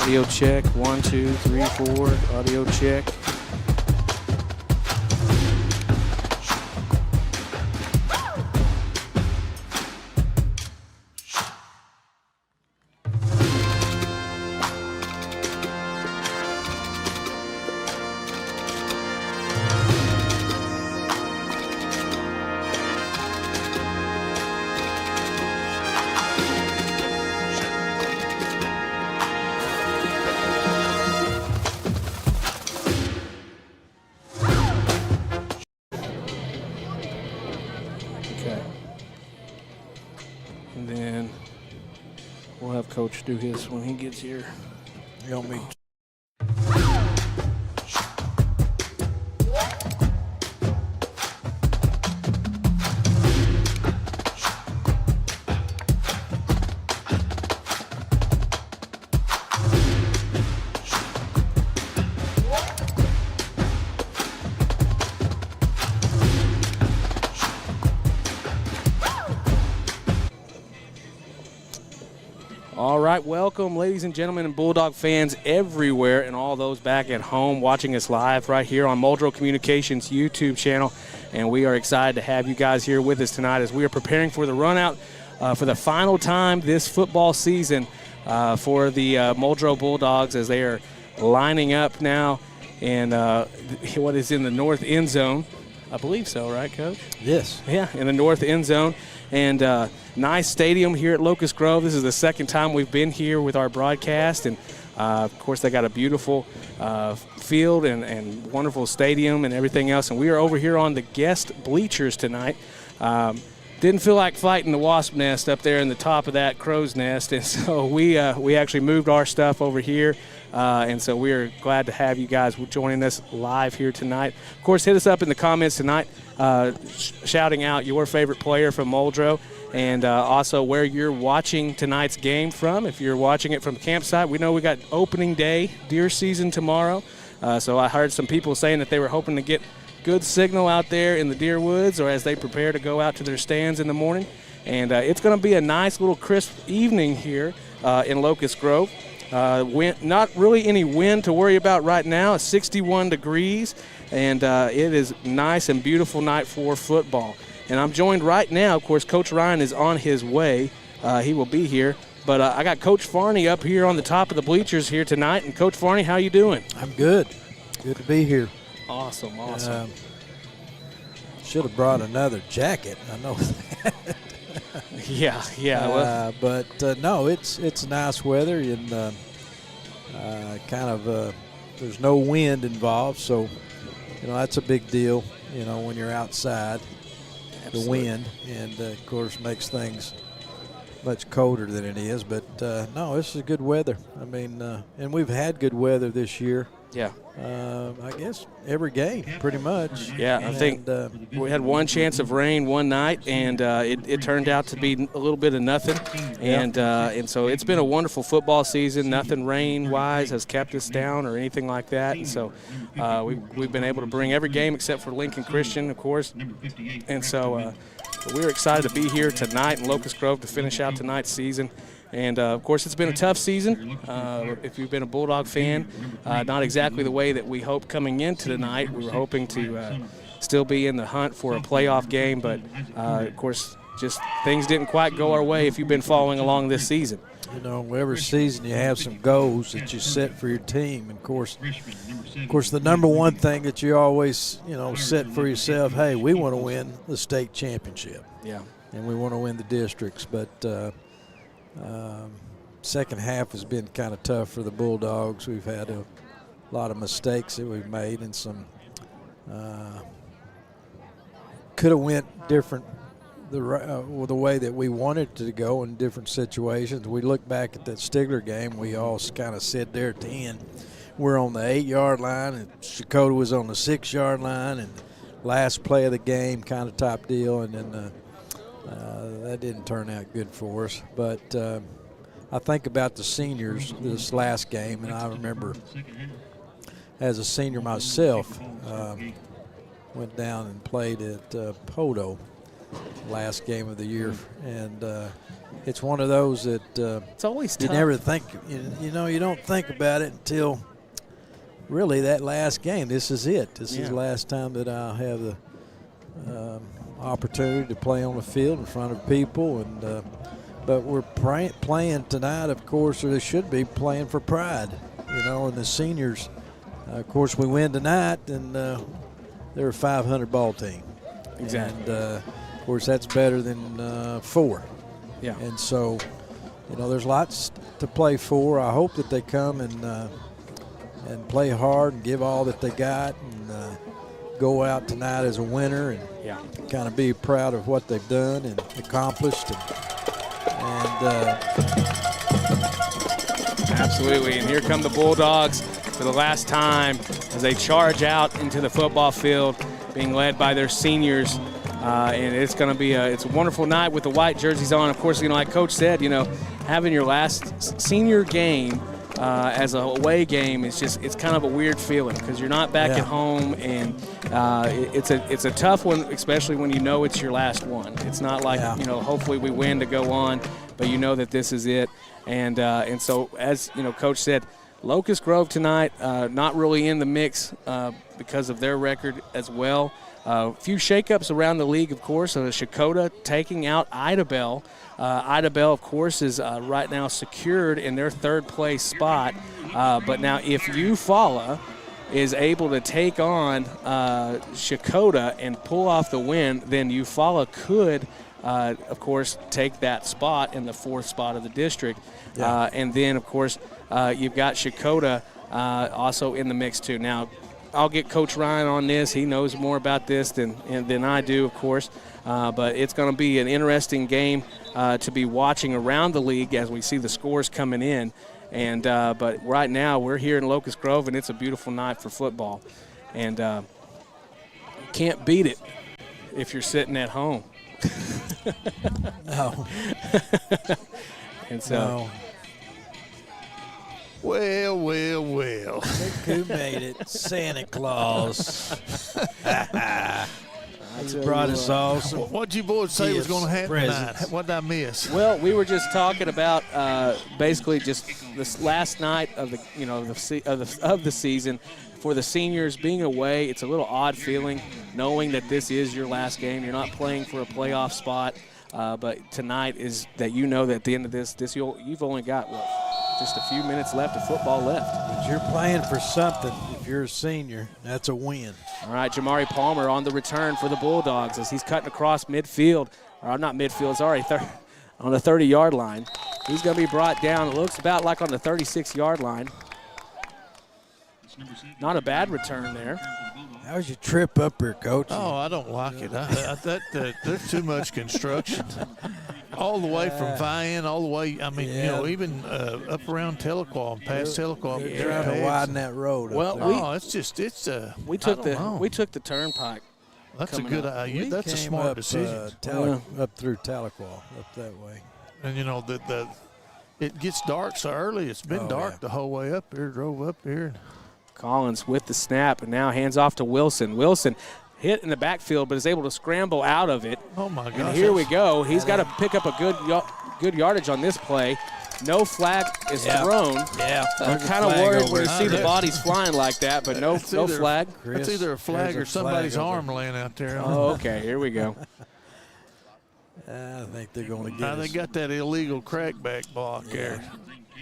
Audio check. 1, 2, 3, 4. Audio check. Okay. And then we'll have Coach do his when he gets here. You want me? All right, welcome, ladies and gentlemen, and Bulldog fans everywhere, and all those back at home watching us live right here on Muldrow Communications YouTube channel. And we are excited to have you guys here with us tonight as we are preparing for the run out for the final time this football season for the Muldrow Bulldogs, as they are lining up now in what is in the north end zone. I believe so, right, Coach? Yes. Yeah, in the north end zone. And nice stadium here at Locust Grove. This is the second time we've been here with our broadcast. And, of course, they got a beautiful field and wonderful stadium and everything else. And we are over here on the guest bleachers tonight. Didn't feel like fighting the wasp nest up there in the top of that crow's nest. And so we actually moved our stuff over here. And so we are glad to have you guys joining us live here tonight. Of course, hit us up in the comments tonight, shouting out your favorite player from Muldrow, and also where you're watching tonight's game from. If you're watching it from campsite, we know we got opening day, deer season tomorrow. So I heard some people saying that they were hoping to get good signal out there in the deer woods, or as they prepare to go out to their stands in the morning. And it's going to be a nice little crisp evening here in Locust Grove. Not really any wind to worry about right now. It's 61 degrees, and it is nice and beautiful night for football. And I'm joined right now, of course, Coach Ryan is on his way. He will be here. But I got Coach Farney up here on the top of the bleachers here tonight. And, Coach Farney, how you doing? I'm good. Good to be here. Awesome. Should have brought another jacket. I know that. Yeah. But no, it's nice weather, and there's no wind involved, so that's a big deal. When you're outside, Absolutely. The wind, and of course makes things much colder than it is. But no, this is good weather. I mean, and we've had good weather this year. Yeah. I guess every game, pretty much. Yeah, I think we had one chance of rain one night, and it turned out to be a little bit of nothing. And so it's been a wonderful football season. Nothing rain-wise has kept us down or anything like that. And so we've been able to bring every game except for Lincoln Christian, of course. And so we're excited to be here tonight in Locust Grove to finish out tonight's season. And, of course, it's been a tough season. If you've been a Bulldog fan, not exactly the way that we hoped coming into tonight. We were hoping to still be in the hunt for a playoff game, but, of course, just things didn't quite go our way if you've been following along this season. Every season you have some goals that you set for your team. And of course, the number one thing that you always, set for yourself, hey, we want to win the state championship. Yeah. And we want to win the districts, but second half has been kind of tough for the Bulldogs. We've had a lot of mistakes that we've made, and some could have went different the way that we wanted to go in different situations. We look back at that Stigler game, we all kind of sit there at the end. We're on the 8-yard line, and Shakota was on the 6-yard line, and last play of the game kind of top deal, and then that didn't turn out good for us. But I think about the seniors this last game, and I remember as a senior myself, went down and played at Podo, last game of the year, and it's one of those that it's always you tough. never think. You don't think about it until really that last game. This is it. This is the last time that I'll have the opportunity to play on the field in front of people, and but we're playing tonight, of course, or they should be playing for pride, and the seniors, of course, we win tonight, and they're a 500 ball team. Exactly. And, of course, that's better than 4. Yeah. And so, there's lots to play for. I hope that they come and play hard and give all that they got and go out tonight as a winner and kind of be proud of what they've done and accomplished. Absolutely, and here come the Bulldogs for the last time as they charge out into the football field, being led by their seniors. And it's going to be it's a wonderful night with the white jerseys on. Of course, like Coach said, having your last senior game as a away game is it's kind of a weird feeling because you're not back at home, and it's a tough one, especially when it's your last one. It's not like hopefully we win to go on, but that this is it. And so as Coach said, Locust Grove tonight not really in the mix because of their record as well. A few shakeups around the league, of course. Shakota taking out Ida Bell. Ida Bell, of course, is right now secured in their third-place spot. But now if Eufaula is able to take on Shakota and pull off the win, then Eufaula could, of course, take that spot in the 4th spot of the district. And then, of course, you've got Shakota also in the mix, too. Now, I'll get Coach Ryan on this. He knows more about this than I do, of course. But it's going to be an interesting game to be watching around the league as we see the scores coming in. And but right now we're here in Locust Grove, and it's a beautiful night for football. And can't beat it if you're sitting at home. No. And so. No. Well. Look who made it, Santa Claus. He brought us all some. What'd you boys say was going to happen tonight? What did I miss? Well, we were just talking about basically just this last night of the season. For the seniors being away, it's a little odd feeling knowing that this is your last game. You're not playing for a playoff spot, but tonight is that that at the end of this you've only got just a few minutes left of football left. But you're playing for something. If you're a senior, that's a win. All right, Jamari Palmer on the return for the Bulldogs as he's cutting across midfield. Or not midfield, sorry, on the 30-yard line. He's going to be brought down. It looks about like on the 36-yard line. Not a bad return there. How's your trip up here, Coach? Oh, I don't like it. There's too much construction. All the way from Vian, all the way, even up around Tahlequah and past Tahlequah. They're trying to widen that road up there. We took the turnpike. That's a good idea. That's a smart decision. Up through Tahlequah, up that way. And, it gets dark so early. It's been dark the whole way up here, drove up here. Collins with the snap, and now hands off to Wilson. Wilson hit in the backfield, but is able to scramble out of it. Oh, my gosh. And here we go. He's got to pick up a good yardage on this play. No flag is thrown. Yeah. I'm kind of worried when you see the bodies flying like that, but no flag. That's either a flag or somebody's arm laying out there. Oh, okay. Here we go. I think they're going to get us. They got that illegal crackback block there.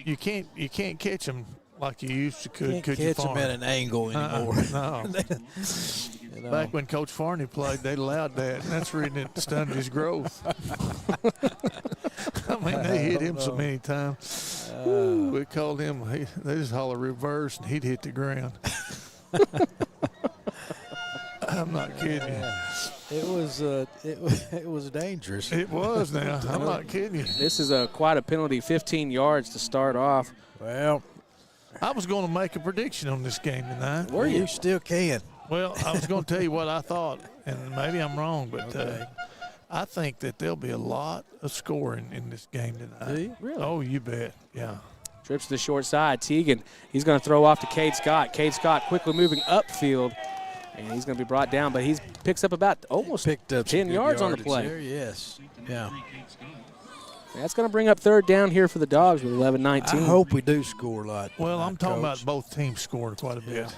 You can't catch them like you used to could catch you, them at an angle anymore. No. Back when Coach Farney played, they allowed that, and that's really stunted his growth. They hit him so many times. We called him, they just holler reverse, and he'd hit the ground. I'm not kidding you. It was dangerous. It was now. I'm not kidding you. This is quite a penalty, 15 yards to start off. Well, I was going to make a prediction on this game tonight. Were you? Still can. Well, I was going to tell you what I thought, and maybe I'm wrong, but I think that there'll be a lot of scoring in this game tonight. Do you? Really? Oh, you bet. Yeah. Trips to the short side. Teagan, he's going to throw off to Cade Scott. Cade Scott quickly moving upfield. And he's going to be brought down, but he picks up about almost Picked up 10 yards on the play. There, yes. Yeah. That's going to bring up third down here for the Dogs with 11-19. I hope we do score a lot. Well, I'm talking Coach. about both teams scoring quite a bit. Yeah.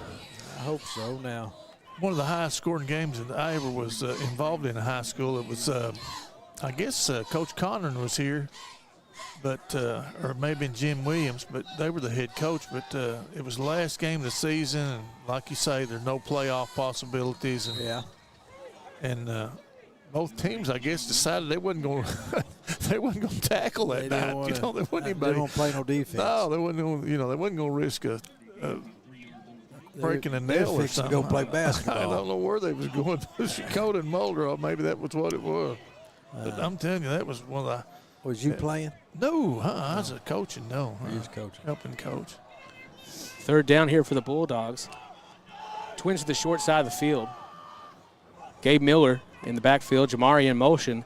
I hope so now. One of the highest scoring games that I ever was involved in high school, it was, I guess Coach Conner was here, but or maybe Jim Williams, but they were the head coach. But it was the last game of the season, and like you say, there's no playoff possibilities. And, Yeah. And both teams, I guess, decided they wasn't going to tackle that night. They wasn't anybody. They don't play no defense. No, they wasn't going. They wasn't going to risk a breaking a nail or something. To go play basketball. I don't know where they was going. Dakota and Muldrow, maybe that was what it was. But I'm telling you, that was one of the. Was you playing? No, I was coaching. No, You was coaching. helping coach. Third down here for the Bulldogs. Twins to the short side of the field. Gabe Miller in the backfield. Jamari in motion.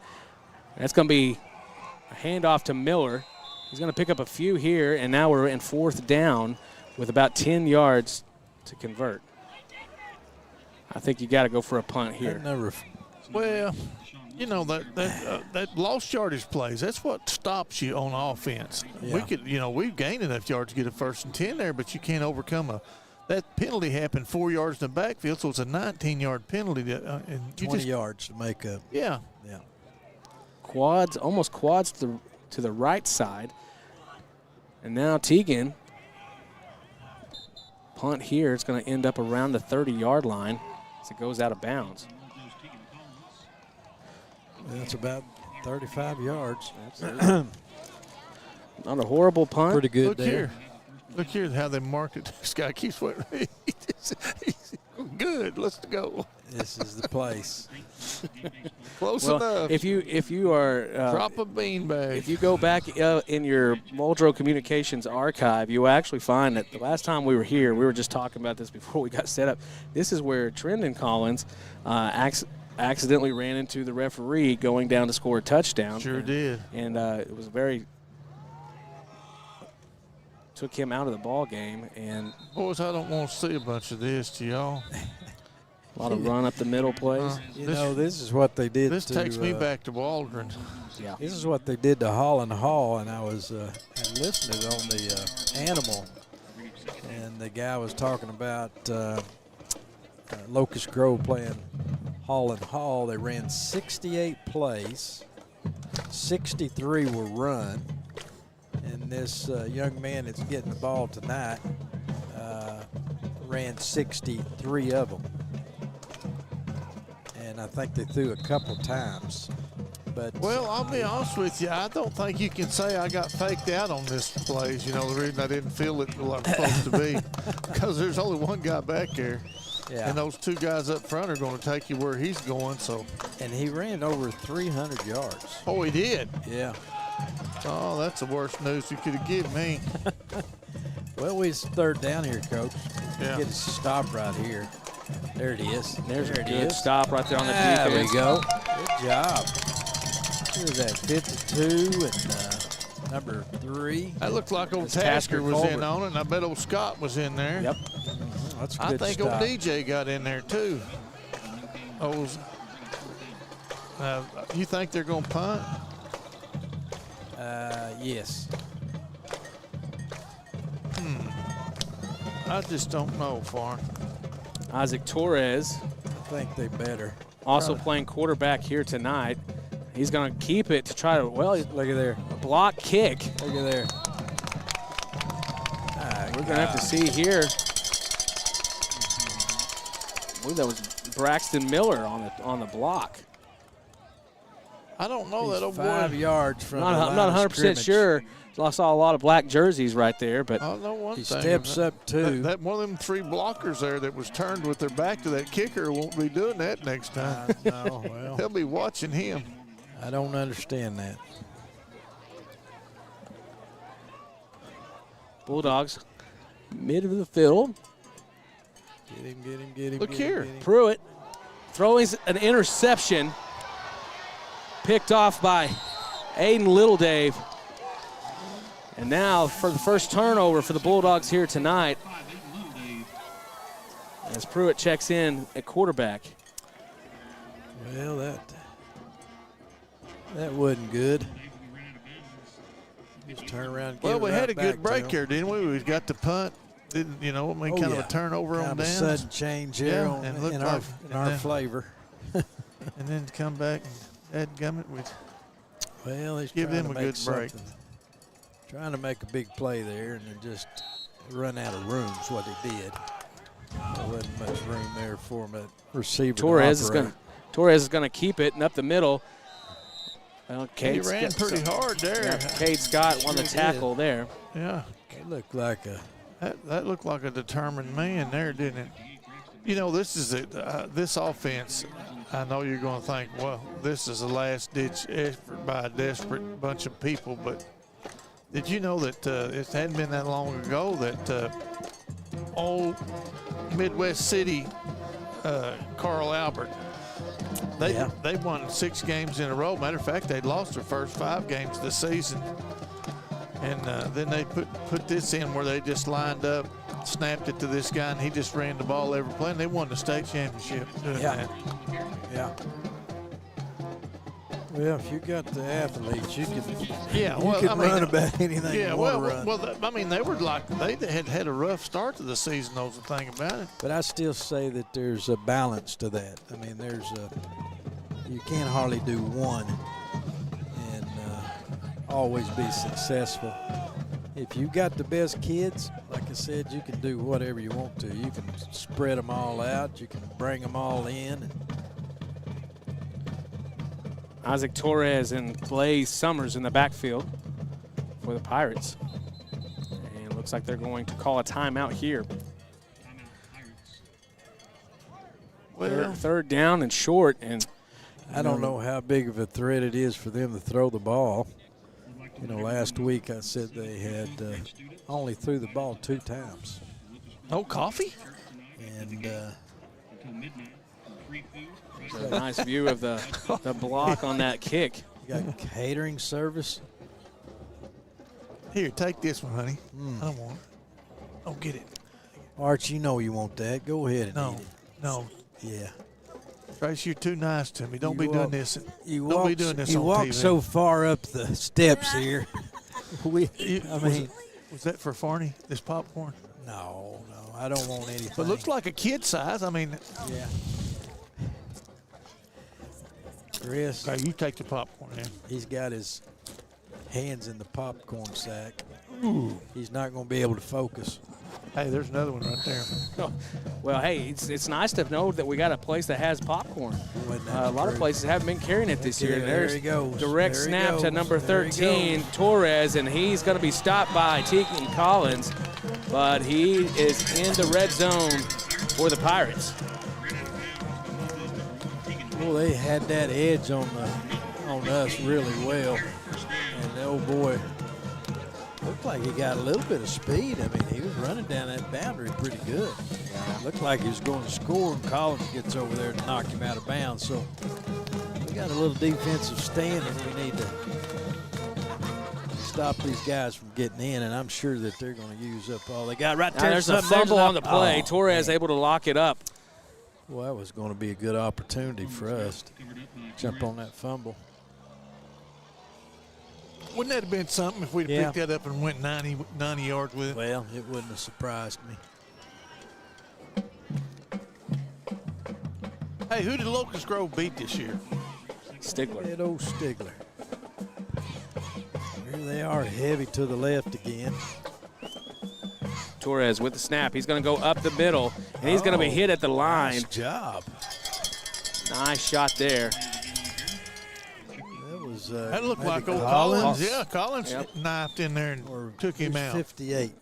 That's going to be a handoff to Miller. He's going to pick up a few here, and now we're in fourth down with about 10 yards to convert. I think you got to go for a punt here. Well, you know that lost yardage plays. That's what stops you on offense. Yeah. We could, we've gained enough yards to get a 1st and 10 there, but you can't overcome that penalty happened 4 yards in the backfield, so it's a 19-yard penalty. And 20 yards to make up. Yeah. Yeah. Almost quads to the right side. And now Teagan, punt here. It's going to end up around the 30-yard line as it goes out of bounds. That's about 35 yards. Not a horrible punt. Pretty good Look there. here. Look here how they marked it. This guy keeps waiting. He's good. Let's go. This is the place. Close Well, enough. if you are Drop a beanbag. if you go back in your Muldrow Communications archive, you will actually find that the last time we were here, we were just talking about this before we got set up. This is where Trendon Collins accidentally ran into the referee going down to score a touchdown. Sure did. And it was took him out of the ball game, and Boys, I don't want to see a bunch of this to y'all. a lot of run up the middle plays. This is what they did. This takes me back to Waldron. Yeah. This is what they did to Holland Hall, and I was listening on the Animal, and the guy was talking about Locust Grove playing Holland Hall. They ran 68 plays, 63 were run, and this young man that's getting the ball tonight ran 63 of them. And I think they threw a couple times. But Well, I'll be honest with you. I don't think you can say I got faked out on this plays. The reason I didn't feel it like I'm supposed to be, because there's only one guy back there. yeah. And those two guys up front are going to take you where he's going. So, And he ran over 300 yards. oh, he did. Yeah. Oh, that's the worst news you could have given me. Well, we're third down here, Coach. Yeah. Get a stop right here. There it is. There's there a it good is. stop right there on the There defense. we go. Good job. Here's that 52 and number 3. That looked like old It's Tasker Tasker was in Colbert. on it, and I bet old Scott was in there. Yep. That's a I good think stop. old DJ got in there too. You think they're going to punt? Yes. I just don't know, Farn. Isaac Torres, I think they better. also playing quarterback here tonight. He's going to keep it to try to, Look at there. a block kick. Look at there. We're going to have to see here. I believe that was Braxton Miller on the block. I don't know that old 5 boy. yards from the I'm line not of 100% scrimmage. sure. I saw a lot of black jerseys right there, but I know one He thing. steps up too. That one of them 3 blockers there that was turned with their back to that kicker won't be doing that next time. No, well, They'll be watching him. I don't understand that. Bulldogs, mid of the field. Get him. Look here. Pruitt throwing an interception, picked off by Aiden Littledave. And now for the first turnover for the Bulldogs here tonight. as Pruitt checks in at quarterback. Well, that wasn't good. Just turn around and Well, give we it had a right good back to break him. here, didn't we? We got the punt. Didn't, you know, kind of a turnover kind on of a downs. sudden change here in our flavor. And then come back and dadgummit with. Well, he's give trying them to a make good break. Trying to make a big play there, and then just run out of room is what he did. There wasn't much room there for him, that receiver. Torres is gonna keep it and up the middle. Well, He ran pretty hard there. Yeah, Cade Scott won the tackle there. Yeah. It looked like a that looked like a determined man there, didn't it? You know, this is this offense. I know you're going to think, well, this is a last-ditch effort by a desperate bunch of people, but did you know that it hadn't been that long ago that old Midwest City, Carl Albert, they won 6 games in a row. Matter of fact, they'd lost their first 5 games this season. And then they put this in where they just lined up, snapped it to this guy, and he just ran the ball every play, and they won the state championship doing that. Yeah. Well, if you got the athletes, you can run about anything you want to run. Well, I mean, they were like they had a rough start to the season. That was the thing about it. But I still say that there's a balance to that. I mean, you can't hardly do one and always be successful. If you got the best kids, like I said, you can do whatever you want to. You can spread them all out. You can bring them all in. Isaac Torres and Blaze Summers in the backfield for the Pirates. And it looks like they're going to call a timeout here. Well, third down and short. And I don't know how big of a threat it is for them to throw the ball. You know, last week I said they had only threw the ball 2 times. No coffee? And a nice view of the block on that kick. You got catering service. Here, take this one, honey. I don't want it. Oh, get it. Arch, you know you want that. Go ahead and eat it. No. Yeah. Trace, you're too nice to me. Don't be doing this. You Don't be doing this you on walk TV. so far up the steps here. Was that for Farney, this popcorn? No, I don't want anything. But it looks like a kid size. I mean. Yeah. Chris. Okay, you take the popcorn in. He's got his hands in the popcorn sack. Ooh. He's not going to be able to focus. Hey, there's another one right there. Well, hey, it's nice to know that we got a place that has popcorn. A lot of places haven't been carrying it this year. There he goes. Direct snap to number 13, Torres, and he's going to be stopped by Teagan Collins, but he is in the red zone for the Pirates. Well, they had that edge on us really well, and the old boy looked like he got a little bit of speed. I mean, he was running down that boundary pretty good. Looked like he was going to score, and Collins gets over there to knock him out of bounds. So we got a little defensive stand, and we need to stop these guys from getting in, and I'm sure that they're going to use up all they got. Right there, there's a fumble on the play. Torres able to lock it up. Well, that was going to be a good opportunity for us to jump on that fumble. Wouldn't that have been something if we'd picked that up and went 90 yards with it? Well, it wouldn't have surprised me. Hey, who did Locust Grove beat this year? Stigler. That old Stigler. Here they are, heavy to the left again. Torres with the snap. He's going to go up the middle, and he's going to be hit at the line. Nice job. Nice shot there. That looked like old Collins. Yeah, Collins knifed in there and took him out. 58.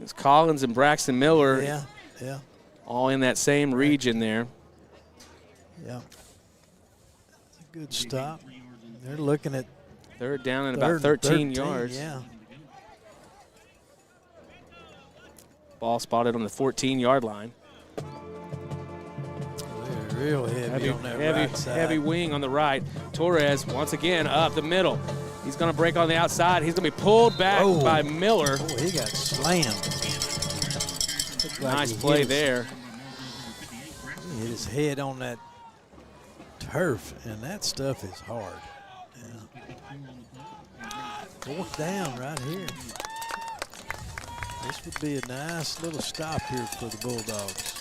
It's Collins and Braxton Miller. Yeah. All in that same region there. Yeah. That's a good stop. They're looking at third down and about 13 yards. Yeah. Ball spotted on the 14-yard line. They're real heavy on that right side. Heavy wing on the right. Torres once again up the middle. He's going to break on the outside. He's going to be pulled back by Miller. Oh, he got slammed. Nice play there. He hit his head on that turf, and that stuff is hard. Yeah. 4th down right here. This would be a nice little stop here for the Bulldogs.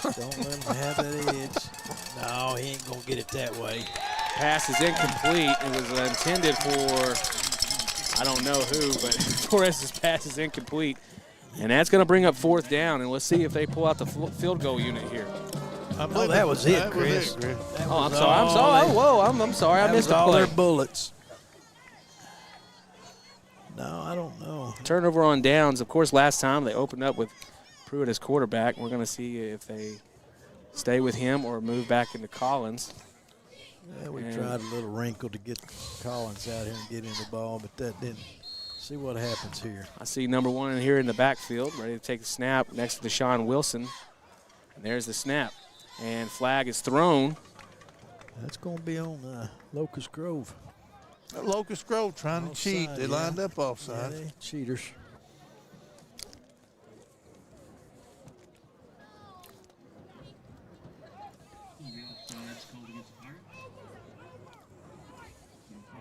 Don't let him have that edge. No, he ain't going to get it that way. Pass is incomplete. It was intended for, I don't know who, but Torres' pass is incomplete. And that's going to bring up 4th down, and let's see if they pull out the field goal unit here. Oh, that was it, Chris. Oh, I'm sorry. I'm sorry. Whoa, I'm sorry. I missed all a play. their bullets. No, I don't know. Turnover on downs. Of course, last time they opened up with Pruitt as quarterback. We're going to see if they stay with him or move back into Collins. Yeah, we tried a little wrinkle to get Collins out here and get him the ball, but that didn't. See what happens here. I see number 1 in here in the backfield, ready to take the snap next to Deshaun Wilson. And there's the snap. And flag is thrown. That's going to be on Locust Grove. Locust Grove trying to cheat. Offside, They lined up offside. Yeah, they cheaters.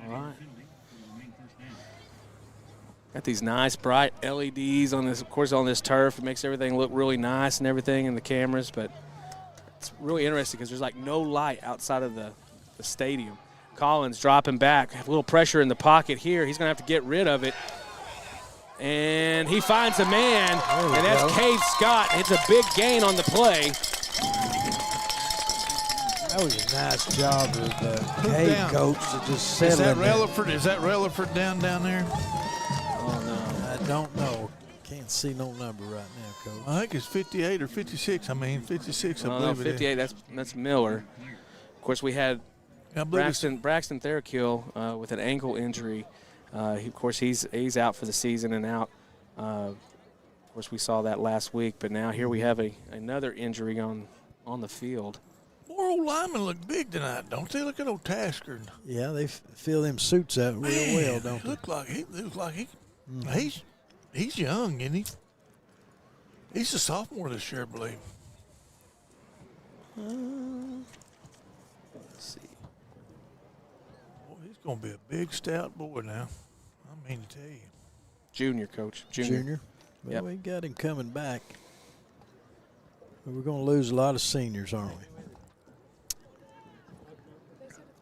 All right. Got these nice bright LEDs on this, of course, on this turf. It makes everything look really nice and everything in the cameras, but it's really interesting because there's like no light outside of the stadium. Collins dropping back, a little pressure in the pocket here. He's going to have to get rid of it. And he finds a man, and that's Cade Scott. It's a big gain on the play. That was a nice job of the Cade coach to just settle Is that him. Relaford? Is that Relaford down there? Oh, no. I don't know. Can't see no number right now, Coach. I think it's 58 or 56. I mean, 56, I believe it is. 58, that's Miller. Of course, we had Braxton Therakill with an ankle injury. Of course, he's out for the season and out. Of course, we saw that last week, but now here we have another injury on the field. More old linemen look big tonight, don't they? Look at old Tasker. Yeah, they fill them suits out real well, don't they? Look like he's young, isn't he? He's a sophomore this year, I believe. Let's see. Boy, he's going to be a big, stout boy now. I mean to tell you. Junior, Coach. Junior. Well, Yep. we got him coming back. But we're going to lose a lot of seniors, aren't we?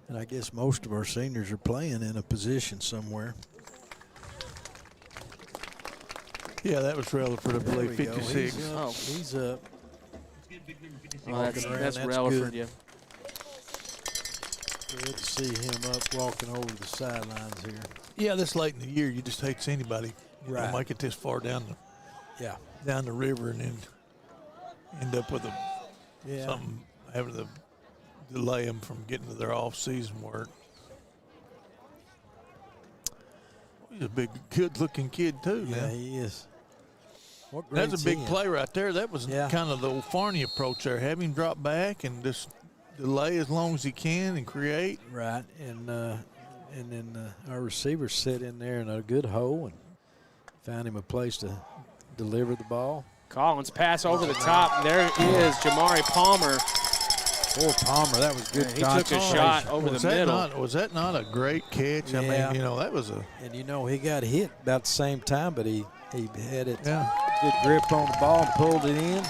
And I guess most of our seniors are playing in a position somewhere. Yeah, that was Relaford, I There believe, we go. 56. He's up. Oh, that's That's Relaford, good. yeah. Good to see him up walking over the sidelines here. Yeah, this late in the year, you just hate to see anybody Right. make it this far down the river and then end up with something having to delay them from getting to their off-season work. He's a big, good-looking kid too. Yeah, man. he is. What That's grade's a big he in? play right there. That was kind of the old Farney approach there. Have him drop back and just delay as long as he can and create. Right, and then our receivers sit in there in a good hole and found him a place to deliver the ball. Collins pass over the top. There is Jamari Palmer. Poor Palmer, that was good. He took a shot over the middle. Was that not a great catch? I Yeah. mean, that was a. And he got hit about the same time, but he had it Yeah. good grip on the ball and pulled it in.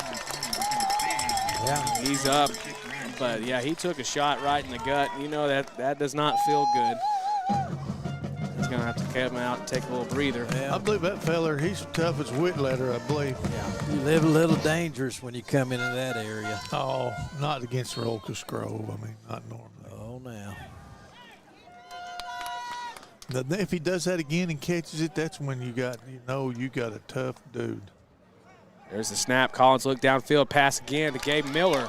Yeah, He's up. But, yeah, he took a shot right in the gut. You know that does not feel good. He's going to have to come out and take a little breather. I believe that feller, he's tough as Whitletter, I believe. yeah. You live a little dangerous when you come into that area. Oh, not against Locust Grove. I mean, not normally. Oh, now. Now, if he does that again and catches it, that's when you got a tough dude. There's the snap. Collins looked downfield. Pass again to Gabe Miller.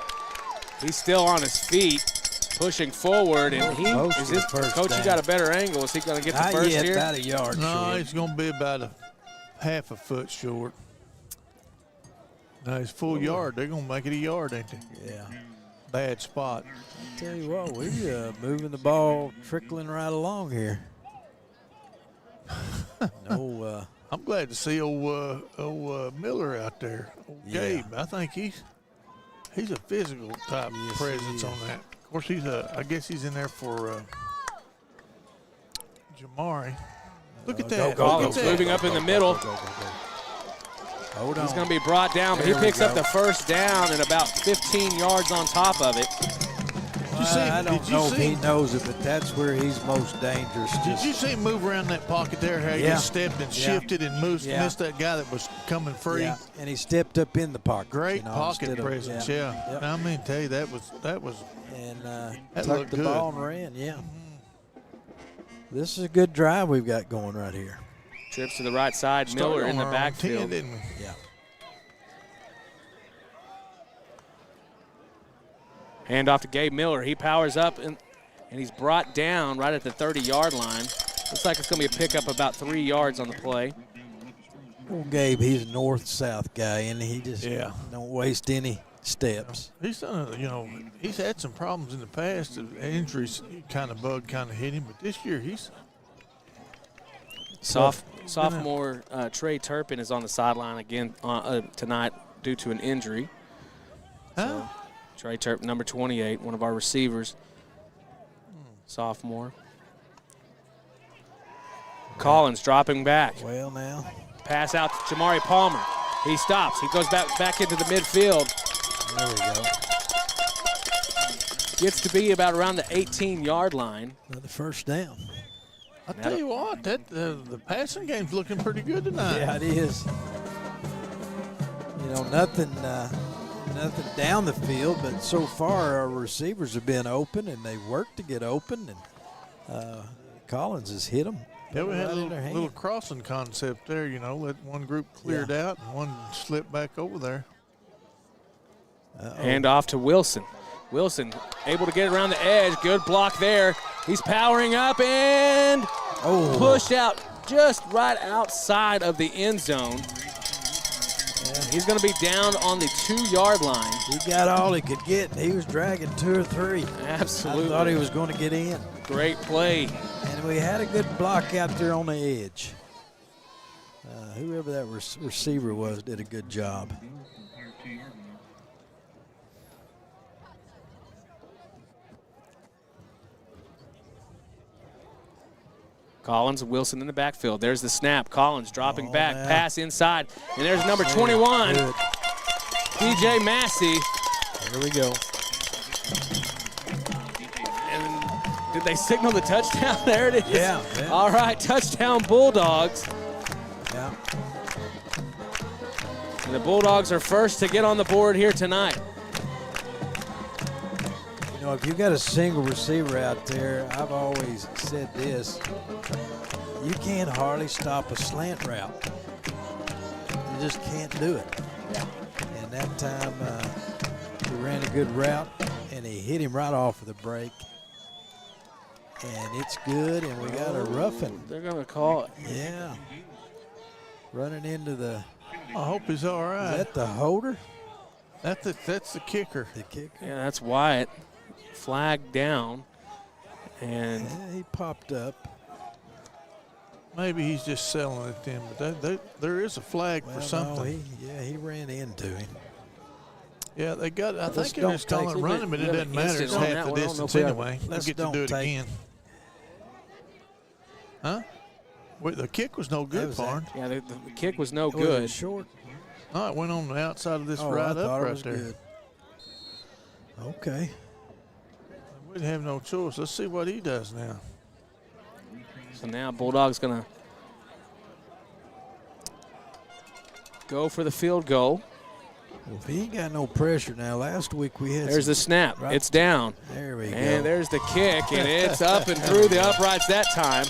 He's still on his feet, pushing forward. And Close to the first Coach, down. you got a better angle. Is he going to get the Not first yet, here? about a yard No, short. he's going to be about a half a foot short. No, he's full yard. They're going to make it a yard, ain't they? Yeah. bad spot. Tell you what, we're moving the ball, trickling right along here. No, I'm glad to see old Miller out there. Old Gabe. I think he's a physical type presence on that. Of course, I guess he's in there for Jamari. Look at that. Collins moving up in the middle. Hold on. He's going to be brought down, but he picks up the first down and about 15 yards on top of it. I don't know if he knows it, but that's where he's most dangerous. Did you see him move around that pocket there? How he just stepped and shifted and missed that guy that was coming free? Yeah, and he stepped up in the pocket. Great pocket presence, Yep. I mean, tell you, that was and that tucked the ball and ran, This is a good drive we've got going right here. Trips to the right side, Miller in the backfield. 10, didn't we? Yeah. Hand off to Gabe Miller. He powers up, and he's brought down right at the 30-yard line. Looks like it's going to be a pickup about 3 yards on the play. Well, Gabe, he's a north-south guy, and he just don't waste any steps. He's done, he's had some problems in the past. Injuries kind of hit him, but this year he's sophomore Trey Turpin is on the sideline again tonight due to an injury. So, Trey Turpin, number 28, one of our receivers, sophomore. Collins dropping back. Well, now. Pass out to Jamari Palmer. He stops. He goes back into the midfield. There we go. Gets to be about around the 18-yard line. Another first down. I tell you what, the passing game's looking pretty good tonight. Yeah, it is. Nothing down the field, but so far our receivers have been open, and they worked to get open, and Collins has hit them. Yeah, we had a little crossing concept there, let one group cleared out and one slipped back over there. Hand off to Wilson. Wilson able to get around the edge. Good block there. He's powering up and pushed out just right outside of the end zone. He's going to be down on the 2-yard line. He got all he could get, and he was dragging 2 or 3. Absolutely. I thought he was going to get in. Great play. And we had a good block out there on the edge. Whoever that receiver was did a good job. Collins and Wilson in the backfield. There's the snap. Collins dropping back. Pass inside. And there's number 21, DJ Massey. There we go. And did they signal the touchdown? There it is. Yeah. All right, touchdown Bulldogs. Yeah. And the Bulldogs are first to get on the board here tonight. If you've got a single receiver out there, I've always said this, you can't hardly stop a slant route. You just can't do it. And that time he ran a good route, and he hit him right off of the break. And it's good, and we got a roughing. They're going to call it. Yeah. Running into the. I hope he's all right. Is that the holder? That's the kicker. The kicker? Yeah, that's Wyatt. Flag down, and he popped up. Maybe he's just selling it then, but there is a flag for something. No, he ran into him. Yeah, they got. I think they're just calling it running, but it doesn't matter. It's half the distance anyway. Let's get to do it again. Huh? Wait, the kick was no good, Barn. Yeah, the kick was no good. Short. No, it went on the outside of this right up right there. Good. Okay. We'd have no choice. Let's see what he does now. So now Bulldogs going to go for the field goal. Well, if he ain't got no pressure now, last week we had. There's the snap. Right. It's down. There we go. And there's the kick, and it's up and through the uprights that time.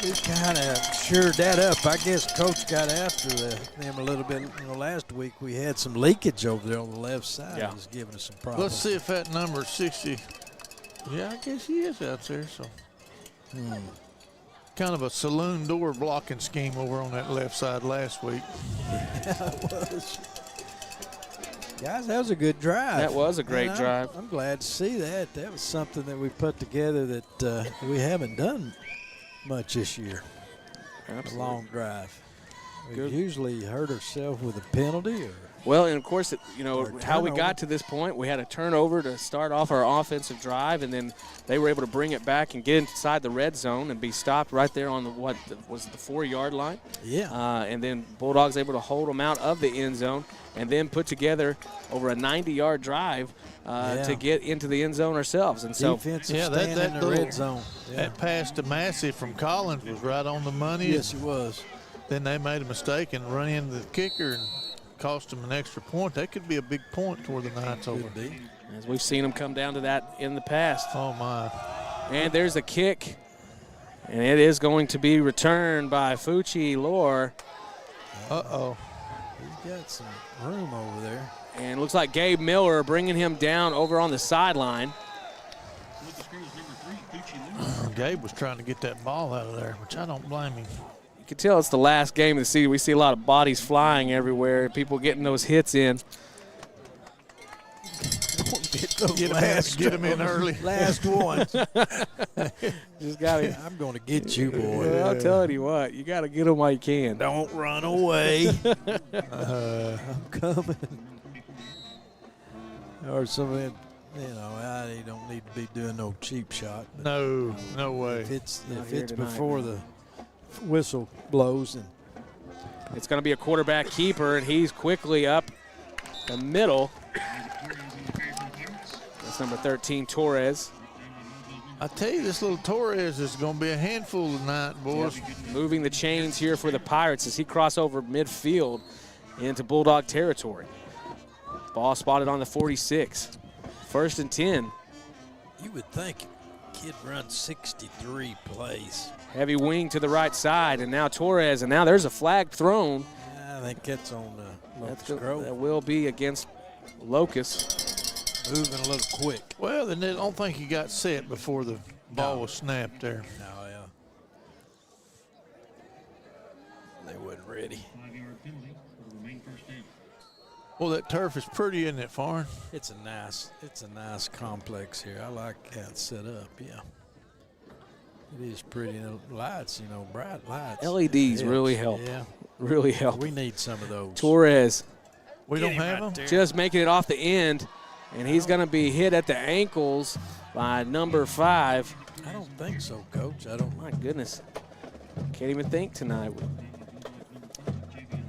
He kind of shored that up. I guess Coach got after them a little bit. Last week we had some leakage over there on the left side. Yeah. It was giving us some problems. Let's see if that number 60. Yeah, I guess he is out there. So, kind of a saloon door blocking scheme over on that left side last week. Yeah, it was. Guys, that was a good drive. That was a great drive. I'm glad to see that. That was something that we put together that we haven't done much this year. Absolutely. A long drive. We Good. usually hurt ourselves with a penalty or Well, and of course, Or how we turnover. got to this point, we had a turnover to start off our offensive drive, and then they were able to bring it back and get inside the red zone and be stopped right there on the 4-yard line. yeah. And then Bulldogs able to hold them out of the end zone and then put together over a 90-yard drive to get into the end zone ourselves. And so, Defensive Yeah, stand that in the little- red zone. Yeah. That pass to Massey from Collins was right on the money. Yes, it was. Then they made a mistake and run into the kicker and cost them an extra point. That could be a big point toward the night's over. Could be. as we've seen them come down to that in the past. Oh, my. And there's a kick, and it is going to be returned by Fuchi Lore. Uh-oh. He's got some room over there. And it looks like Gabe Miller bringing him down over on the sideline. Gabe was trying to get that ball out of there, which I don't blame him. You can tell it's the last game of the season. We see a lot of bodies flying everywhere, people getting those hits in. Get him in early. Last one. Just got I'm going to get you, boy. Well, I'll tell you what, you got to get them while you can. Don't run away. I'm coming. Or something, I don't need to be doing no cheap shot. But No way. if it's here tonight. before the whistle blows, and It's going to be a quarterback keeper, and he's quickly up the middle. That's number 13, Torres. I tell you, this little Torres is going to be a handful tonight, boys. Moving the chains here for the Pirates as he crosses over midfield into Bulldog territory. Ball spotted on the 46. 1st and 10. you would think a kid runs 63 plays. Heavy wing to the right side, and now Torres, and now there's a flag thrown. I think that's on Locust Grove. That will be against Locust. Moving a little quick. Well, then I don't think he got set before the ball was snapped there. No, they wasn't ready. Well, that turf is pretty, isn't it, Farn? It's a nice complex here. I like how it's set up. Yeah, it is pretty. And the lights, bright lights. LEDs Yes, really help. Yeah, Really help. we need some of those. Torres We don't have them? just making it off the end, and he's going to be hit at the ankles by number 5. I don't think so, Coach. I don't. My goodness. Can't even think tonight.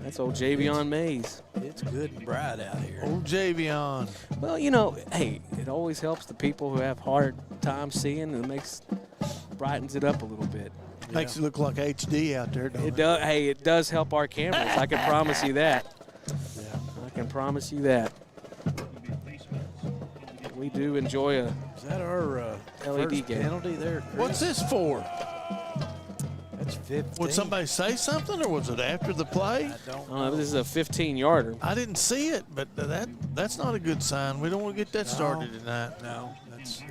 That's old Javion Mays. It's good and bright out here. Old Javion. Well, hey, it always helps the people who have hard time seeing, and brightens it up a little bit. Makes it look like HD out there, don't it? It does. Hey, it does help our cameras. I can promise you that. Yeah. I can promise you that. We do enjoy a Is that our LED first game. penalty there, Chris? What's this for? That's 15. Would somebody say something, or was it after the play? I don't know. This is a 15-yarder. I didn't see it, but that's not a good sign. We don't want to get that started tonight. No, that's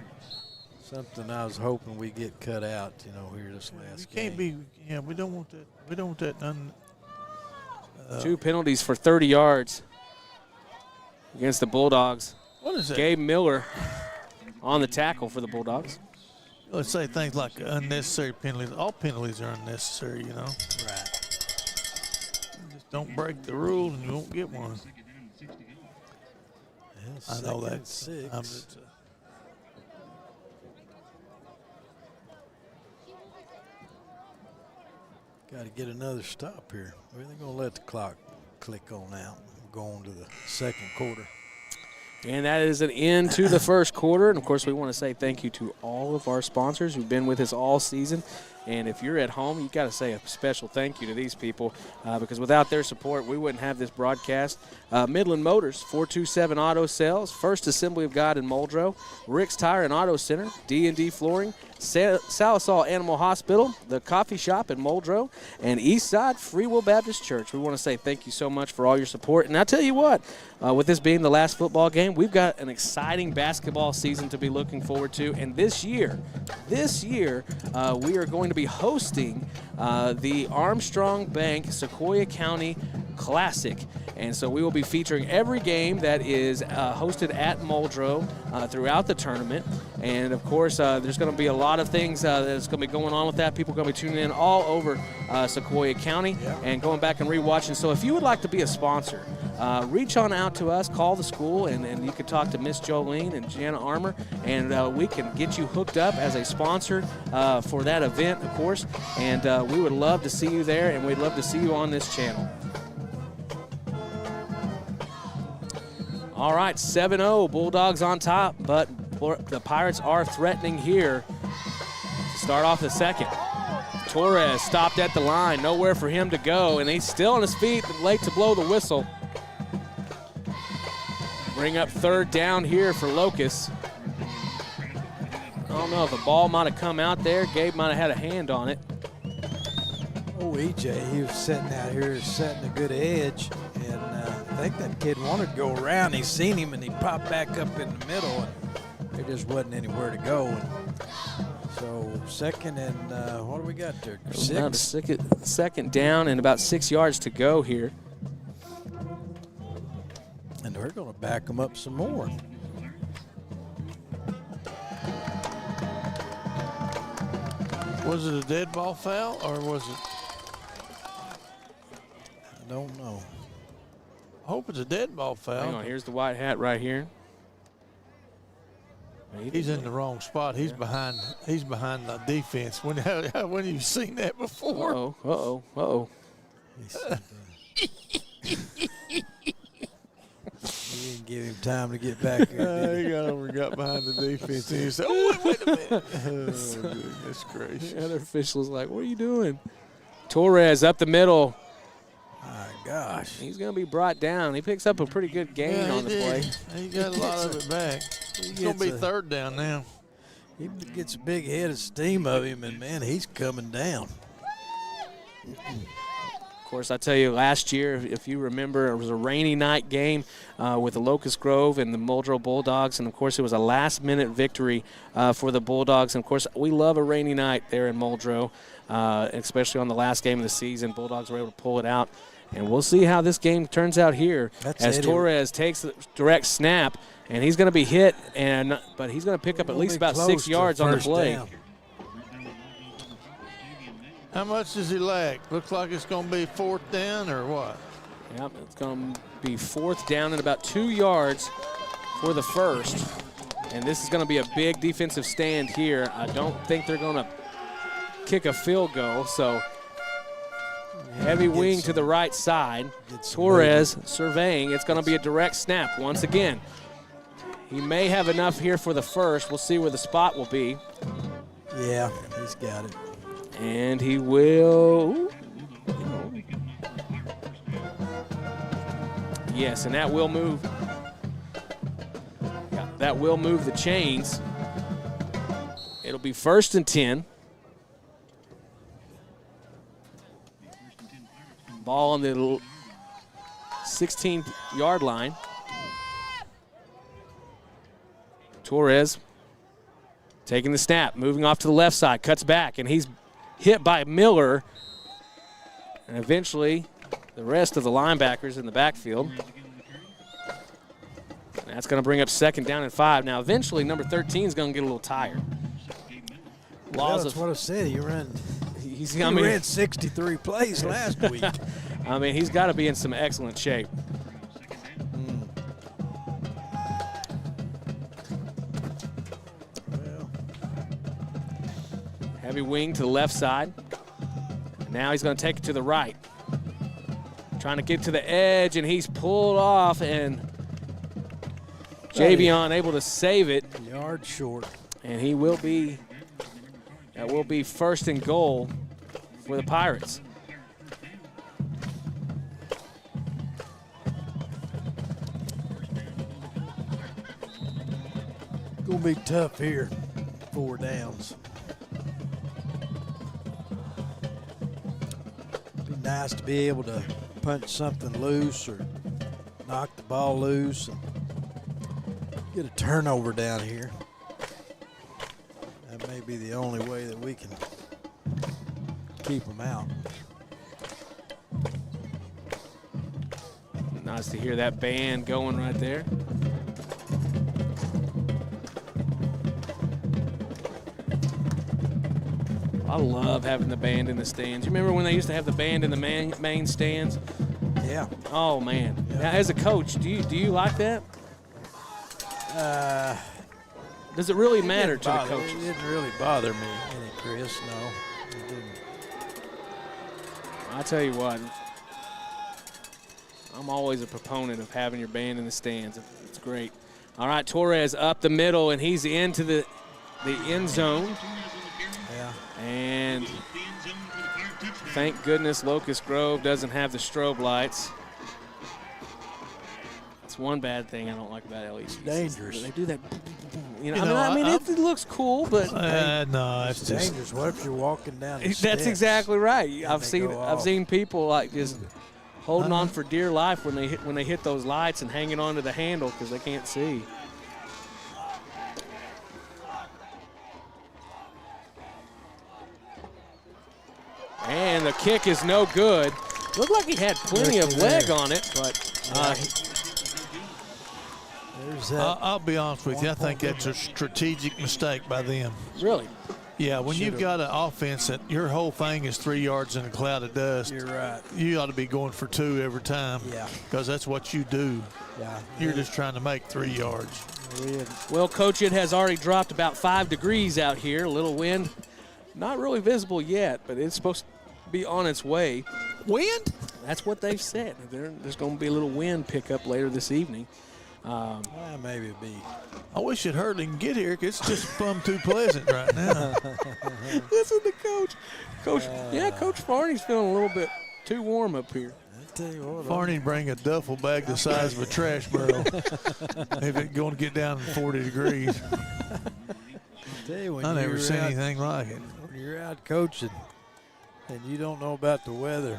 something I was hoping we get cut out, here this last You can't game. be. Yeah, we don't want that. We don't want that done. 2 penalties for 30 yards against the Bulldogs. What is that? Gabe Miller on the tackle for the Bulldogs. Let's say things like unnecessary penalties. All penalties are unnecessary, Right. Just don't break the rule and you won't get one. Yeah, I know second and that. 6. Got to get another stop here. We're going to let the clock click on out. Go on to the second quarter. And that is an end to the first quarter. And, of course, we want to say thank you to all of our sponsors who've been with us all season. And if you're at home, you've got to say a special thank you to these people because without their support, we wouldn't have this broadcast. Midland Motors, 427 Auto Sales, First Assembly of God in Muldrow, Rick's Tire and Auto Center, D&D Flooring, Salisal Animal Hospital, the Coffee Shop in Muldrow, and Eastside Free Will Baptist Church. We want to say thank you so much for all your support. And I'll tell you what, with this being the last football game, we've got an exciting basketball season to be looking forward to. And this year, we are going to be hosting the Armstrong Bank Sequoia County Classic. And so we will be featuring every game that is hosted at Muldrow throughout the tournament. And, of course, there's going to be a lot of things that's going to be going on with that. People are going to be tuning in all over Sequoyah County and going back and rewatching. So if you would like to be a sponsor, reach on out to us, call the school, and you can talk to Miss Jolene and Jana Armour, and we can get you hooked up as a sponsor for that event, of course. And we would love to see you there, and we'd love to see you on this channel. All right, 7-0, Bulldogs on top, but the Pirates are threatening here to start off the second. Torres stopped at the line, nowhere for him to go, and he's still on his feet, late to blow the whistle. Bring up third down here for Locust. I don't know if the ball might have come out there. Gabe might have had a hand on it. Oh, EJ, he was sitting out here, setting a good edge, and I think that kid wanted to go around. He seen him, and he popped back up in the middle, and there just wasn't anywhere to go. And so second and what do we got there? Second down and about 6 yards to go here. And we're going to back them up some more. Was it a dead ball foul, or was it? I don't know. I hope it's a dead ball foul. Hang on, here's the white hat right here. He's in the wrong spot. He's behind. He's behind the defense. When have you seen that before? Uh-oh. He didn't give him time to get back here. He got behind the defense. And he said, "Oh, wait a minute!" Oh, goodness gracious! The other official's like, "What are you doing?" Torres up the middle. My gosh. He's going to be brought down. He picks up a pretty good gain on the play. He got a lot of it back. It's going to be third down now. He gets a big head of steam of him, and, man, he's coming down. Of course, I tell you, last year, if you remember, it was a rainy night game with the Locust Grove and the Muldrow Bulldogs, and, of course, it was a last-minute victory for the Bulldogs. And, of course, we love a rainy night there in Muldrow, especially on the last game of the season. Bulldogs were able to pull it out. And we'll see how this game turns out here as Torres takes the direct snap, and he's going to be hit, but he's going to pick up at least about 6 yards on the play. Down. How much does he lack? Looks like it's going to be fourth down or what? Yep, it's going to be fourth down and about 2 yards for the first. And this is going to be a big defensive stand here. I don't think they're going to kick a field goal, so heavy wing to the right side. Torres surveying. It's going to be a direct snap once again. He may have enough here for the first. We'll see where the spot will be. Yeah, he's got it. And he will. Yes, and that will move. Yeah, that will move the chains. It'll be 1st and 10. Ball on the 16-yard line. Torres taking the snap, moving off to the left side, cuts back, and he's hit by Miller. And eventually, the rest of the linebackers in the backfield. And that's going to bring up 2nd down and 5. Now, eventually, number 13 is going to get a little tired. Well, that's what I said. He ran 63 plays last week. I mean, he's got to be in some excellent shape. Well, heavy wing to the left side. Now he's going to take it to the right. Trying to get to the edge, and he's pulled off, and Javion able to save it. A yard short. And that will be 1st and goal for the Pirates. Gonna be tough here. 4 downs. Be nice to be able to punch something loose or knock the ball loose and get a turnover down here. That may be the only way that we can keep them out. Nice to hear that band going right there. I love having the band in the stands. You remember when they used to have the band in the main stands? Yeah. Oh man. Yeah. Now, as a coach, do you like that? Does it really matter to the coaches? It didn't really bother me any, Chris. No, it didn't. I tell you what, I'm always a proponent of having your band in the stands. It's great. All right, Torres up the middle, and he's into the end zone. Yeah. And thank goodness Locust Grove doesn't have the strobe lights. That's one bad thing I don't like about LEC. It's dangerous. They do that. It looks cool, but no, it's just dangerous. What if you're walking down the that's steps exactly right. I've off? seen people like just holding on for dear life when they hit those lights and hanging on to the handle because they can't see. And the kick is no good. Looked like he had plenty of leg on it, but there's that. I'll be honest with you. I think that's a strategic mistake by them. Really? Yeah, when you've got an offense that your whole thing is 3 yards in a cloud of dust, You're right. you ought to be going for 2 every time. Yeah. Because that's what you do. Yeah. You're just trying to make 3 yards. Well, Coach, it has already dropped about 5 degrees out here. A little wind. Not really visible yet, but it's supposed to be on its way. Wind? That's what they've said. There's going to be a little wind pickup later this evening. Maybe it'd be. I wish it hurry can get here because it's just plumb too pleasant right now. Listen to Coach. Coach Farney's feeling a little bit too warm up here. I tell you what, Farney bring a duffel bag the size of a trash barrel if it's going to get down to 40 degrees. I I never seen anything like it. When you're out coaching and you don't know about the weather,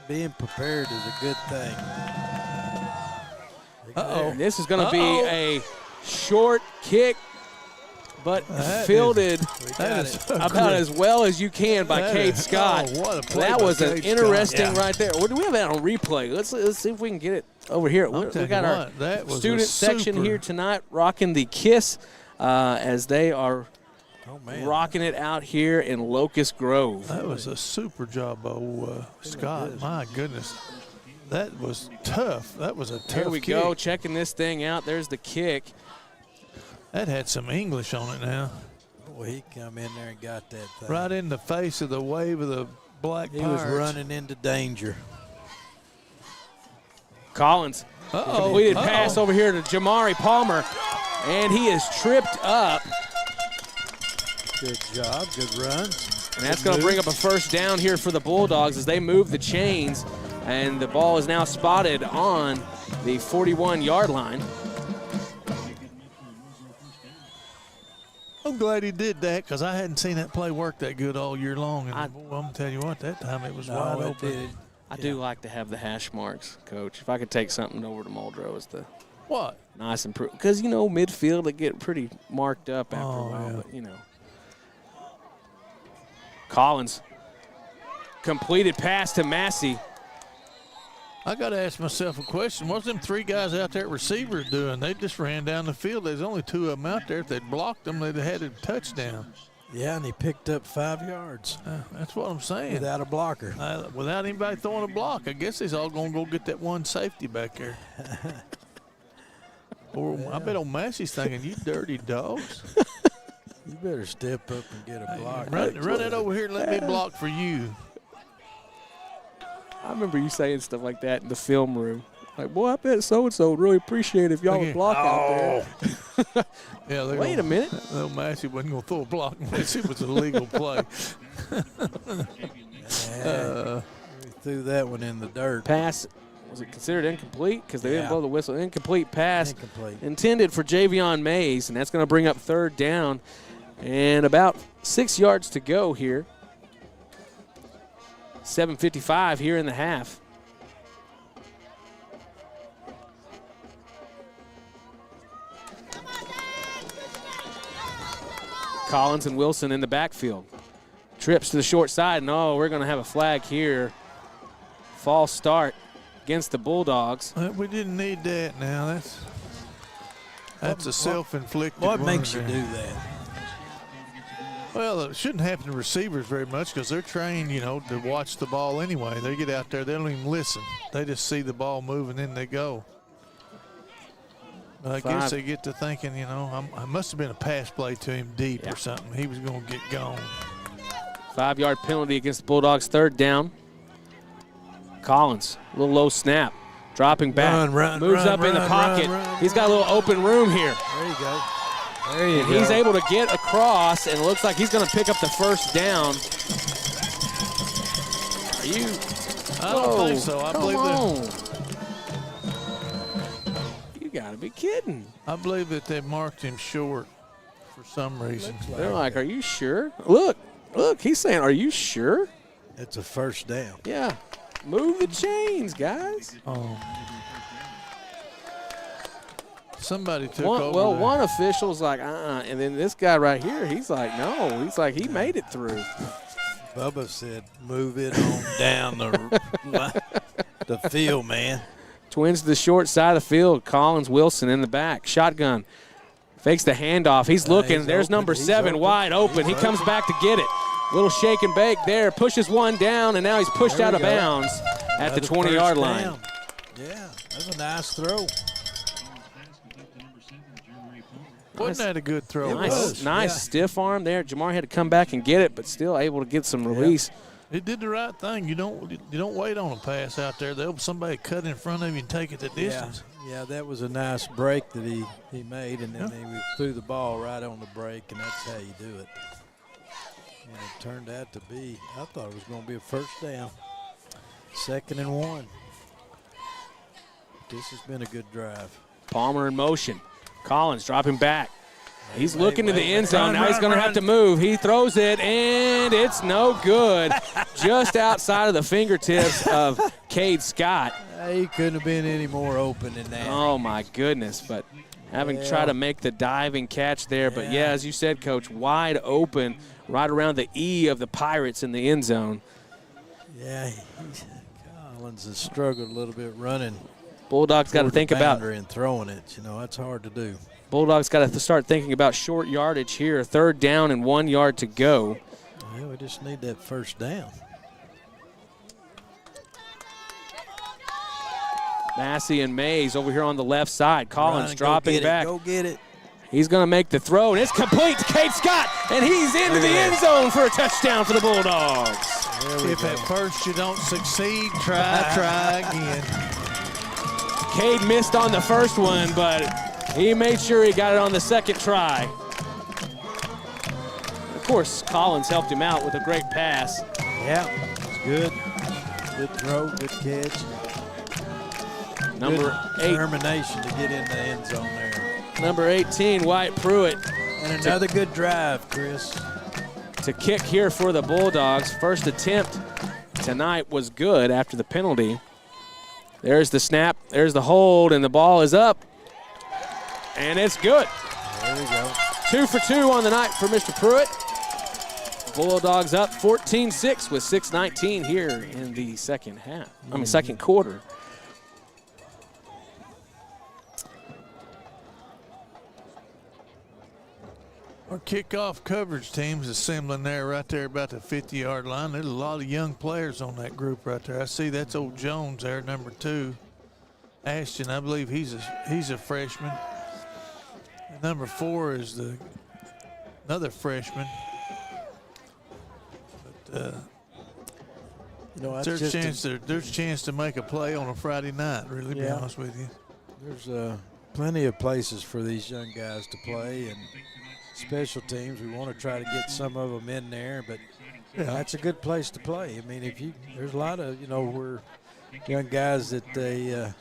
being prepared is a good thing. This is going to be a short kick, but fielded about as well as you can by Cade Scott. What a play that by was an Cade interesting Scott. right there. What do we have that on replay? Let's see if we can get it over here. We got our student section here tonight rocking the KISS as they are rocking it out here in Locust Grove. That was a super job by Scott. My goodness. That was tough. That was a tough Here we kick. go, checking this thing out. There's the kick. That had some English on it now. Boy, he come in there and got that thing. Right in the face of the wave of the black He Pirates. was running into danger. Collins, completed pass over here to Jamari Palmer, and he is tripped up. Good job, good run. And that's going to bring up a first down here for the Bulldogs as they move the chains, and the ball is now spotted on the 41-yard line. I'm glad he did that because I hadn't seen that play work that good all year long. And I'm going to tell you what, that time it was wide open. I do like to have the hash marks, Coach. If I could take something over to Muldrow as the What? nice improvement. Because, midfield, they get pretty marked up after a while. Yeah. But, Collins, completed pass to Massey. I got to ask myself a question. What's them 3 guys out there at receiver doing? They just ran down the field. There's only 2 of them out there. If they'd blocked them, they'd have had a touchdown. Yeah, and he picked up 5 yards. That's what I'm saying. Without a blocker. Without anybody throwing a block. I guess he's all going to go get that one safety back there. Or I bet old Massey's thinking, you dirty dogs. You better step up and get a block. Run it over here and let me block for you. I remember you saying stuff like that in the film room. Like, boy, I bet so-and-so would really appreciate it if y'all would block out there. Yeah, Wait a minute. Little Massey wasn't going to throw a block unless it was a legal play. We threw that one in the dirt. Pass, was it considered incomplete? Because they didn't blow the whistle. Incomplete pass Incomplete. intended for Javion Mays, and that's going to bring up third down. And about 6 yards to go here. 7:55 here in the half. Collins and Wilson in the backfield. Trips to the short side. No, we're going to have a flag here. False start. against the Bulldogs. We didn't need that now. That's a self-inflicted What wound makes you there. do that? Well, it shouldn't happen to receivers very much because they're trained, to watch the ball anyway. They get out there, they don't even listen. They just see the ball move and then they go. But I guess they get to thinking, I must have been a pass play to him deep or something. He was going to get gone. 5-yard penalty against the Bulldogs, 3rd down. Collins, a little low snap, dropping back, moves up in the pocket. He's got a little open room here. There you go. There you go. He's able to get across, and it looks like he's going to pick up the 1st down. I don't think so. I believe that. You got to be kidding. I believe that they marked him short for some reason. They're like, are you sure? Look, he's saying, are you sure? It's a 1st down. Yeah. Move the chains, guys. Oh. Somebody took One, over. well, one official's like, and then this guy right here, he's like, no. He's like, he made it through. Bubba said, move it on down the field, man. Twins to the short side of the field. Collins, Wilson in the back. Shotgun. Fakes the handoff. He's looking. He's There's open. number He's 7 open. wide open. He comes back to get it. Little shake and bake there. Pushes one down, and now he's pushed There out we of go. bounds at the Another 20-yard 1st line. down. Yeah, that's a nice throw. Wasn't that a good throw? It was. Nice stiff arm there. Jamar had to come back and get it, but still able to get some release. It did the right thing. You don't wait on a pass out there. Somebody cut in front of you and take it the distance. Yeah, that was a nice break that he made, and then he threw the ball right on the break, and that's how you do it. And it turned out to be, I thought it was going to be a 1st down. 2nd and 1. This has been a good drive. Palmer in motion. Collins dropping back. He's looking to the end zone. Now he's going to have to move. He throws it, and it's no good. Just outside of the fingertips of Cade Scott. He couldn't have been any more open than that. Oh, my goodness. But having tried to make the diving catch there. But, yeah, as you said, Coach, wide open right around the E of the Pirates in the end zone. Yeah, Collins has struggled a little bit running. Bulldogs got to think about and throwing it. That's hard to do. Bulldogs got to start thinking about short yardage here. 3rd down and 1 yard to go. Yeah, we just need that 1st down. Massey and Mays over here on the left side. Collins dropping back. Go get it. He's going to make the throw, and it's complete to Cade Scott, and he's into the end zone for a touchdown for the Bulldogs. If at first you don't succeed, try again. Cade missed on the first one, but he made sure he got it on the 2nd try. Of course, Collins helped him out with a great pass. Yeah, it's good. Good throw, good catch. Number 8. Determination to get in the end zone there. Number 18, Wyatt Pruitt. And another good drive, Chris. To kick here for the Bulldogs. First attempt tonight was good after the penalty. There's the snap, there's the hold, and the ball is up. And it's good. There we go. 2 for 2 on the night for Mr. Pruitt. Bulldogs up 14-6 with 6:19 here in the second quarter. Our kickoff coverage team's assembling there, right there about the 50-yard line. There's a lot of young players on that group right there. I see that's old Jones there, number 2. Ashton, I believe he's a freshman. And number 4 is another freshman. But there's a chance to make a play on a Friday night. Really, be honest with you. There's plenty of places for these young guys to play, and special teams, we want to try to get some of them in there, but that's a good place to play. I mean, there's a lot of, we're young guys that they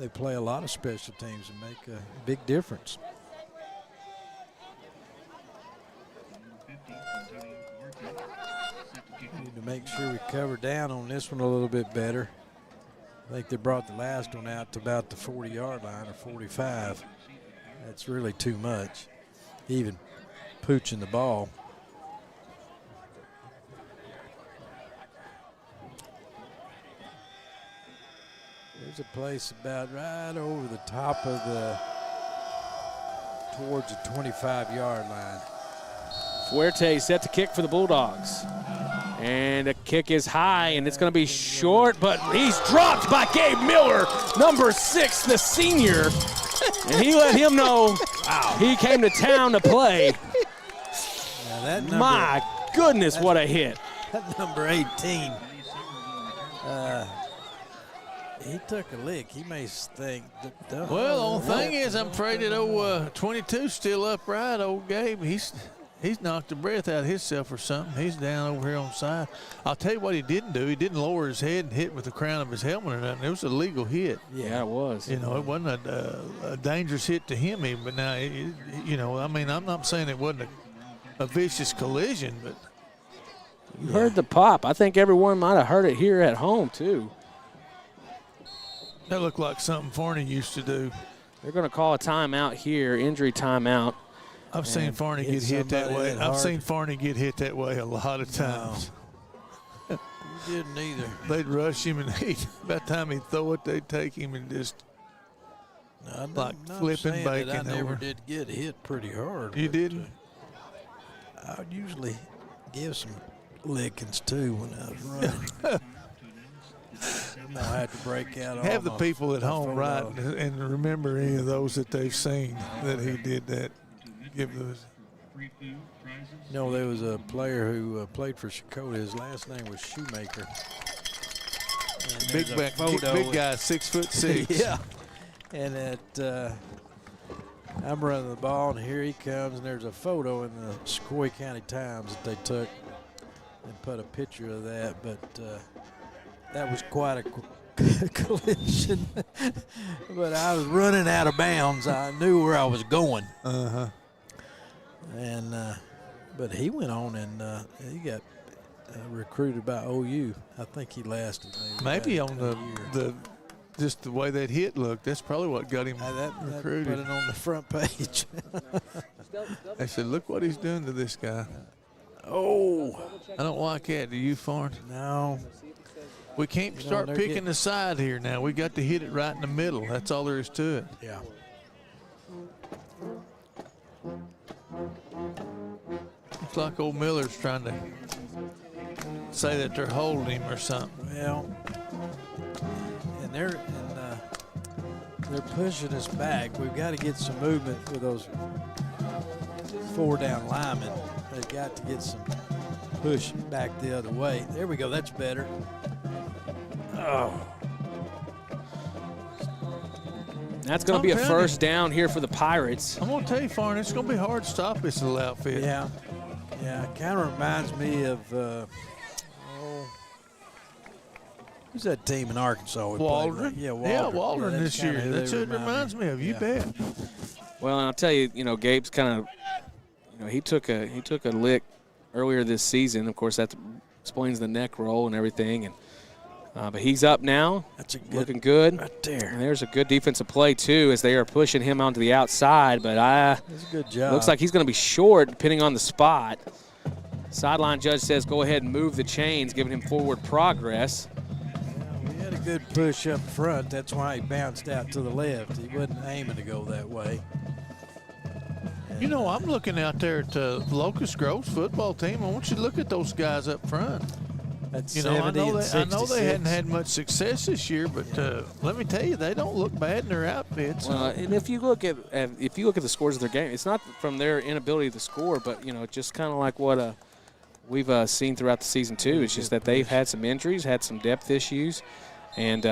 play a lot of special teams and make a big difference. Need to make sure we cover down on this one a little bit better. I think they brought the last one out to about the 40-yard line or 45. That's really too much, even pooching the ball. There's a place about right over the top of towards the 25-yard line. Fuerte set to kick for the Bulldogs. And the kick is high, and it's going to be short, but he's dropped by Gabe Miller, number 6, the senior. And he let him know he came to town to play. Now that number, my goodness, what a hit. That number 18, he took a lick. He may think. Well, the only thing is, I'm afraid that 22's still upright. Old Gabe, he's knocked the breath out of himself or something. He's down over here on the side. I'll tell you what he didn't do. He didn't lower his head and hit with the crown of his helmet or nothing. It was a legal hit. Yeah, it was. You know, it wasn't a dangerous hit to him even. But now, you know, I mean, I'm not saying it wasn't a vicious collision, but. You heard the pop. I think everyone might have heard it here at home, too. That looked like something Farney used to do. They're going to call a timeout here, injury timeout. I've seen Farney get hit that way. I've seen Farney get hit that way a lot of times. No. You didn't either. They'd rush him, and by the time he'd throw it, they'd take him and just like flipping bacon I never over. did get hit pretty hard. You didn't? I would usually give some lickings too when I was running. I had to break out. Have the people at home write and remember any of those that they've seen that he did that. Give those. No, there was a player who played for Shakota. His last name was Shoemaker. Big guy, 6'6". Yeah. And I'm running the ball, and here he comes, and there's a photo in the Sequoia County Times that they took and put a picture of that. But that was quite a collision. But I was running out of bounds. I knew where I was going. Uh-huh. And but he went on and he got recruited by OU. I think he lasted maybe on a year. just the way that hit looked. That's probably what got him recruited. Put it on the front page. They said, "Look what he's doing to this guy." Oh, I don't like that. Do you, Farn? no. We can't start picking the side here now. We got to hit it right in the middle. That's all there is to it. Yeah. Looks like old Miller's trying to say that they're holding him or something. Well, and they're pushing us back. We've got to get some movement with those 4 down linemen. They've got to get some push back the other way. There we go. That's better. Oh. That's going to be a first down here for the Pirates. I'm going to tell you, Farn, it's going to be hard to stop this little outfit. Yeah. Yeah, it kind of reminds me of who's that team in Arkansas? Waldron. Yeah, Waldron. Yeah, Waldron this year. That's who it reminds reminds me of. You bet. Well, and I'll tell you, Gabe's kind of, he took a lick earlier this season. Of course, that explains the neck roll and everything. And but he's up now. That's looking good right there. And there's a good defensive play too, as they are pushing him onto the outside. But that's a good job. Looks like he's going to be short, depending on the spot. Sideline judge says go ahead and move the chains, giving him forward progress. Yeah, we had a good push up front. That's why he bounced out to the left. He wasn't aiming to go that way. And I'm looking out there at Locust Grove's football team. I want you to look at those guys up front. That's I know they hadn't had much success this year, but let me tell you, they don't look bad in their outfits. Well, and if you look at the scores of their game, it's not from their inability to score, but just kind of like what we've seen throughout the season too. It's just that they've had some injuries, had some depth issues, and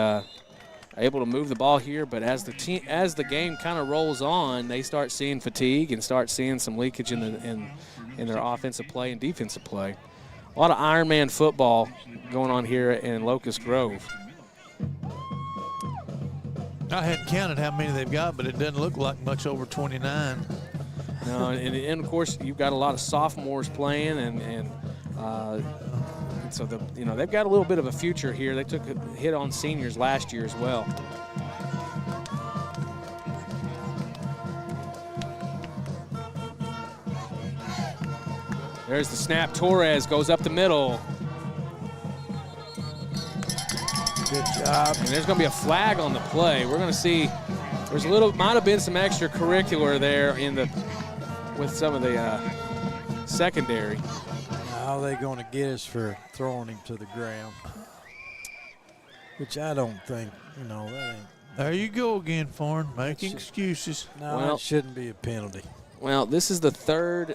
able to move the ball here. But as the game kind of rolls on, they start seeing fatigue and start seeing some leakage in their offensive play and defensive play. A lot of Ironman football going on here in Locust Grove. I hadn't counted how many they've got, but it doesn't look like much over 29. No, and of course you've got a lot of sophomores playing, and so they've got a little bit of a future here. They took a hit on seniors last year as well. There's the snap. Torres goes up the middle. Good job. And there's going to be a flag on the play. We're going to see there's might have been some extracurricular there with some of the secondary. How are they going to get us for throwing him to the ground? Which I don't think, that ain't. There you go again, Farn, making excuses. No, it shouldn't be a penalty. Well, this is the third,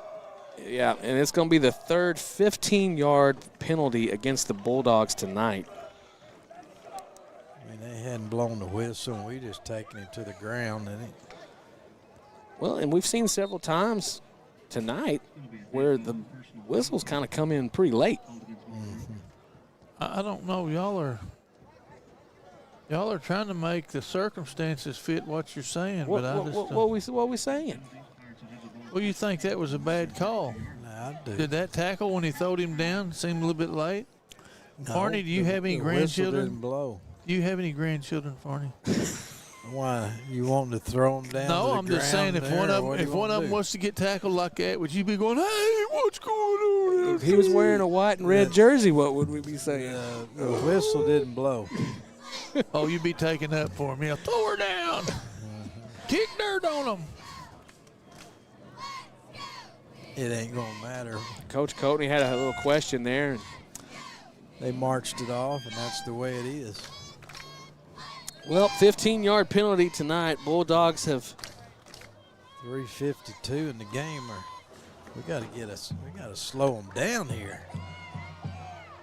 and it's going to be the third 15-yard penalty against the Bulldogs tonight. I mean, they hadn't blown the whistle, and we just taking him to the ground, didn't it? Well, and we've seen several times tonight where the whistles kind of come in pretty late. Mm-hmm. I don't know. Y'all are trying to make the circumstances fit what you're saying, but I just don't. What are we saying? Well, you think that was a bad call? No, I do. Did that tackle when he throwed him down seem a little bit late? No, Farney, do you have any the grandchildren? Whistle didn't blow. Do you have any grandchildren, Farney? Why? You wanting to throw them down? No, to the I'm just saying ground if one there, of or them, what do if you one of wanna them do? was to get tackled like that, would you be going, "Hey, what's going on?" If he was wearing a white and red jersey, what would we be saying? The whistle didn't blow. Oh, you'd be taking up for him. Yeah, throw her down. Kick dirt on them. It ain't gonna matter. Coach Coatney had a little question there. They marched it off, and that's the way it is. Well, 15-yard penalty tonight. Bulldogs have 3:52 in the game. We got to slow them down here.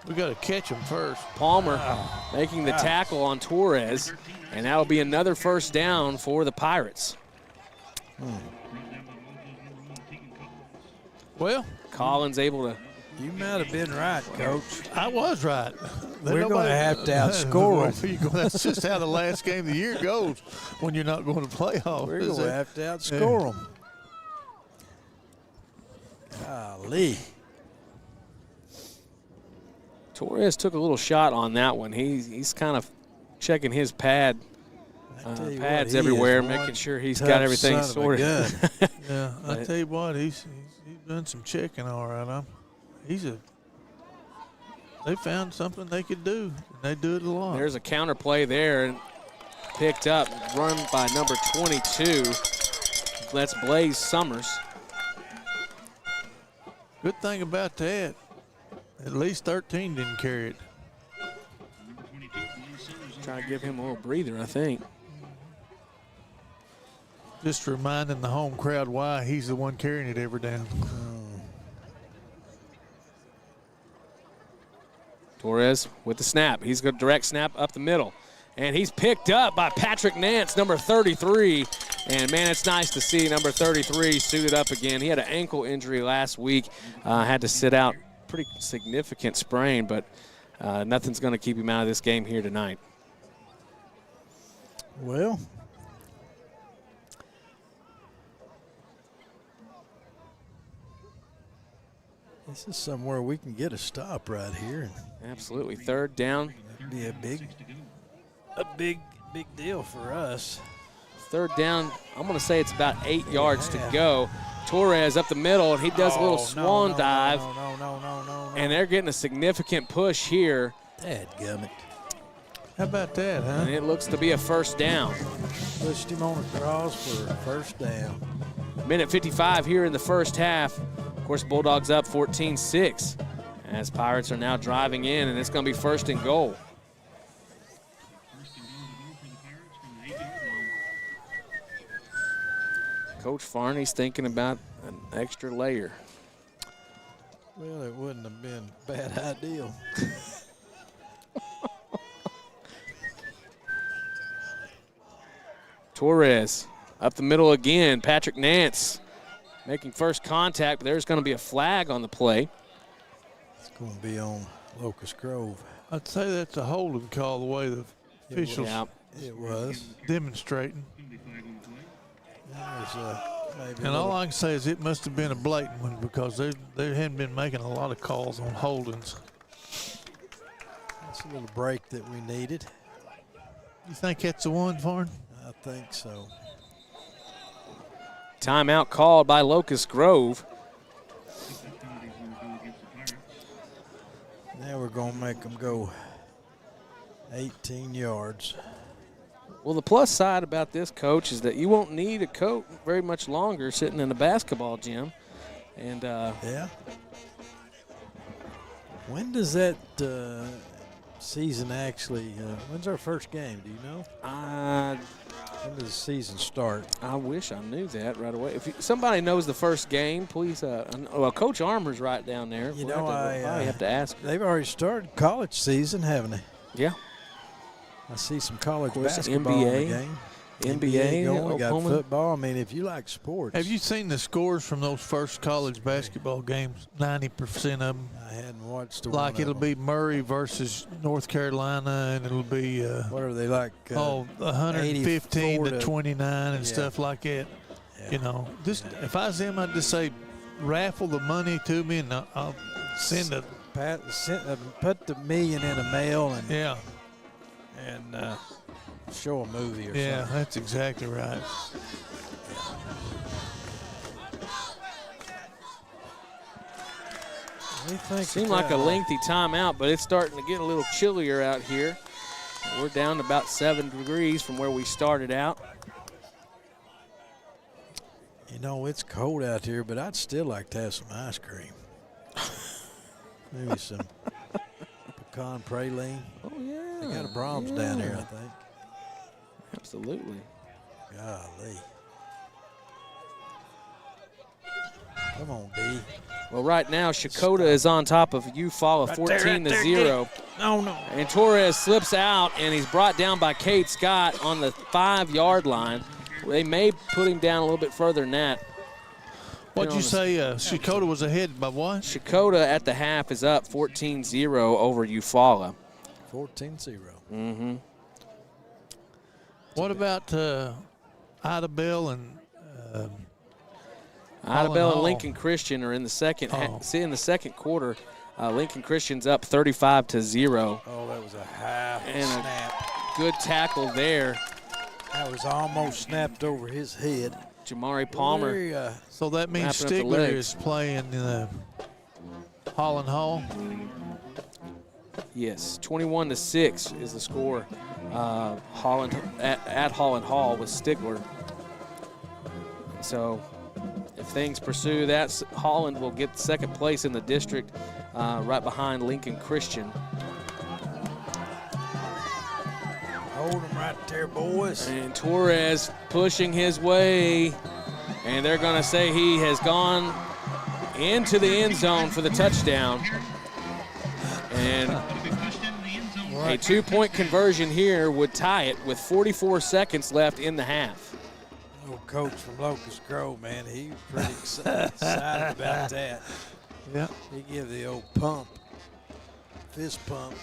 We got to catch them first. Palmer making the tackle on Torres, and that'll be another first down for the Pirates. Well, Collins able to. You might have been right, Coach. I was right. We're going to have to outscore them. That's just how the last game of the year goes when you're not going to playoffs. We're going to have to outscore them. Golly. Torres took a little shot on that one. He's kind of checking his pads everywhere, making sure he's got everything sorted. Yeah, I tell you what, he's done some checking all right. They found something they could do, and they do it a lot. There's a counter play there, and picked up, run by number 22. That's Blaze Summers. Good thing about that, at least 13 didn't carry it. Trying to give him a little breather, I think. Just reminding the home crowd why he's the one carrying it every down. Torres with the snap. He's got a direct snap up the middle. And he's picked up by Patrick Nance, number 33. And, man, it's nice to see number 33 suited up again. He had an ankle injury last week, had to sit out. Pretty significant sprain, but nothing's going to keep him out of this game here tonight. Well, this is somewhere we can get a stop right here. Absolutely. Third down. That'd be a big deal for us. Third down, I'm going to say it's about 8 yards to go. Torres up the middle, and he does a little swan dive. No. And they're getting a significant push here. Dadgummit. How about that, huh? And it looks to be a first down. Pushed him on a cross for a first down. Minute 55 here in the first half. Of course, Bulldogs up 14-6 as Pirates are now driving in, and it's going to be first and goal. Coach Farney's thinking about an extra layer. Well, it wouldn't have been a bad idea. Torres up the middle again. Patrick Nance making first contact, but there's going to be a flag on the play. It's going to be on Locust Grove. I'd say that's a holding call the way the officials It was. demonstrating. Maybe And all I can say is it must have been a blatant one because they hadn't been making a lot of calls on holdings. That's a little break that we needed. You think that's the one, Farn? I think so. Timeout called by Locust Grove. Now we're going to make them go. 18 yards. Well, the plus side about this, Coach, is that you won't need a coat very much longer sitting in a basketball gym. And yeah. When does that season actually? When's our first game? Do you know? When does the season start? I wish I knew that right away. If somebody knows the first game, please. Well, Coach Armour's right down there. You know, I have to ask her. They've already started college season, haven't they? Yeah. I see some college basketball NBA, in the game. NBA going. We got Oklahoma. football. I mean, if you like sports. Have you seen the scores from those first college basketball games? 90% of them. I hadn't watched. Like it'll be Murray versus North Carolina, and it'll be what are they like? 115 to 29 and stuff like that. Yeah. You know, just if I was him, I'd just say raffle the money to me, and I'll send it. Put the million in a mail and and show a movie or something. Yeah, that's exactly right. Seemed like a lengthy timeout, but it's starting to get a little chillier out here. We're down to about 7 degrees from where we started out. You know, it's cold out here, but I'd still like to have some ice cream. Maybe some pecan praline. Oh, yeah. They got a Brahms down here, I think. Absolutely. Golly. Come on, D. Well, right now, Shakota is on top of Eufaula, 14-0. No. And Torres slips out, and he's brought down by Cade Scott on the 5-yard line. They may put him down a little bit further than that. What'd you say? Shakota was ahead by what? Shakota at the half is up 14-0 over Eufaula. 14-0. Mm-hmm. What about Idabel and Idabel and Lincoln Christian are in the second. In the second quarter, Lincoln Christian's up 35-0. Oh, that was a half and snap. A good tackle there. That was almost snapped over his head. Jamari Palmer. So that means Stigler is playing Holland Hall. Yes, 21-6 is the score. Holland at Holland Hall with Stigler. So if things pursue that, Holland will get second place in the district, right behind Lincoln Christian. Hold him right there, boys. And Torres pushing his way, and they're going to say he has gone into the end zone for the touchdown. And a 2-point conversion here would tie it with 44 seconds left in the half. Old coach from Locust Grove, man, he was pretty excited about that. Yeah. He gave the old pump, fist pump.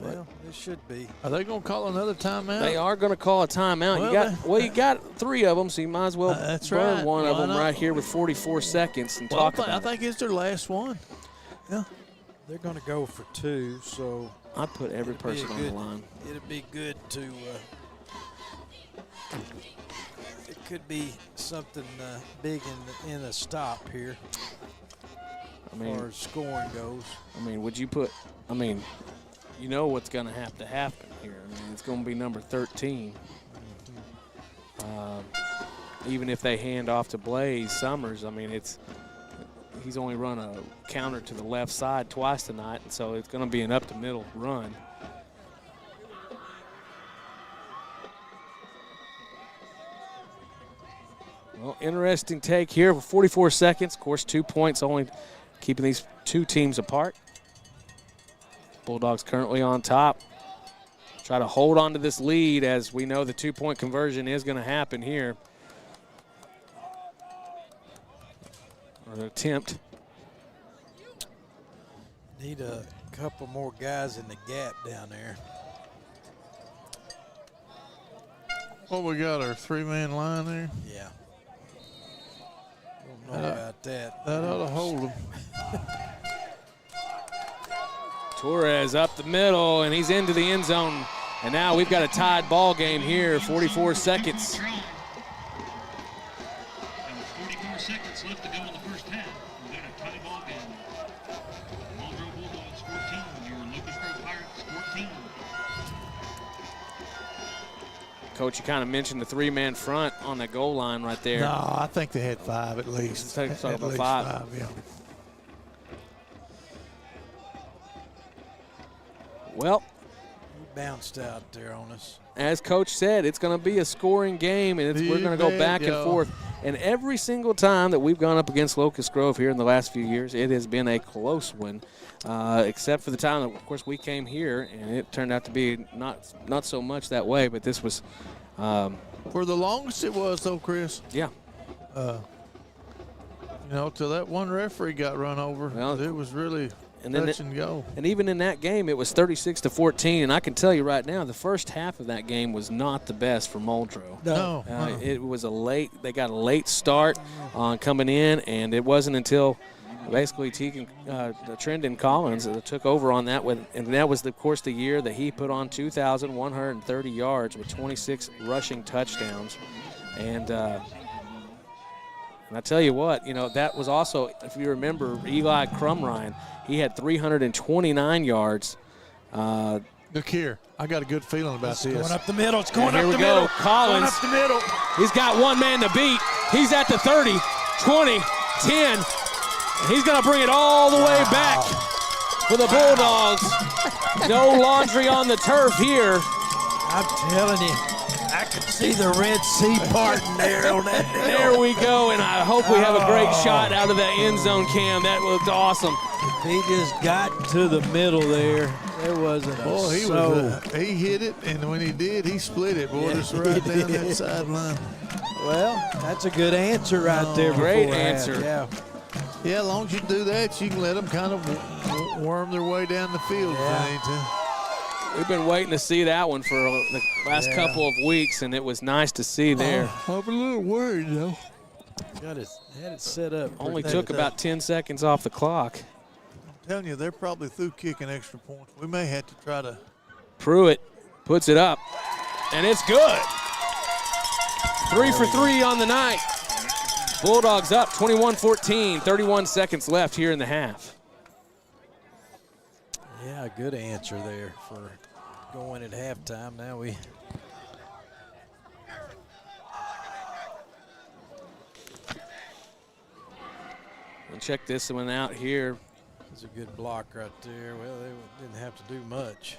Well, it should be. Are they going to call another timeout? They are going to call a timeout. You got 3 of them, so you might as well burn one of them right here with 44 seconds and talk about it. I think it's their last one. Yeah. They're going to go for 2, so I'd put every person on the line. It'd be good to. It could be something big in a stop here. As far as scoring goes. I mean, would you put? I mean, you know what's going to have to happen here. I mean, it's going to be number 13. Even if they hand off to Blaze Summers, I mean, he's only run a counter to the left side twice tonight, and so it's going to be an up-the-middle run. Well, interesting take here for 44 seconds. Of course, 2 points only keeping these two teams apart. Bulldogs currently on top. Try to hold on to this lead as we know the 2-point conversion is going to happen here. Or an attempt. Need a couple more guys in the gap down there. Well, we got our 3-man line there. Yeah. Don't know about that. That ought to hold them. Torres up the middle, and he's into the end zone. And now we've got a tied ball game here, 44 seconds. 44 seconds left to go in the first half. We've got a tie ball game. Muldrow Bulldogs 14, your Lucas Grove Pirates 14. Coach, you kind of mentioned the 3-man front on the goal line right there. No, I think they had 5 at least. Talk At about least 5. Yeah. Well, Bounced out there on us. as Coach said, it's going to be a scoring game, and we're going to go back and forth. And every single time that we've gone up against Locust Grove here in the last few years, it has been a close one, except for the time that, of course, we came here, and it turned out to be not so much that way. But this was For the longest it was, though, Chris. Yeah. Till that one referee got run over, Well, it was really touch and go. And even in that game, it was 36-14. And I can tell you right now, the first half of that game was not the best for Muldrow. No. It was they got a late start on coming in, and it wasn't until basically Trendon Collins took over on that one. And that was, of course, the year that he put on 2,130 yards with 26 rushing touchdowns. And I tell you what, that was also, if you remember, Eli Crumrine, he had 329 yards. Look here. I got a good feeling about this. Going up the middle. It's going up the Here we middle. go. Collins. Going up the middle. He's got one man to beat. He's at the 30, 20, 10. He's going to bring it all the way back for the Bulldogs. No laundry on the turf here. I'm telling you, I can see the Red Sea parting there on that hill. There we go, and I hope we have a great shot out of that end zone cam. That looked awesome. He just got to the middle there. There wasn't a Boy, he hit it, and when he did, he split it. Boy, just right down that sideline. Well, that's a good answer right there. Great before answer. Yeah. Yeah, as long as you do that, you can let them kind of worm their way down the field. We've been waiting to see that one for the last couple of weeks, and it was nice to see there. I'm a little worried, though. Had it set up. Only took about 10 seconds off the clock. I'm telling you, they're probably through kicking extra points. We may have to try to. Pruitt puts it up, and it's good. 3 for 3 on the night. Bulldogs up 21-14, 31 seconds left here in the half. Yeah, good answer there for going at halftime. Now we. We'll check this one out here. That's a good block right there. Well, they didn't have to do much.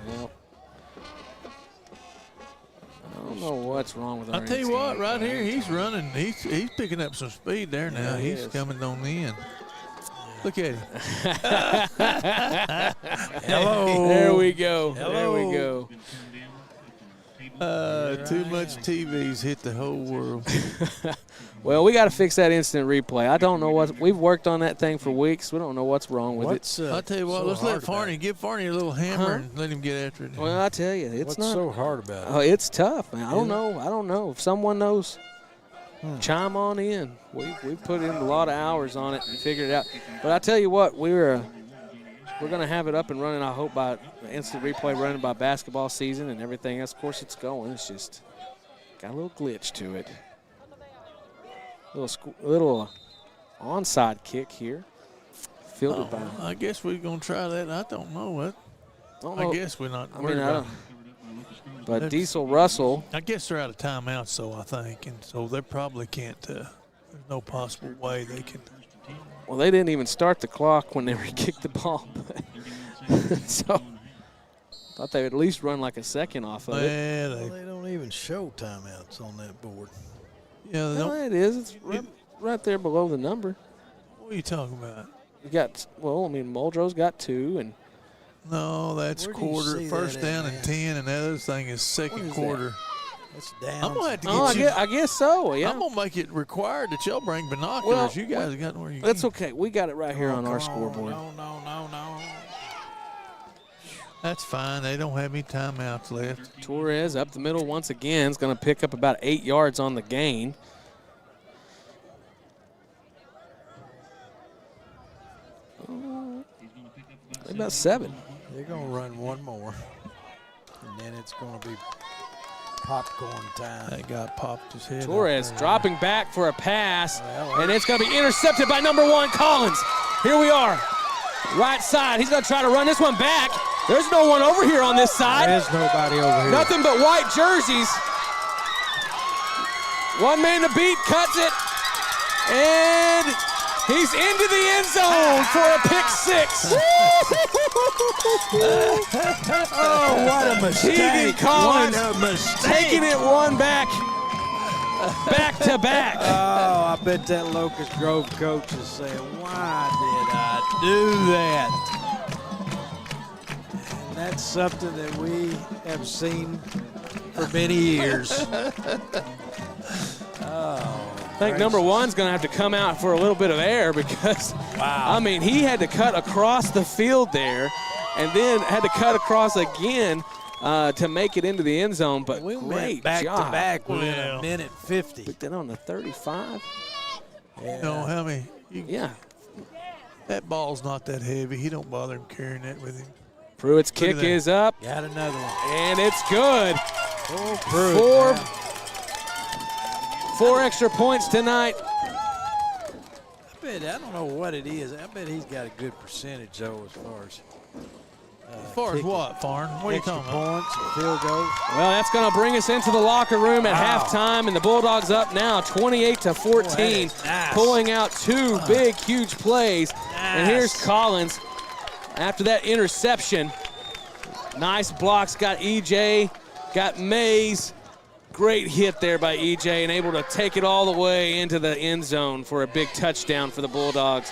Well, I don't know what's wrong with our I'll tell you what, instinct. right here, he's running. He's picking up some speed there now. Yeah, he He's is. coming on the end. Look at him. Hello. There we go. Hello. There we go. Too much TVs hit the whole world. Well, we got to fix that instant replay. I don't know we've worked on that thing for weeks. We don't know what's wrong with it. I'll tell you what, let's let Farney, give Farney a little hammer and let him get after it. Well, I tell you, it's What's not so hard about it? Oh, it's tough, man. I don't know. If someone knows, chime on in. We've put in a lot of hours on it and figured it out. But I tell you what, we're going to have it up and running, I hope, by instant replay running by basketball season and everything else. Of course, it's going. It's just got a little glitch to it. Little onside kick here. Fielded by. I guess we're going to try that. I don't know. I guess we're not worried about it. But Diesel Russell. I guess they're out of timeouts, so I think. And so they probably can't. There's no possible way they can. Well, they didn't even start the clock when they kicked the ball. So thought they would at least run like a second off of it. Yeah, They don't even show timeouts on that board. Yeah, No, it is. It's right there below the number. What are you talking about? You got, Muldrow's got 2, and No, that's Where do you quarter. see First that down at, and man? 10, and the other thing is second is quarter. That's down. I'm gonna have to get I guess so. Yeah, I'm gonna make it required that y'all bring binoculars. You guys got where you. that's okay. We got it right here on our scoreboard. No. That's fine. They don't have any timeouts left. Torres up the middle once again. Is going to pick up about 8 yards on the gain. About 7. They're going to run one more, and then it's going to be popcorn time. That guy popped his head. Torres dropping back for a pass, Well, and it's going to be intercepted by number 1, Collins. Here we are. Right side. He's going to try to run this one back. There's no one over here on this side. There is nobody over here. Nothing but white jerseys. One man to beat, cuts it, and he's into the end zone for a pick six. Oh, what a mistake. Keegan Collins What a mistake. taking it one back to back. Oh, I bet that Locust Grove coach is saying, why did I do that? And that's something that we have seen for many years. I think number one's going to have to come out for a little bit of air because, I mean, he had to cut across the field there and then had to cut across again to make it into the end zone. But we great went back job. to back within a minute 50. Picked it on the 35. You know how many? Yeah. That ball's not that heavy. He don't bother him carrying that with him. Pruitt's kick that. is up. Got another one. And it's good. Oh, Pruitt. Four extra points tonight. I don't know what it is. I bet he's got a good percentage, though, as far as As far as what, Farn? What are you extra talking about? points and field goals. Well, that's going to bring us into the locker room at halftime, and the Bulldogs up now 28-14, nice. pulling out two big, huge plays. And here's Collins after that interception. Nice blocks, got EJ, got Mays. Great hit there by EJ and able to take it all the way into the end zone for a big touchdown for the Bulldogs.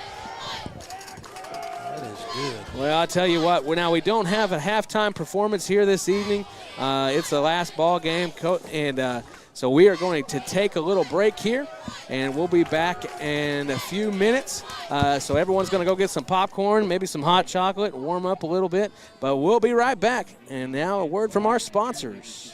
That is good. Well, I'll tell you what, now we don't have a halftime performance here this evening. It's the last ball game, and so we are going to take a little break here, and we'll be back in a few minutes. So everyone's going to go get some popcorn, maybe some hot chocolate, warm up a little bit, but we'll be right back. And now a word from our sponsors.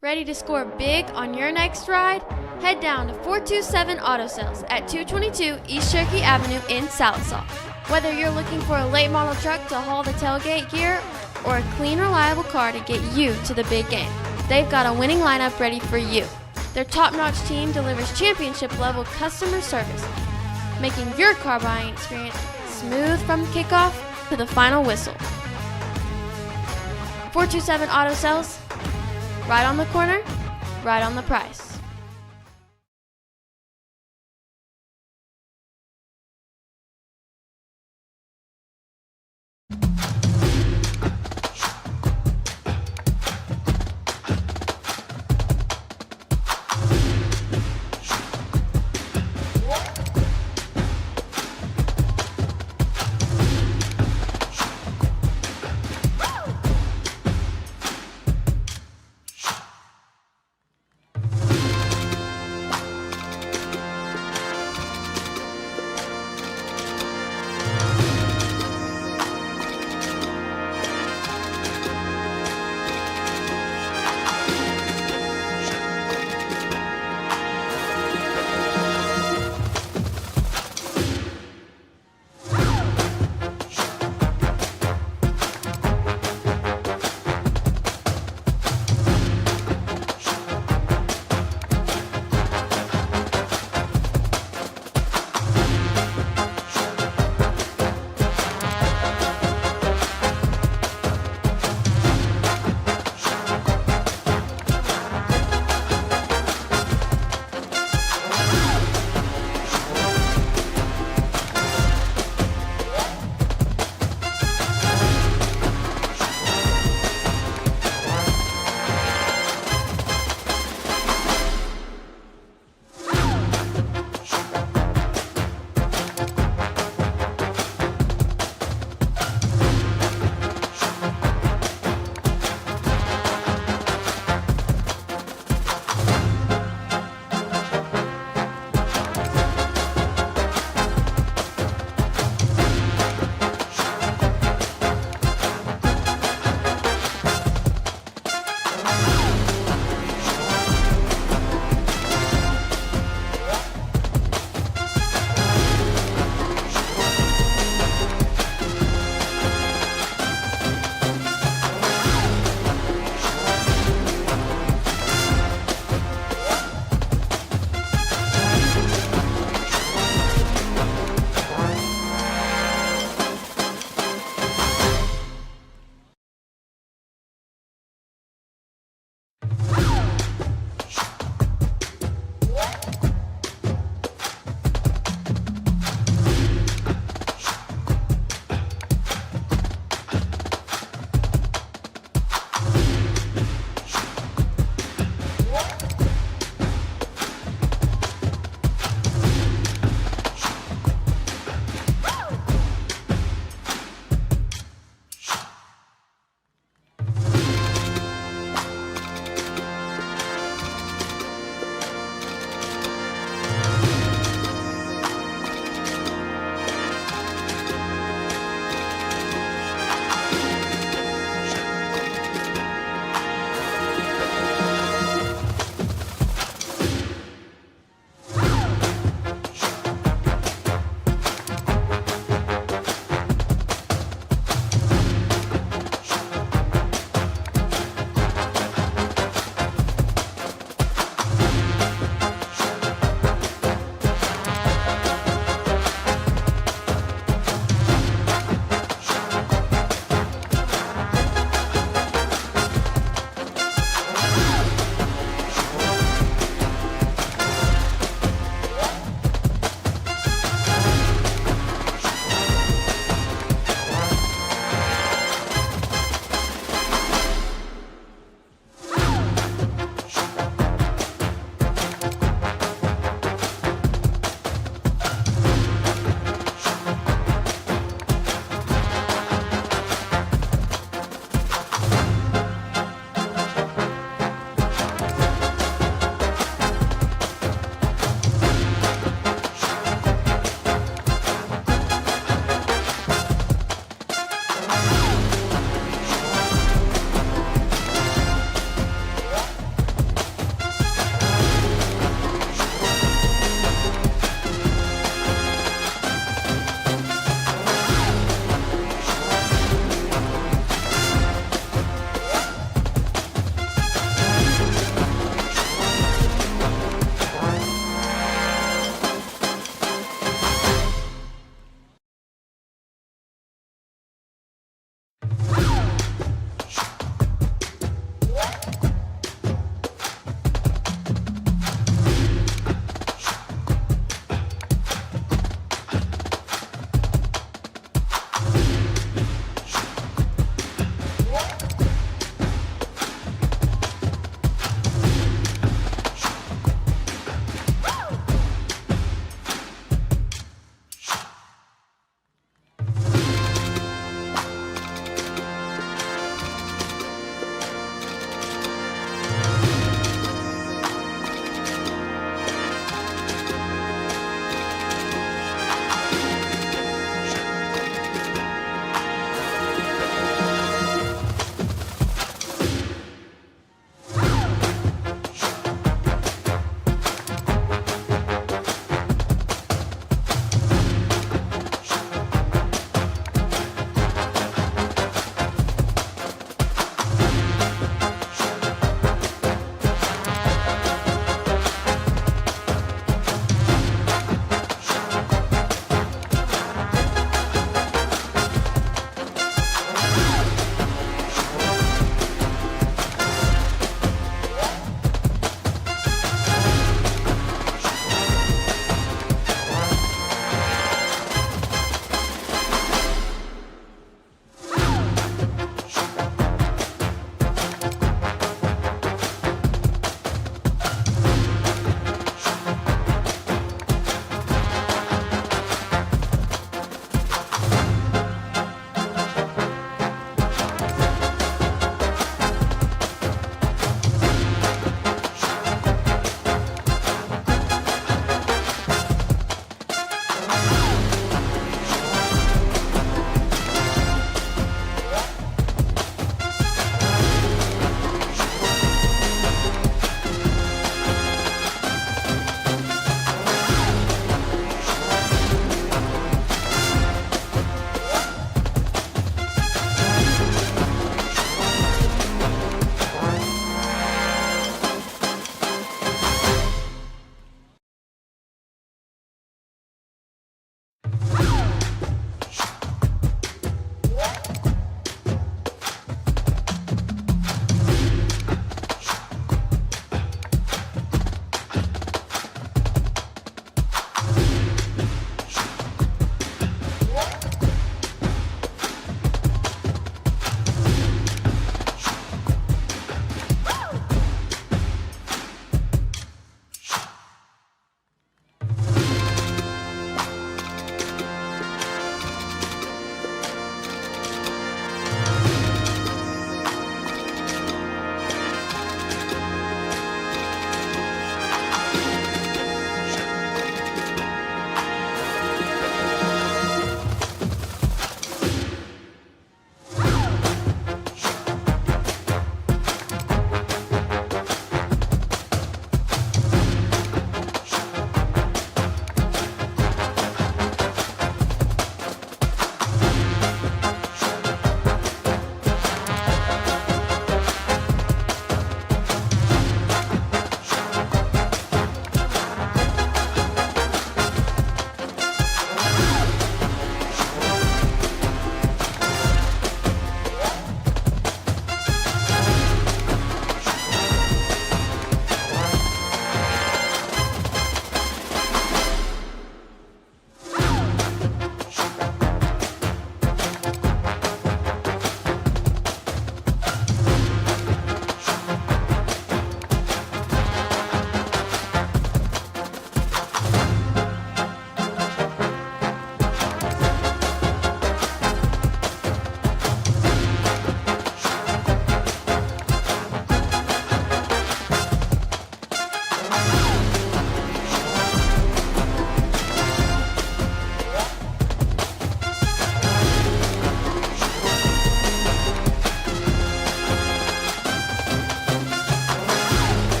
Ready to score big on your next ride? Head down to 427 Auto Sales at 222 East Cherokee Avenue in Sallisaw. Whether you're looking for a late model truck to haul the tailgate gear or a clean, reliable car to get you to the big game, they've got a winning lineup ready for you. Their top-notch team delivers championship-level customer service, making your car buying experience smooth from kickoff to the final whistle. 427 Auto Sales. Right on the corner, right on the price.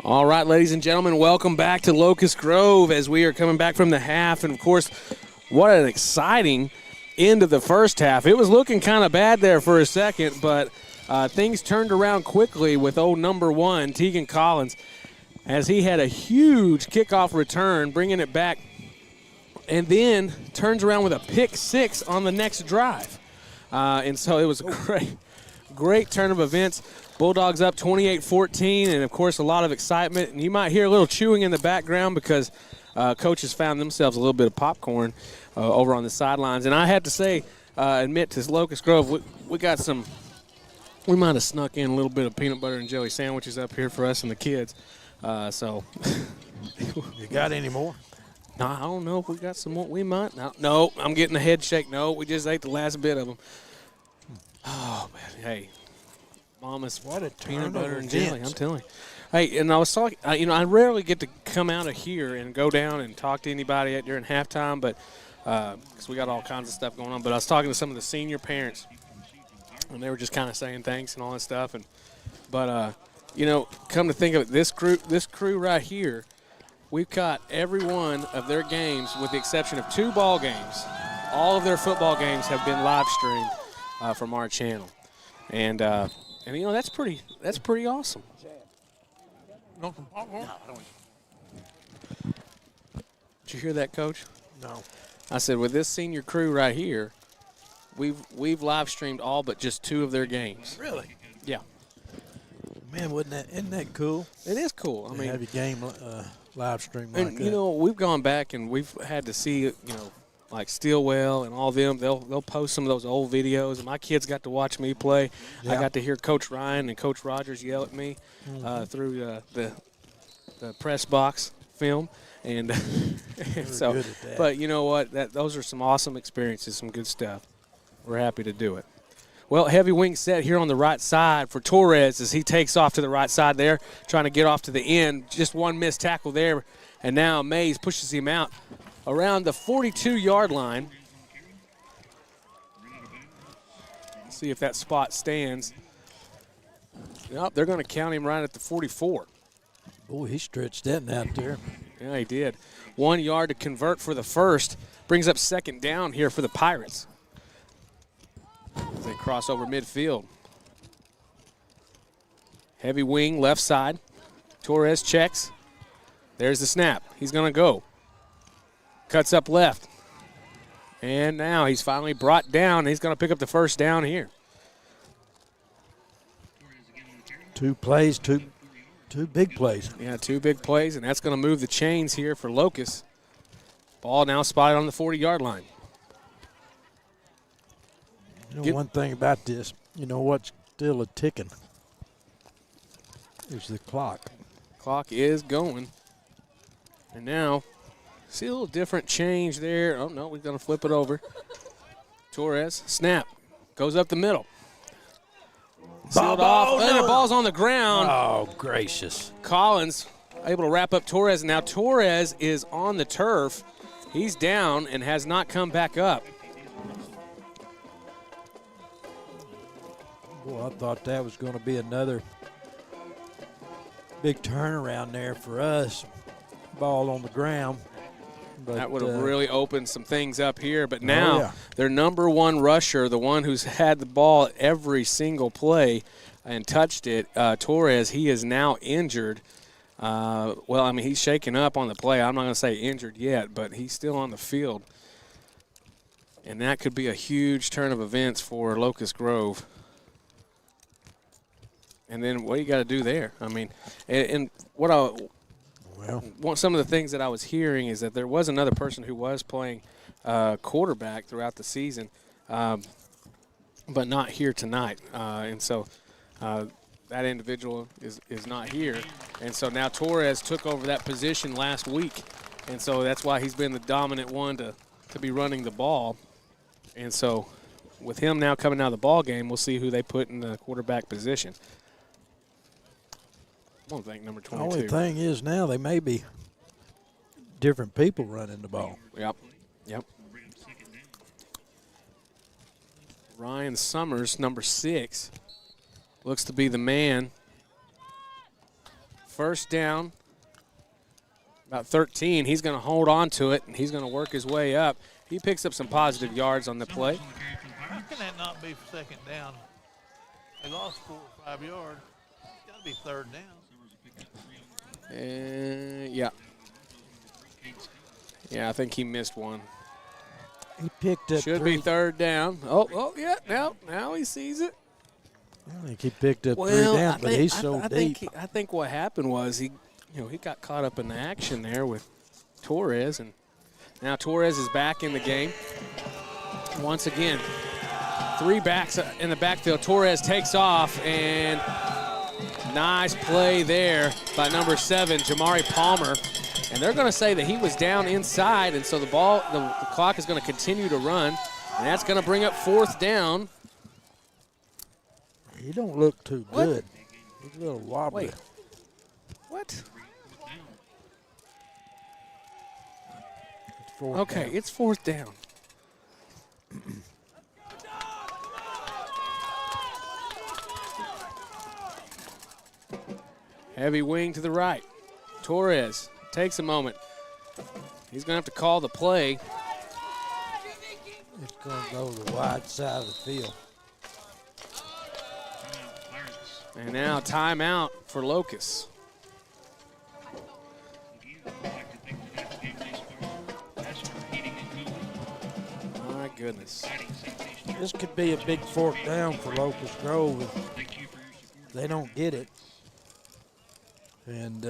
All right, ladies and gentlemen, welcome back to Locust Grove as we are coming back from the half. And, of course, what an exciting end of the first half. It was looking kind of bad there for a second, but things turned around quickly with old number 1, Tegan Collins, as he had a huge kickoff return, bringing it back, and then turns around with a pick 6 on the next drive. And so it was a great turn of events. Bulldogs up 28-14, and, of course, a lot of excitement. And you might hear a little chewing in the background because coaches found themselves a little bit of popcorn over on the sidelines. And I had to say, admit to Locust Grove, we got some – we might have snuck in a little bit of peanut butter and jelly sandwiches up here for us and the kids. So You got any more? no, I don't know if we got some more. We might. No, I'm getting a head shake. No, we just ate the last bit of them. Oh, man, hey. Mama's What a peanut butter and events. jelly, I'm telling you. Hey, and I was talking, I rarely get to come out of here and go down and talk to anybody during halftime, but because we got all kinds of stuff going on. But I was talking to some of the senior parents, and they were just kind of saying thanks and all that stuff. But come to think of it, this crew right here, we've caught every one of their games with the exception of 2 ball games. All of their football games have been live streamed from our channel, and that's pretty awesome. Did you hear that, Coach? No. I said with this senior crew right here, we've live streamed all but just 2 of their games. Really? Yeah, Man, isn't that cool? it is cool. I To mean, have your game live stream like and that. we've gone back and we've had to see like Stillwell and all them. They'll post some of those old videos, and my kids got to watch me play. I Yeah. got to hear Coach Ryan and Coach Rogers yell at me through the press box film, and, and so. good at that. But you know what? Those are some awesome experiences, some good stuff. We're happy to do it. Well, heavy wing set here on the right side for Torres as he takes off to the right side there, trying to get off to the end. Just one missed tackle there, and now Mays pushes him out around the 42-yard line. Let's see if that spot stands. Nope, they're going to count him right at the 44. Boy, he stretched that out there. Yeah, he did. 1 yard to convert for the first. Brings up second down here for the Pirates as they cross over midfield. Heavy wing, left side. Torres checks. There's the snap. He's going to go. Cuts up left. And now he's finally brought down. He's going to pick up the first down here. 2 plays, two big plays. Yeah, 2 big plays, and that's going to move the chains here for Locust. Ball now spotted on the 40-yard line. One thing about this, what's still a ticking is the clock. Clock is going. And now, see a little different change there. Oh, no, we're going to flip it over. Torres, snap, goes up the middle. Sealed off, and the ball's on the ground. Oh, gracious. Collins able to wrap up Torres. Now Torres is on the turf. He's down and has not come back up. Boy, I thought that was going to be another big turnaround there for us. Ball on the ground. But, That would have really opened some things up here. But now yeah. their number 1 rusher, the one who's had the ball every single play and touched it, Torres, he is now injured. He's shaken up on the play. I'm not going to say injured yet, but he's still on the field. And that could be a huge turn of events for Locust Grove. And then what do you got to do there? I mean, and what some of the things that I was hearing is that there was another person who was playing quarterback throughout the season, but not here tonight. And so that individual is not here. And so now Torres took over that position last week. And so that's why he's been the dominant one to be running the ball. And so with him now coming out of the ball game, we'll see who they put in the quarterback position. I don't think number 22. The only thing is now they may be different people running the ball. Yep. Ryan Summers, number 6, looks to be the man first down. About 13. He's going to hold on to it, and he's going to work his way up. He picks up some positive yards on the play. How can that not be for second down? They lost 4 or 5 yards. It's got to be third down. Yeah. Yeah, I think he missed one. He picked up Should be third down. Oh, yeah. Now he sees it. I think he picked up 3 down, but he's so deep. I think what happened was he got caught up in the action there with Torres, and now Torres is back in the game. Once again, 3 backs in the backfield. Torres takes off, and nice play there by number 7, Jamari Palmer. And they're going to say that he was down inside, and so the clock is going to continue to run, and that's going to bring up 4th down. He don't look too good. He's a little wobbly. Wait. What? It's 4th down. Heavy wing to the right. Torres takes a moment. He's going to have to call the play. It's going to go to the wide side of the field. And now timeout for Locust. My goodness. This could be a big 4th down for Locust Grove if they don't get it. And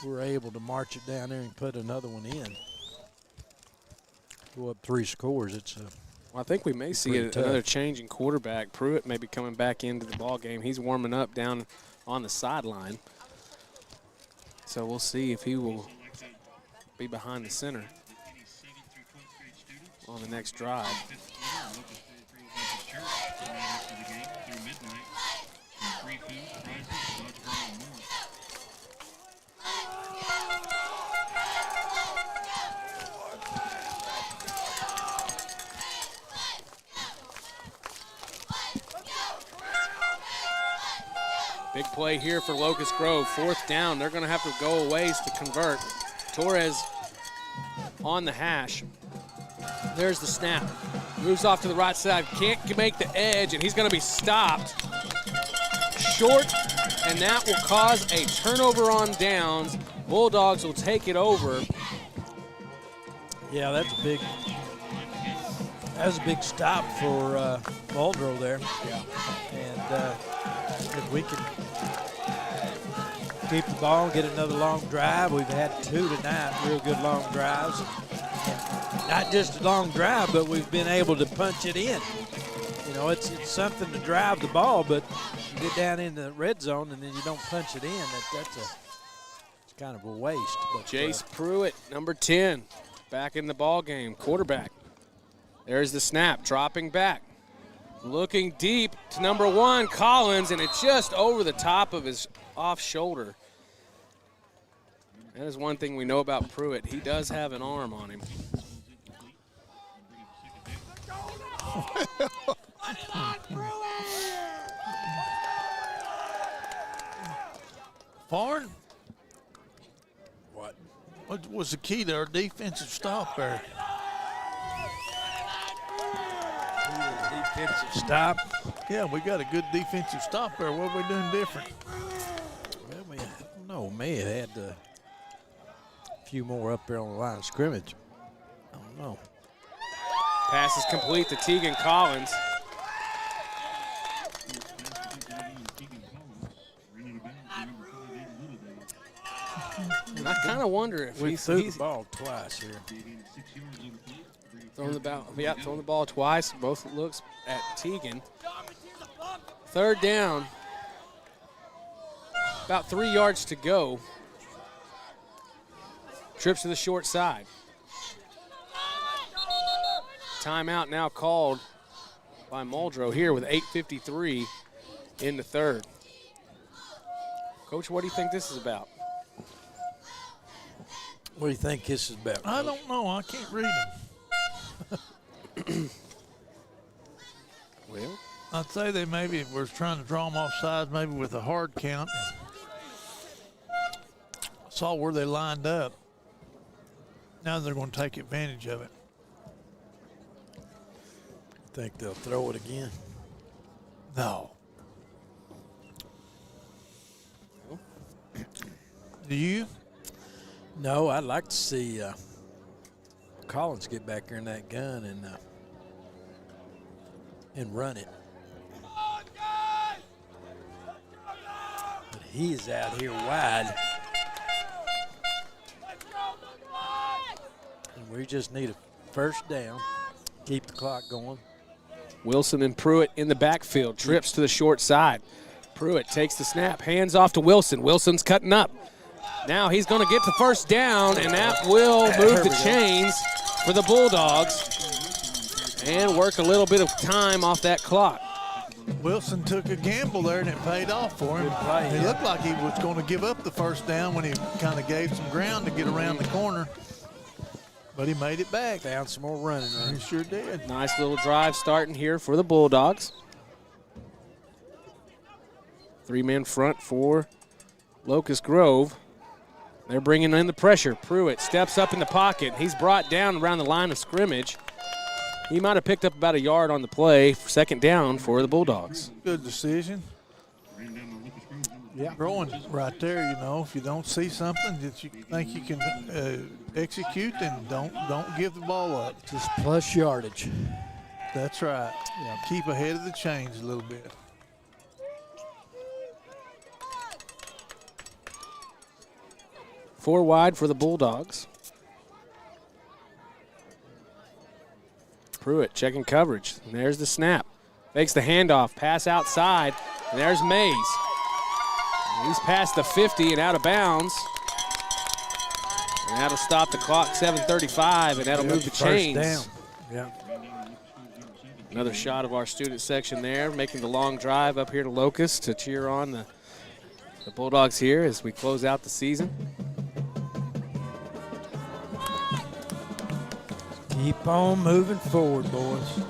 we're able to march it down there and put another one in. Go up 3 scores. Well, I think we may see another change in quarterback. Pruitt may be coming back into the ball game. He's warming up down on the sideline. So we'll see if he will be behind the center on the next drive. Big play here for Locust Grove. 4th down. They're going to have to go a ways to convert. Torres on the hash. There's the snap. Moves off to the right side. Can't make the edge, and he's going to be stopped short, and that will cause a turnover on downs. Bulldogs will take it over. Yeah, that's a big stop for Muldrow there. Yeah. And if we can keep the ball and get another long drive, we've had 2 tonight, real good long drives. And not just a long drive, but we've been able to punch it in. You know, it's something to drive the ball, but you get down in the red zone and then you don't punch it in. It's kind of a waste. But, Jace Pruitt, number 10, back in the ball game, quarterback. There's the snap, dropping back. Looking deep to number 1, Collins, and it's just over the top of his off shoulder. That is one thing we know about Pruitt. He does have an arm on him. Farn? What was the key to our defensive stop there? Defensive stop. Yeah, we got a good defensive stop there. What are we doing different? Well, I don't know. May have had a few more up there on the line of scrimmage. I don't know. Pass is complete to Tegan Collins. And I kind of wonder if we threw the ball twice here. Throwing the ball twice. Both looks at Tegan. 3rd down. About 3 yards to go. Trips to the short side. Timeout now called by Muldrow here with 8:53 in the 3rd. Coach, what do you think this is about? What do you think this is about? I don't know. I can't read them. Well, I'd say they maybe were trying to draw them off sides, maybe with a hard count. saw where they lined up. Now they're going to take advantage of it. Think they'll throw it again? No. Do you? No, I'd like to see Collins get back there in that gun and run it. But he is out here wide. And we just need a first down. Keep the clock going. Wilson and Pruitt in the backfield. Trips to the short side. Pruitt takes the snap. Hands off to Wilson. Wilson's cutting up. Now he's going to get the first down, and that will move the chains for the Bulldogs and work a little bit of time off that clock. Wilson took a gamble there, and it paid off for him. He looked like he was going to give up the first down when he kind of gave some ground to get around the corner. But he made it back. Found some more running room. He sure did. Nice little drive starting here for the Bulldogs. 3-man front for Locust Grove. They're bringing in the pressure. Pruitt steps up in the pocket. He's brought down around the line of scrimmage. He might have picked up about a yard on the play. Second down for the Bulldogs. Good decision. Yeah. Throwing right there, you know, if you don't see something that you think you can execute, then don't give the ball up. Just plus yardage. That's right. Yeah. Keep ahead of the chains a little bit. Four wide for the Bulldogs. Pruitt checking coverage. And there's the snap. Makes the handoff. Pass outside. And there's Mays. He's past the 50 and out of bounds. And that'll stop the clock, 7:35, and that'll move the chains. First down. Yeah. Another shot of our student section there, making the long drive up here to Locust to cheer on the Bulldogs here as we close out the season. Keep on moving forward, boys.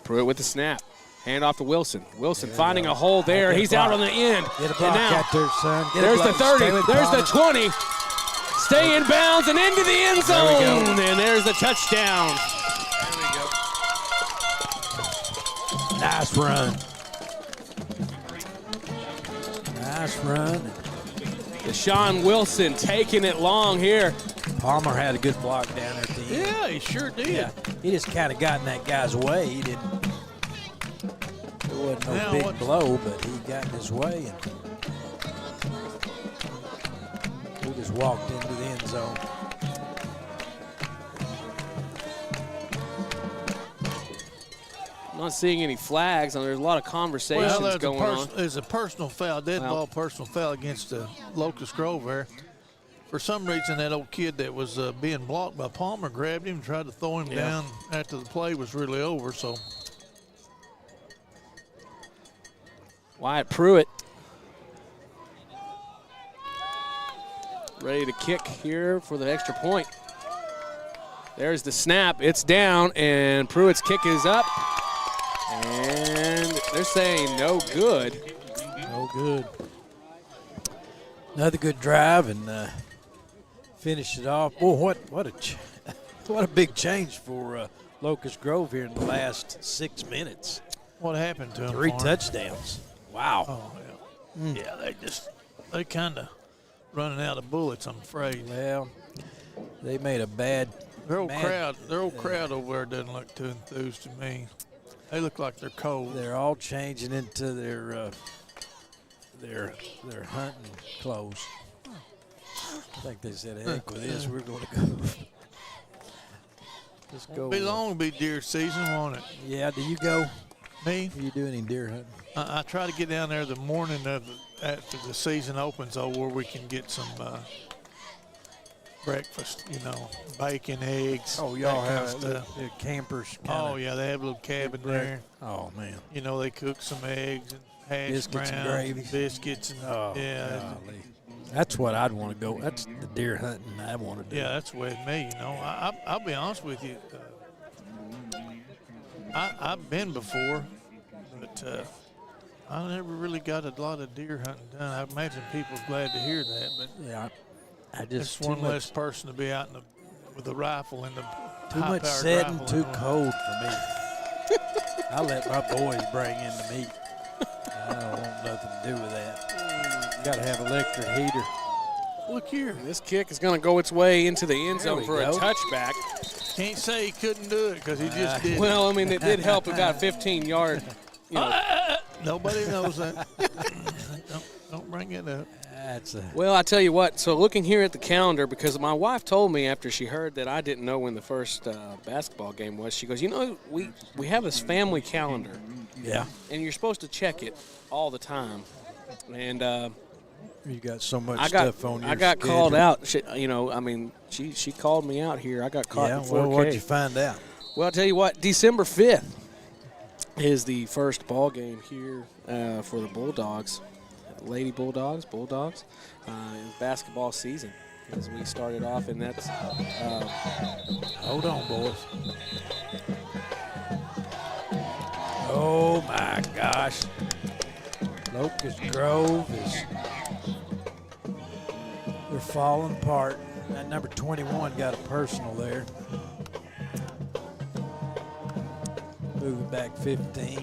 Pruitt with the snap. Hand off to Wilson. Wilson finding a hole there. He's out on the end. Get a block out there, son. There's the 30. There's the 20. Stay in bounds and into the end zone. And there's the touchdown. There we go. Nice run. Nice run. Deshaun Wilson taking it long here. Palmer had a good block down there at the end. Yeah, he sure did. Yeah, he just kind of got in that guy's way. He didn't. It wasn't no big blow, but he got in his way, and he just walked into the end zone. I'm not seeing any flags, and there's a lot of conversations going on. There's a personal foul, dead ball personal foul against Locust Grove there. For some reason, that old kid that was being blocked by Palmer grabbed him and tried to throw him down after the play was really over. So Wyatt Pruitt ready to kick here for the extra point. There's the snap. It's down, and Pruitt's kick is up. And they're saying no good. No good. Another good drive, and finished it off. Boy, what a big change for Locust Grove here in the last 6 minutes. what happened to him? 3 touchdowns. Wow. Oh, yeah. Yeah, they kind of running out of bullets, I'm afraid. Well, they made a bad. Their old crowd over there doesn't look too enthused to me. They look like they're cold. They're all changing into their hunting clothes. I think they said, heck with this, we're going to go. Let's go. Won't be long to be deer season, won't it? Yeah, do you go? Me? Do you do any deer hunting? I try to get down there the morning after the season opens, where we can get some breakfast, bacon, eggs. Oh, y'all have the campers. Oh, yeah, they have a little cabin there. Oh, man. They cook some eggs and hash Biscuits and browns, gravy. biscuits, and Golly. That's what I'd want to go. That's the deer hunting I want to do. yeah, that's with me. I'll be honest with you. I've been before, but I never really got a lot of deer hunting done. I imagine people's glad to hear that, but Yeah, I just it's one less person to be out with a rifle and the too much high-powered setting, rifle too and all. cold for me. I let my boys bring in the meat. I don't want nothing to do with that. Got to have electric heater. Look here. This kick is going to go its way into the end There zone we for go. a touchback. Can't say he couldn't do it because he just did. Well, I mean, it did help. It got a 15-yard. Nobody knows that. don't bring it up. That's a Well, I tell you what. So looking here at the calendar, because my wife told me after she heard that I didn't know when the first basketball game was, she goes, we have this family calendar, yeah. and you're supposed to check it all the time. And You got so much I got stuff on your I got schedule. called out. She called me out here. I got caught Yeah, in 4K. well, what'd you find out? Well, I'll tell you what, December 5th is the first ball game here for the Bulldogs, Lady Bulldogs, in basketball season as we started off, and that's Hold on, boys. Oh, my gosh. Locust Grove they're falling apart. That number 21 got a personal there. Moving back 15.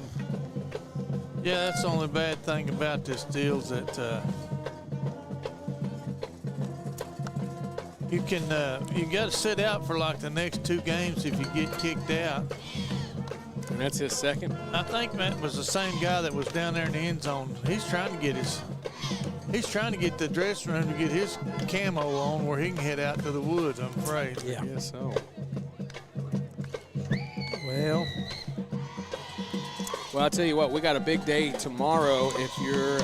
Yeah, that's the only bad thing about this deal is that you got to sit out for like the next 2 games if you get kicked out. and that's his second. I think that was the same guy that was down there in the end zone. He's trying to get the dressing room to get his camo on where he can head out to the woods, I'm afraid. Yeah. Yes, so. Well, Well, I'll tell you what, we got a big day tomorrow. If you're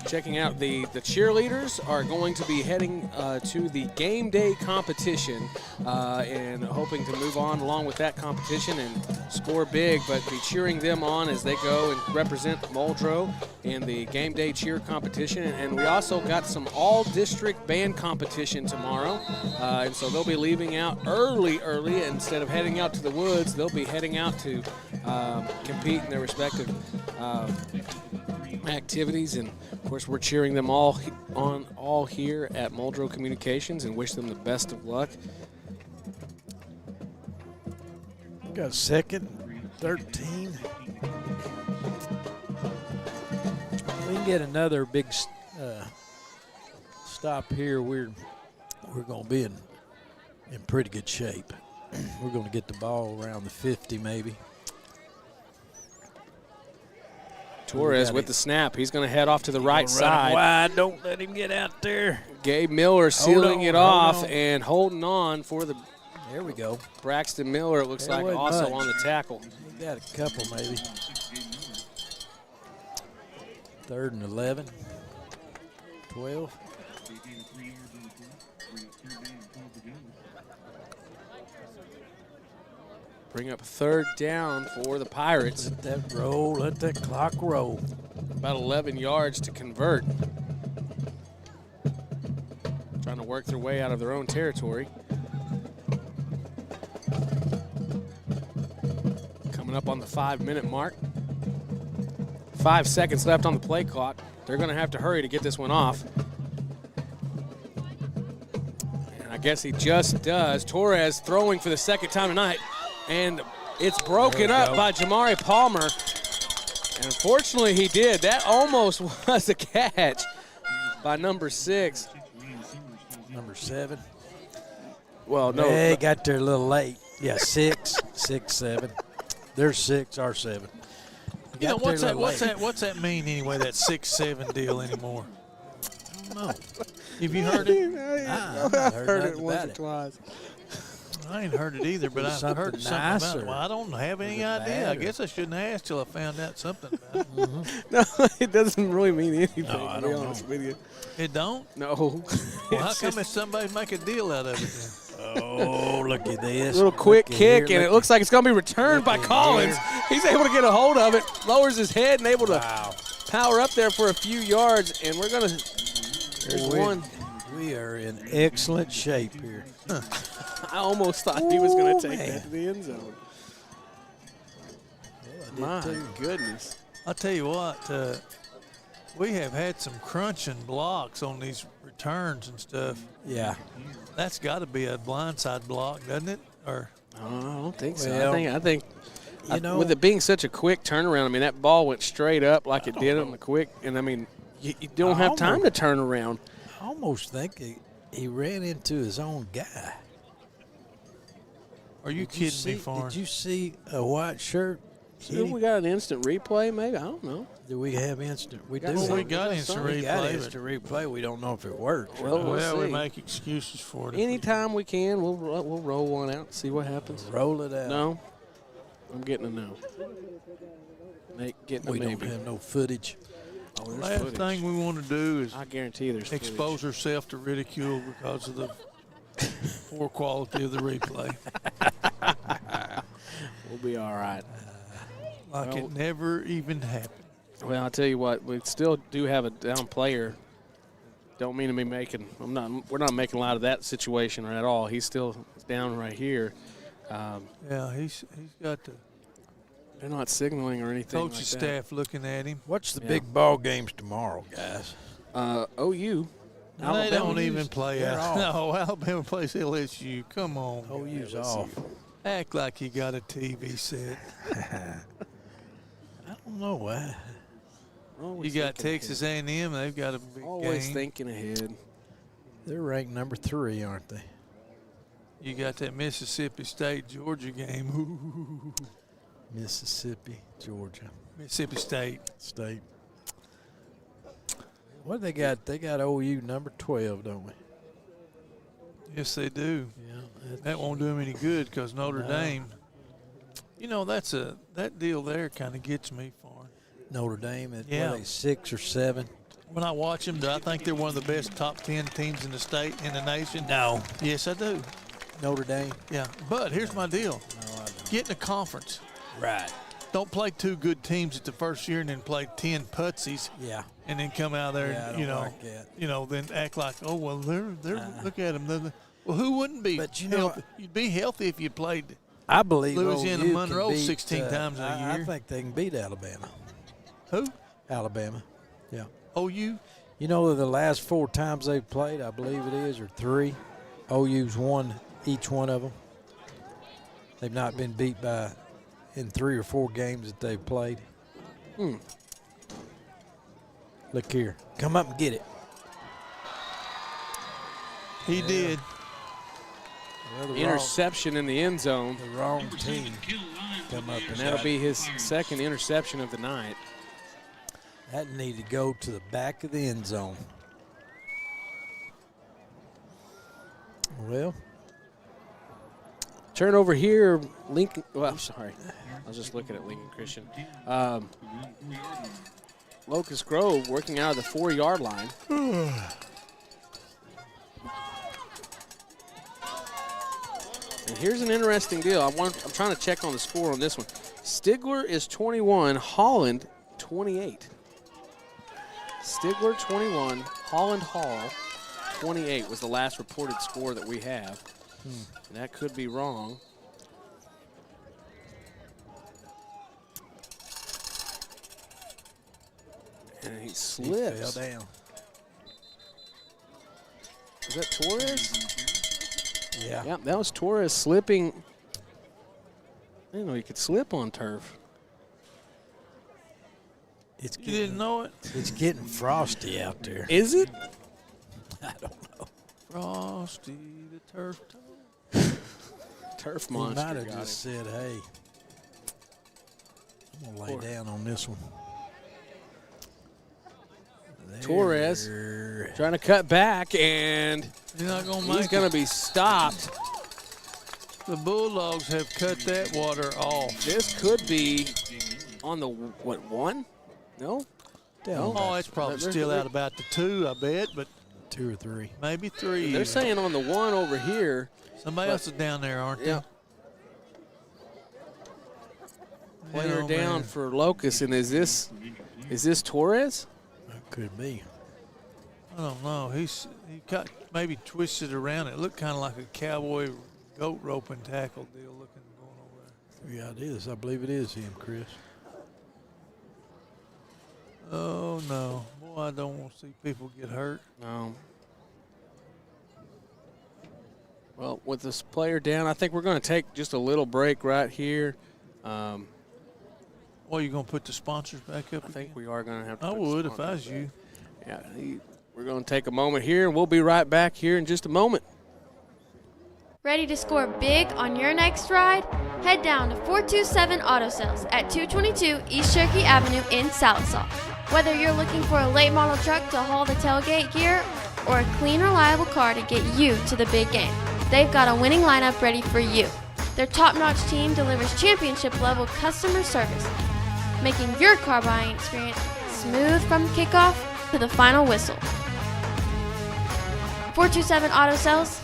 checking out, the cheerleaders are going to be heading to the game day competition and hoping to move on along with that competition and score big, but be cheering them on as they go and represent Muldrow in the game day cheer competition. And we also got some all-district band competition tomorrow, and so they'll be leaving out early. Instead of heading out to the woods, they'll be heading out to compete in their respective activities. And of course, we're cheering them all here at Muldrow Communications and wish them the best of luck. got second, 13. We can get another big stop here. We're going to be in pretty good shape. We're going to get the ball around the 50 maybe. Torres with the snap. He's going to head off to the right Run him side. wide. Don't let him get out there. Gabe Miller sealing it hold off on. and holding on for the There we go. Braxton Miller, it looks There like, wasn't also much. on the tackle. We got a couple maybe. 3rd and 11. 12. Bring up 3rd down for the Pirates. Let that roll. Let that clock roll. About 11 yards to convert. Trying to work their way out of their own territory. Coming up on the 5-minute mark. 5 seconds left on the play clock. They're going to have to hurry to get this one off. And I guess he just does. Torres throwing for the second time tonight. And it's broken up by Jamari Palmer. And unfortunately, he did. That almost was a catch by number 6. Number 7. Well, no. They got there a little late. Yeah, 6, 7. They're 6, our 7. You know, what's that mean anyway, that 6-7 deal anymore? I don't know. Have you heard it? I heard it nothing once about or it. twice. I ain't heard it either, but I've Something heard something nice about it. or Well, I don't have any was it idea. I bad or- guess I shouldn't ask till I found out something about it. No, it doesn't really mean anything, No, I to be don't honest know. with you. It don't? No. Well, how It's come just if somebody make a deal out of it then? Oh, look at this. a little quick Look at kick, here, and it look looks like it's going to be returned by look at Collins. here. He's able to get a hold of it, lowers his head, and able to Wow. power up there for a few yards. And we're going to – there's one. We are in excellent shape here. I almost thought he was going to take man. that to the end zone. I did My too. goodness. I'll tell you what, we have had some crunching blocks on these returns and stuff. Yeah. That's got to be a blindside block, doesn't it? Or I don't think so. Well, I think you know, with it being such a quick turnaround, I mean, that ball went straight up like it did on the quick. And, I mean, you don't have time to turn around. I almost think he ran into his own guy. are you kidding me, Farn? Did you see a white shirt? So we got an instant replay, maybe? I don't know. Do we have instant? We do. Well, we got instant We got replay. instant replay. We don't know if it works. Well, Well, we see. make excuses for it. Anytime we can, we'll roll one out and see what happens. Roll it out. No? I'm getting a no. Nate getting a We maybe. don't have no footage. Oh, there's Last footage. thing we want to do is I guarantee there's footage. expose ourselves to ridicule because of the poor quality of the replay. We'll be all right. Like Well- it never even happened. Well, I'll tell you what, we still do have a down player. Don't mean to be making. We're not making a lot of that situation at all. He's still down right here. Yeah, he's got the They're not signaling or anything. coaching like staff looking at him. What's the Yeah. big ball games tomorrow, guys? that. OU. They Alabama. don't even play They're out. off. No, Alabama plays LSU. Come on. OU's let's off. see. Act like you got a TV set. I don't know. Always You got thinking Texas A&M. They've got a big ahead. Always game. thinking ahead. They're ranked number 3, aren't they? You got that Mississippi State Georgia game. Ooh. Mississippi, Georgia Mississippi State. State. What they got? They got OU number 12, don't we? Yes, they do. Yeah. That won't do them any good because Notre No. Dame. You know, that deal there kind of gets me for. Notre Dame at Yeah. what, are they, 6 or 7? When I watch them, do I think they're one of the best top 10 teams in the state, in the nation? No. Yes, I do. Notre Dame? Yeah, but here's my deal. No, I don't. Get in a conference. Right. Don't play 2 good teams at the first year and then play 10 putsies Yeah. and then come out there Yeah, I and, don't like that. then act like, oh, well, they're look at them. Well, who wouldn't be But you know- healthy? You'd be healthy if you played. I believe Louisiana OU Monroe can beat, 16 times in a I year. think they can beat Alabama. Who? Alabama. Yeah. OU? You know, the last 4 times they've played, I believe it is, or 3, OU's won each one of them. They've not been beat in 3 or 4 games that they've played. Look here. Come up and get it. He did. Well, Interception in the end zone. the wrong Number 7, team Kill Ryan for come the up And and that'll got be it. his second interception of the night. That needed to go to the back of the end zone. Well, Turnover here, Lincoln. Well, I'm sorry. I was just looking at Lincoln Christian. Locust Grove working out of the 4-yard line. And here's an interesting deal. I'm trying to check on the score on this one. Stigler is 21, Holland 28. Stigler 21, Holland Hall 28 was the last reported score that we have. And that could be wrong. And he he slips. fell down. Is that Torres? Yeah. Yeah, that was Torres slipping. I didn't know you could slip on turf. It's You didn't know it? It's getting frosty out there. Is it? I don't know. Frosty the turf toe. Turf He monster might have got just him. said, hey, I'm going to lay down on this one. Torres. There. Trying to cut back, and You're not going to make he's going to be stopped. The Bulldogs have cut that water off. This could be on the, what, 1? No? Down Oh, it's probably They're- still they're- out about the 2, I bet, but 2 or 3. maybe 3. They're saying on the 1 over here. Somebody else is down there, aren't they? Yeah. Player Oh, down man. for Locust, and is this Torres? That could be. I don't know. He got maybe twisted around. It looked kind of like a cowboy goat roping tackle deal looking going over there. 3 ideas. I believe it is him, Chris. Oh, no. Boy, I don't want to see people get hurt. No. Well, with this player down, I think we're going to take just a little break right here. Well, you going to put the sponsors back up I think again? we are going to have to I put would the if I was sponsors you. back. Yeah, we're going to take a moment here, and we'll be right back here in just a moment. Ready to score big on your next ride? Head down to 427 Auto Sales at 222 East Cherokee Avenue in Sallisaw. Whether you're looking for a late model truck to haul the tailgate gear or a clean, reliable car to get you to the big game, they've got a winning lineup ready for you. Their top-notch team delivers championship-level customer service, making your car buying experience smooth from the kickoff to the final whistle. 427 Auto Sales,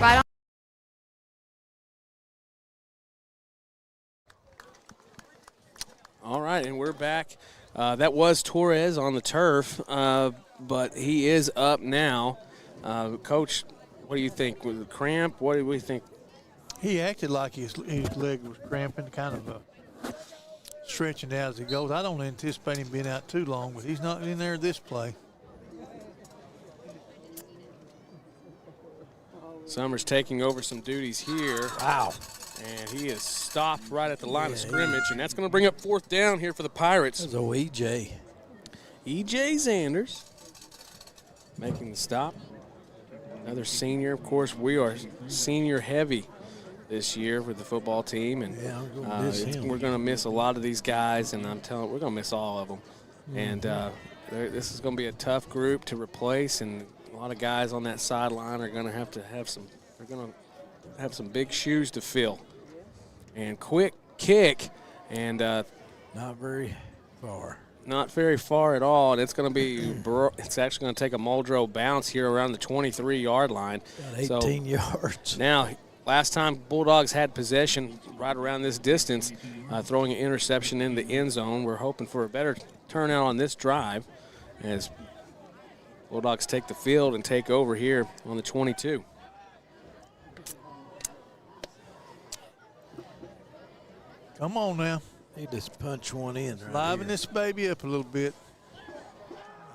right on. All right, and we're back. That was Torres on the turf, but he is up now. Coach, what do you think? Was it cramp? What do we think? He acted like his leg was cramping, kind of stretching out as he goes. I don't anticipate him being out too long, but he's not in there this play. Summers taking over some duties here. Wow. And he is stopped right at the line of scrimmage, and that's going to bring up fourth down here for the Pirates. That's EJ. EJ Sanders making the stop. Another senior. Of course, we are senior heavy this year with the football team, and we're going to miss a lot of these guys, and I'm telling you, we're going to miss all of them. And this is going to be a tough group to replace, and a lot of guys on that sideline are going to have some. They're going to have some big shoes to fill. And quick kick, and not very far. Not very far at all. And it's going to be. It's actually going to take a Muldrow bounce here around the 23-yard line. About 18 yards. Now, last time Bulldogs had possession right around this distance, throwing an interception in the end zone. We're hoping for a better turnout on this drive as Bulldogs take the field and take over here on the 22. Come on now. He just punch one in right Liven here. this baby up a little bit.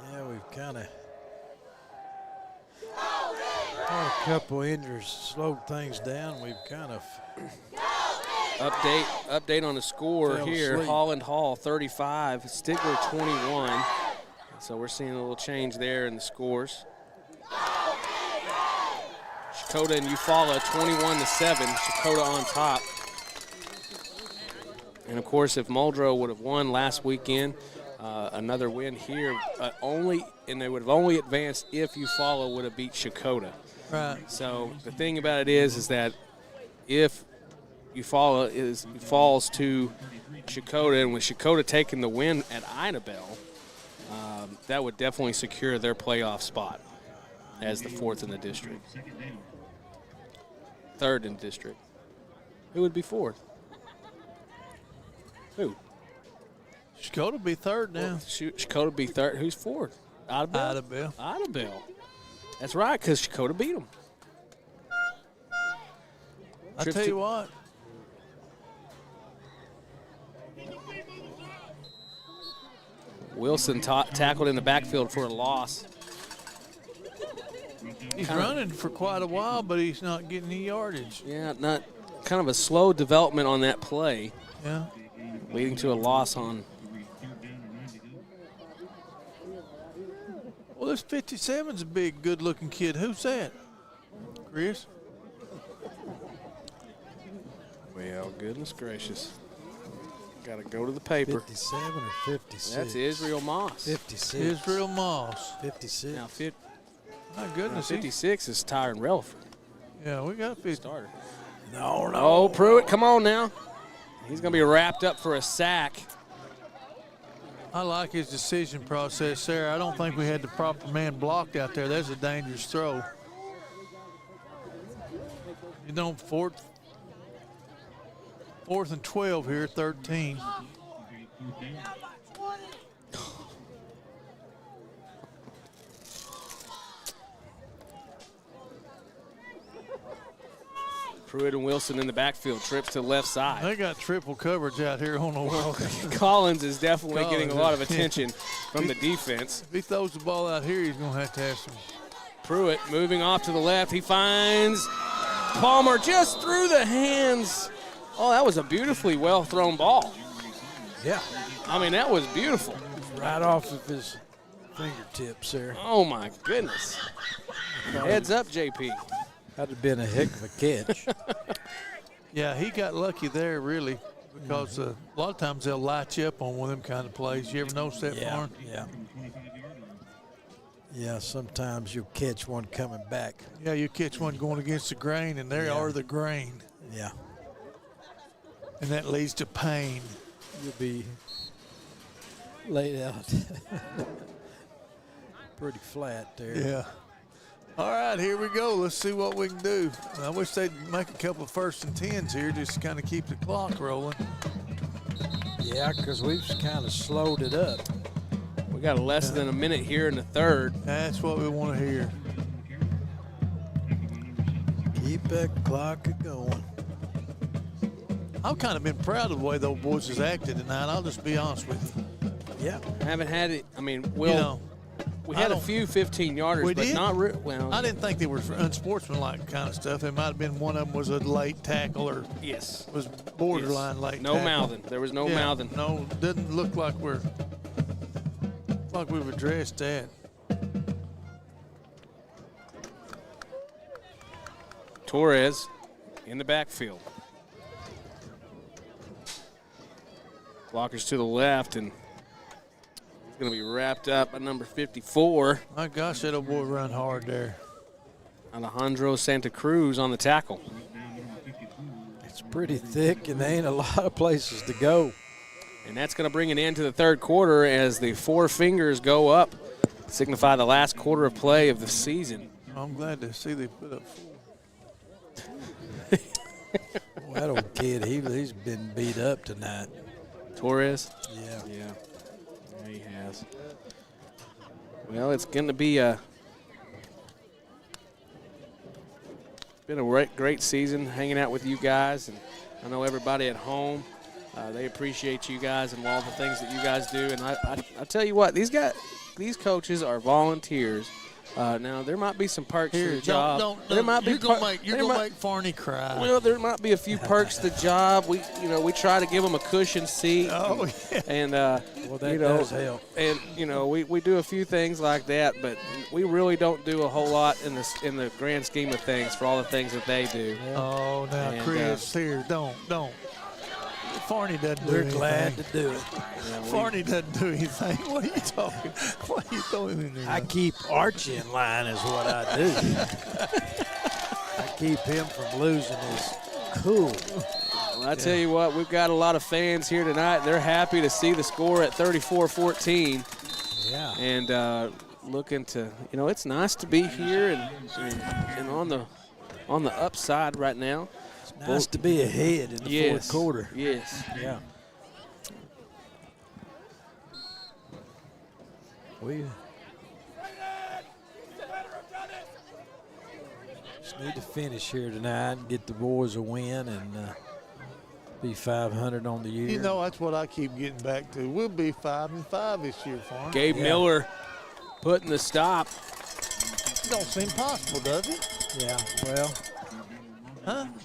Yeah, we've kind of had a couple injuries, slowed things down. We've kind of Update on the score here. asleep. Holland Hall 35, Stigler 21. So we're seeing a little change there in the scores. Shakota and Eufaula 21-7. Shakota on top. And of course, if Muldrow would have won last weekend, another win here, and they would have only advanced if Eufaula would have beat Shakota. Right. So the thing about it is that if Eufaula falls to Shakota, and with Shakota taking the win at Idabel, that would definitely secure their playoff spot as the fourth in the district. Third in the district. Who would be fourth? Who? Shakota be third now. Well, Shakota be third. Who's fourth? Idabel. Idabel. That's right, because Shakota beat them. I tell you what. Wilson tackled in the backfield for a loss. He's running for quite a while, but he's not getting any yardage. Yeah, not kind of a slow development on that play. Yeah. Leading to a loss on. Well, this 57's a big, good-looking kid. Who's that? Chris? Well, goodness gracious. Got to go to the paper. 57 or 56? That's Israel Moss. 56. Israel Moss. 56. Now, My goodness. 56 is Tyron Relford. Yeah, we got 50. Starter. No. Oh, Pruitt, come on now. He's going to be wrapped up for a sack. I like his decision process there. I don't think we had the proper man blocked out there. That's a dangerous throw. You know, fourth and 12 here, 13. Pruitt and Wilson in the backfield, trips to the left side. They got triple coverage out here on the wall. Collins is definitely getting a lot of attention. from the defense. If he throws the ball out here, he's going to have some. Pruitt moving off to the left. He finds Palmer just through the hands. Oh, that was a beautifully well thrown ball. Yeah. I mean, that was beautiful. Right off of his fingertips there. Oh, my goodness. Heads up, JP. That'd have been a heck of a catch. Yeah, he got lucky there, really, because a lot of times they'll light you up on one of them kind of plays. You ever notice that, Farn? Yeah. Yeah, sometimes you'll catch one coming back. Yeah, you catch one going against the grain, and they are the grain. Yeah. And that leads to pain. You'll be laid out pretty flat there. Yeah. All right, here we go. Let's see what we can do. I wish they'd make a couple of 1st and 10s here just to kind of keep the clock rolling. Yeah, because we've kind of slowed it up. We got less than a minute here in the third. That's what we want to hear. Keep that clock going. I've kind of been proud of the way those boys has acted tonight. I'll just be honest with you. Yeah. Haven't had it. I mean, You know, we had a few 15-yarders, We but did? not well. I didn't think they were unsportsmanlike kind of stuff. It might have been one of them was a late tackle or Yes. was borderline late No tackle. mouthing. There was no Yeah, mouthing. No, didn't look like we've addressed that. Torres in the backfield. Blockers to the left, and he's going to be wrapped up by number 54. My gosh, that old boy run hard there. Alejandro Santa Cruz on the tackle. It's pretty thick, and there ain't a lot of places to go. And that's going to bring an end to the third quarter as the four fingers go up, signify the last quarter of play of the season. I'm glad to see they put up 4. Well, that old kid, he's been beat up tonight. Torres? Yeah. Yeah, he has. Well, it's going to be a great season hanging out with you guys, and I know everybody at home, they appreciate you guys and all the things that you guys do. And I tell you what, these coaches are volunteers. Now there might be some perks to the job. There might be you're gonna make Farney cry. Well, there might be a few perks to the job. We try to give them a cushion seat. Oh, yeah. And Well, that does help. And we do a few things like that, but we really don't do a whole lot in the grand scheme of things for all the things that they do. Oh, now And, Chris, here, don't. Farney doesn't do anything. We're glad to do it. Farney doesn't do anything. What are you talking? What are you throwing in there? I keep Archie in line is what I do. I keep him from losing his cool. Well, I tell you what, we've got a lot of fans here tonight. They're happy to see the score at 34-14. Yeah. And looking to, it's nice to be here and on the upside right now. It's nice to be ahead in the fourth quarter. Yes. Yeah. We just need to finish here tonight and get the boys a win and be 500 on the year. That's what I keep getting back to. We'll be 5-5 this year, Farney. Gabe Miller putting the stop. It don't seem possible, does it? Yeah, well,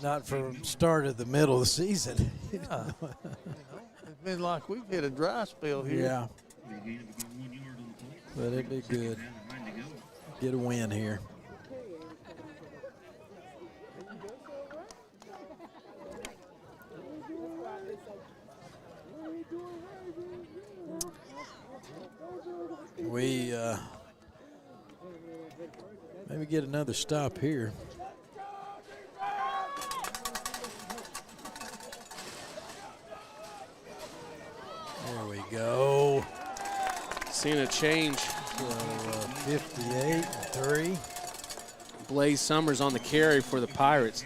not from start of the middle of the season. It's been like we've hit a dry spell here. Yeah. But it'd be good. Get a win here. We maybe get another stop here. There we go. Seeing a change. So 58-3. Blaze Summers on the carry for the Pirates.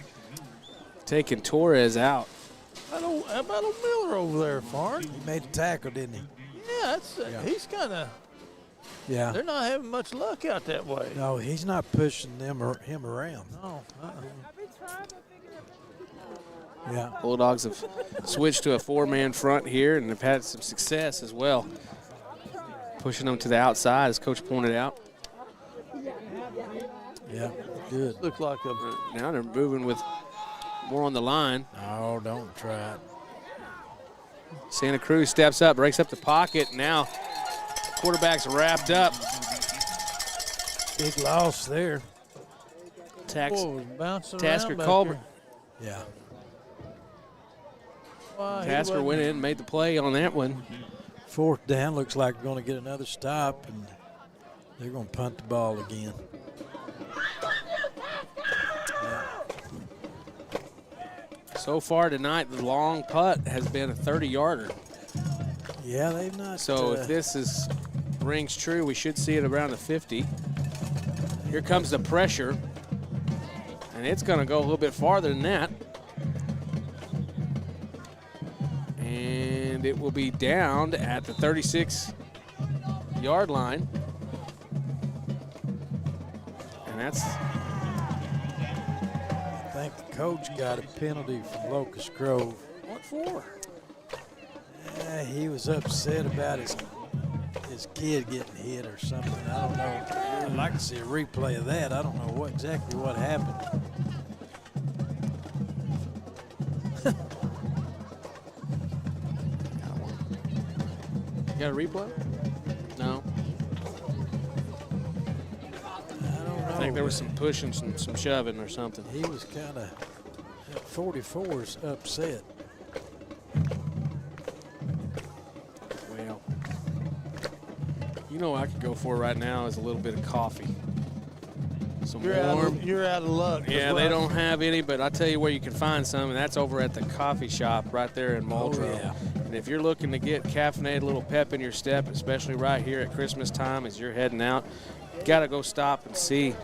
Taking Torres out. How about old Miller over there, Farn? He made the tackle, didn't he? Yeah, he's kind of. Yeah. They're not having much luck out that way. No, he's not pushing him around. No. Yeah. Bulldogs have switched to a four-man front here and have had some success as well. pushing them to the outside, as Coach pointed out. Yeah, good. Looked like a Now they're moving with more on the line. Oh, don't try it. Santa Cruz steps up, breaks up the pocket. Now quarterback's wrapped up. Big loss there. bouncing Tasker around back Colbert. there. Yeah. Why, he Tasker wasn't- went in, made the play on that one. 4th down, looks like we're going to get another stop, and they're going to punt the ball again. So far tonight, the long putt has been a 30-yarder. Yeah, they've not. So if this rings true, we should see it around the 50. Here comes the pressure, and it's going to go a little bit farther than that. And it will be downed at the 36-yard line. And that's... I think the coach got a penalty from Locust Grove. What for? He was upset about his kid getting hit or something. I don't know. I'd like to see a replay of that. I don't know exactly what happened. You got a replay? No. I don't know. I think there was some pushing, some shoving or something. He was kind of, 44's upset. Well, you know what I could go for right now is a little bit of coffee. Some warm. You're out of luck. Yeah, they don't have any, but I'll tell you where you can find some, and that's over at the coffee shop right there in Muldrow. Oh, yeah. And if you're looking to get caffeinated, a little pep in your step, especially right here at Christmas time as you're heading out, you got to go stop and see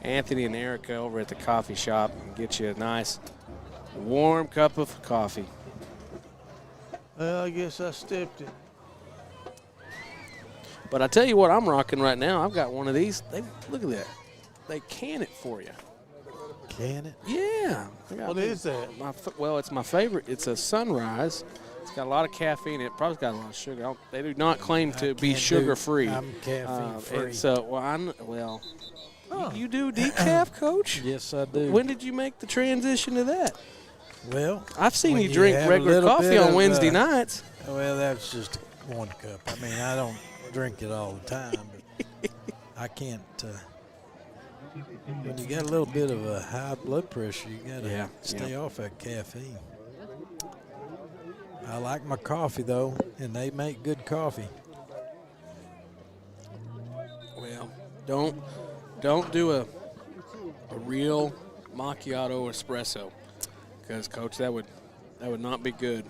Anthony and Erica over at the coffee shop and get you a nice warm cup of coffee. Well, I guess I stepped it. But I tell you what I'm rocking right now. I've got one of these. Look at that. They can it for you. Can it? Yeah. What is that? Well, it's my favorite. It's a Sunrise. It's got a lot of caffeine. It probably got a lot of sugar. They do not claim to be sugar-free. I'm caffeine-free. You do decaf, Coach? Yes, I do. When did you make the transition to that? Well, I've seen when you you drink have a regular little coffee bit on of, Wednesday nights. well, that's just 1 cup. I mean, I don't drink it all the time, but I can't. When you got a little bit of a high blood pressure, you got to stay off that caffeine. I like my coffee, though, and they make good coffee. Well, don't do a real macchiato espresso, because Coach, that would not be good.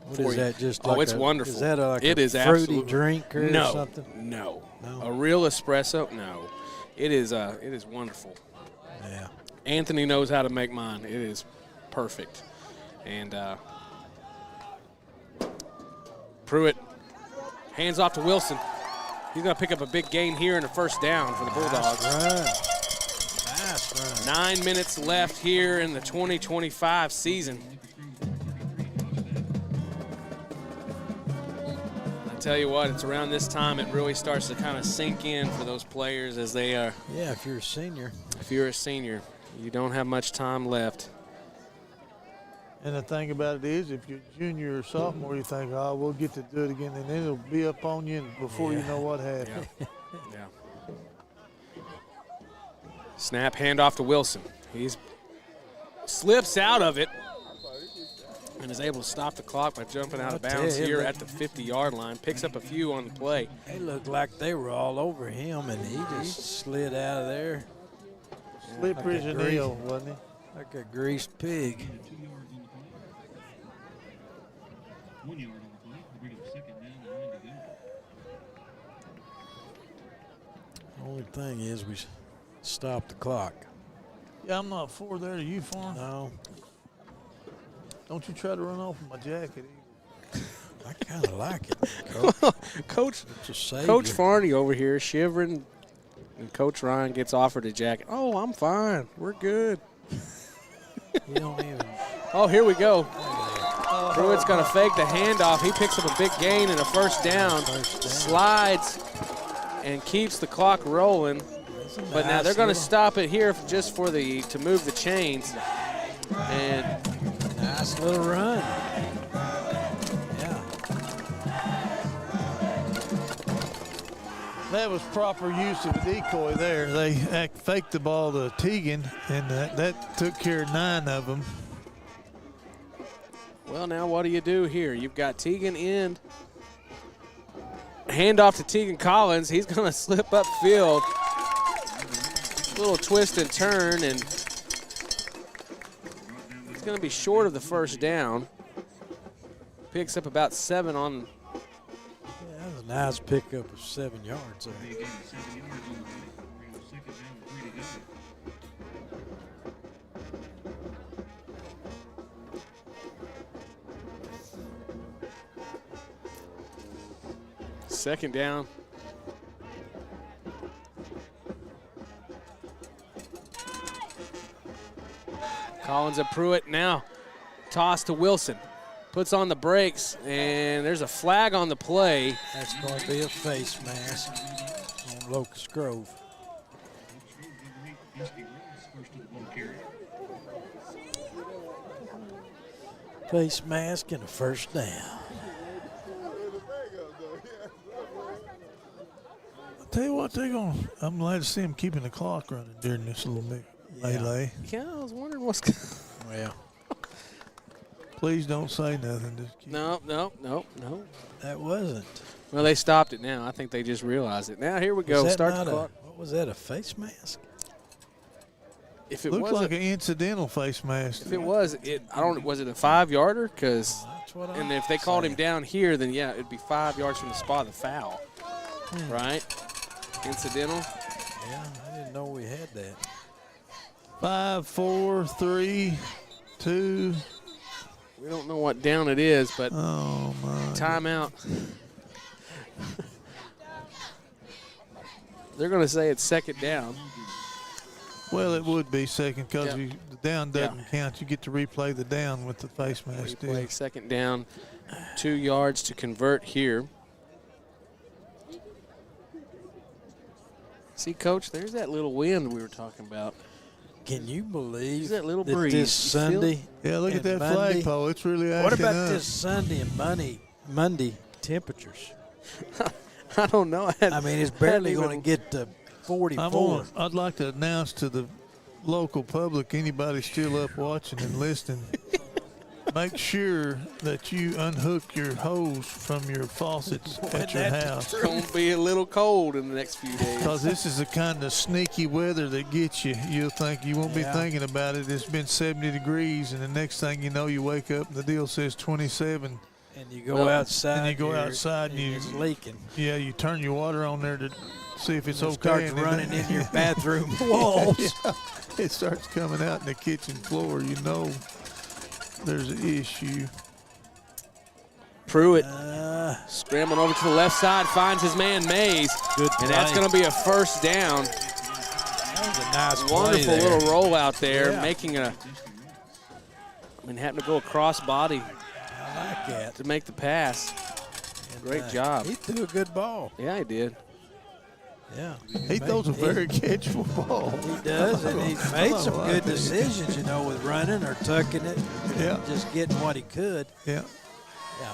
What is that? Just Oh, like it's wonderful. Is that like it a is fruity absolutely, drink or no, something? No. No? A real espresso? No. It is wonderful. Yeah. Anthony knows how to make mine. It is perfect. And Pruitt hands off to Wilson. He's going to pick up a big gain here in the first down for the Bulldogs. Nice run. 9 minutes left here in the 2025 season. I tell you what, it's around this time it really starts to kind of sink in for those players as they are. Yeah, if you're a senior. If you're a senior, you don't have much time left. And the thing about it is, if you're junior or sophomore, you think, oh, we'll get to do it again, and then it'll be up on you before you know what happened. Yeah. Snap, handoff to Wilson. He slips out of it and is able to stop the clock by jumping out of bounds here at the 50-yard line. Picks up a few on the play. They looked like they were all over him, and he just slid out of there. Slippery as an eel, wasn't he? Like a greased pig. 1 yard on the play. Bring up 2nd down and 9 to go. Only thing is we stopped the clock. Yeah, I'm not for there. Are you for him? No, Don't you try to run off with my jacket either. I kind of like it, Coach. Coach It's a savior. Coach Farney over here shivering, and Coach Ryan gets offered a jacket. Oh, I'm fine. We're good. You don't even. Oh, here we go. Pruitt's going to fake the handoff. He picks up a big gain and a first down. Slides and keeps the clock rolling. But now they're going to stop it here just for to move the chains. And nice little run. Yeah. That was proper use of a decoy there. They faked the ball to Teagan, and that took care of 9 of them. Well, now what do you do here? You've got Teagan in. Handoff to Teagan Collins. He's going to slip upfield. Little twist and turn, and he's going to be short of the first down. Picks up about 7 on. Yeah, that was a nice pickup of 7 yards there. Second down. Collins and Pruitt now. Toss to Wilson. Puts on the brakes, and there's a flag on the play. That's going to be a face mask on Locust Grove. Face mask and a first down. I'll tell you what, I'm glad to see them keeping the clock running during this little bit melee. Yeah, I was wondering what's Well, Please don't say nothing. Just keep No. that wasn't. Well, they stopped it now. I think they just realized it. Now, here we go. Was that Start not the clock. what was that, a face mask? If it Looks wasn't, like an incidental face mask. if it was, was it a 5-yarder? Because, That's what and if they called him down here, then yeah, it'd be 5 yards from the spot of the foul, right? Incidental. Yeah, I didn't know we had that. 5, 4, 3, 2. We don't know what down it is, but Oh my! timeout. They're going to say it's second down. Well, it would be second because Yeah. the down doesn't count. You get to replay the down with the face mask. We Still. play second down, 2 yards to convert here. See, Coach, there's that little wind we were talking about. Can you believe There's that little that breeze. this You feel it? Sunday? Yeah, look at and that Monday- flagpole. It's really acting What about up. this Sunday and Monday temperatures? I don't know. I mean, it's barely going to get to 44. I'd like to announce to the local public, anybody still up watching and listening, make sure that you unhook your hose from your faucets at your house. It's going to be a little cold in the next few days. Because this is the kind of sneaky weather that gets you. You'll think you won't be Yeah. thinking about it. It's been 70 degrees, and the next thing you know, you wake up and the deal says 27. And you go outside. and you go here, outside and you- it's leaking. Yeah, you turn your water on there to see if it's It okay. starts and then running in your bathroom walls. Yeah, it starts coming out in the kitchen floor. You know there's an issue. Pruitt scrambling over to the left side, finds his man Mays. Good And that's play. going to be a first down. That was a nice play Wonderful there. little rollout there, Yeah. making having to go across body I like that. to make the pass. And, Great job. He threw a good ball. Yeah, he did. Yeah. He throws a very catchable ball. He does, and he's made some good decisions, with running or tucking it. Yeah. Just getting what he could. Yeah. Yeah.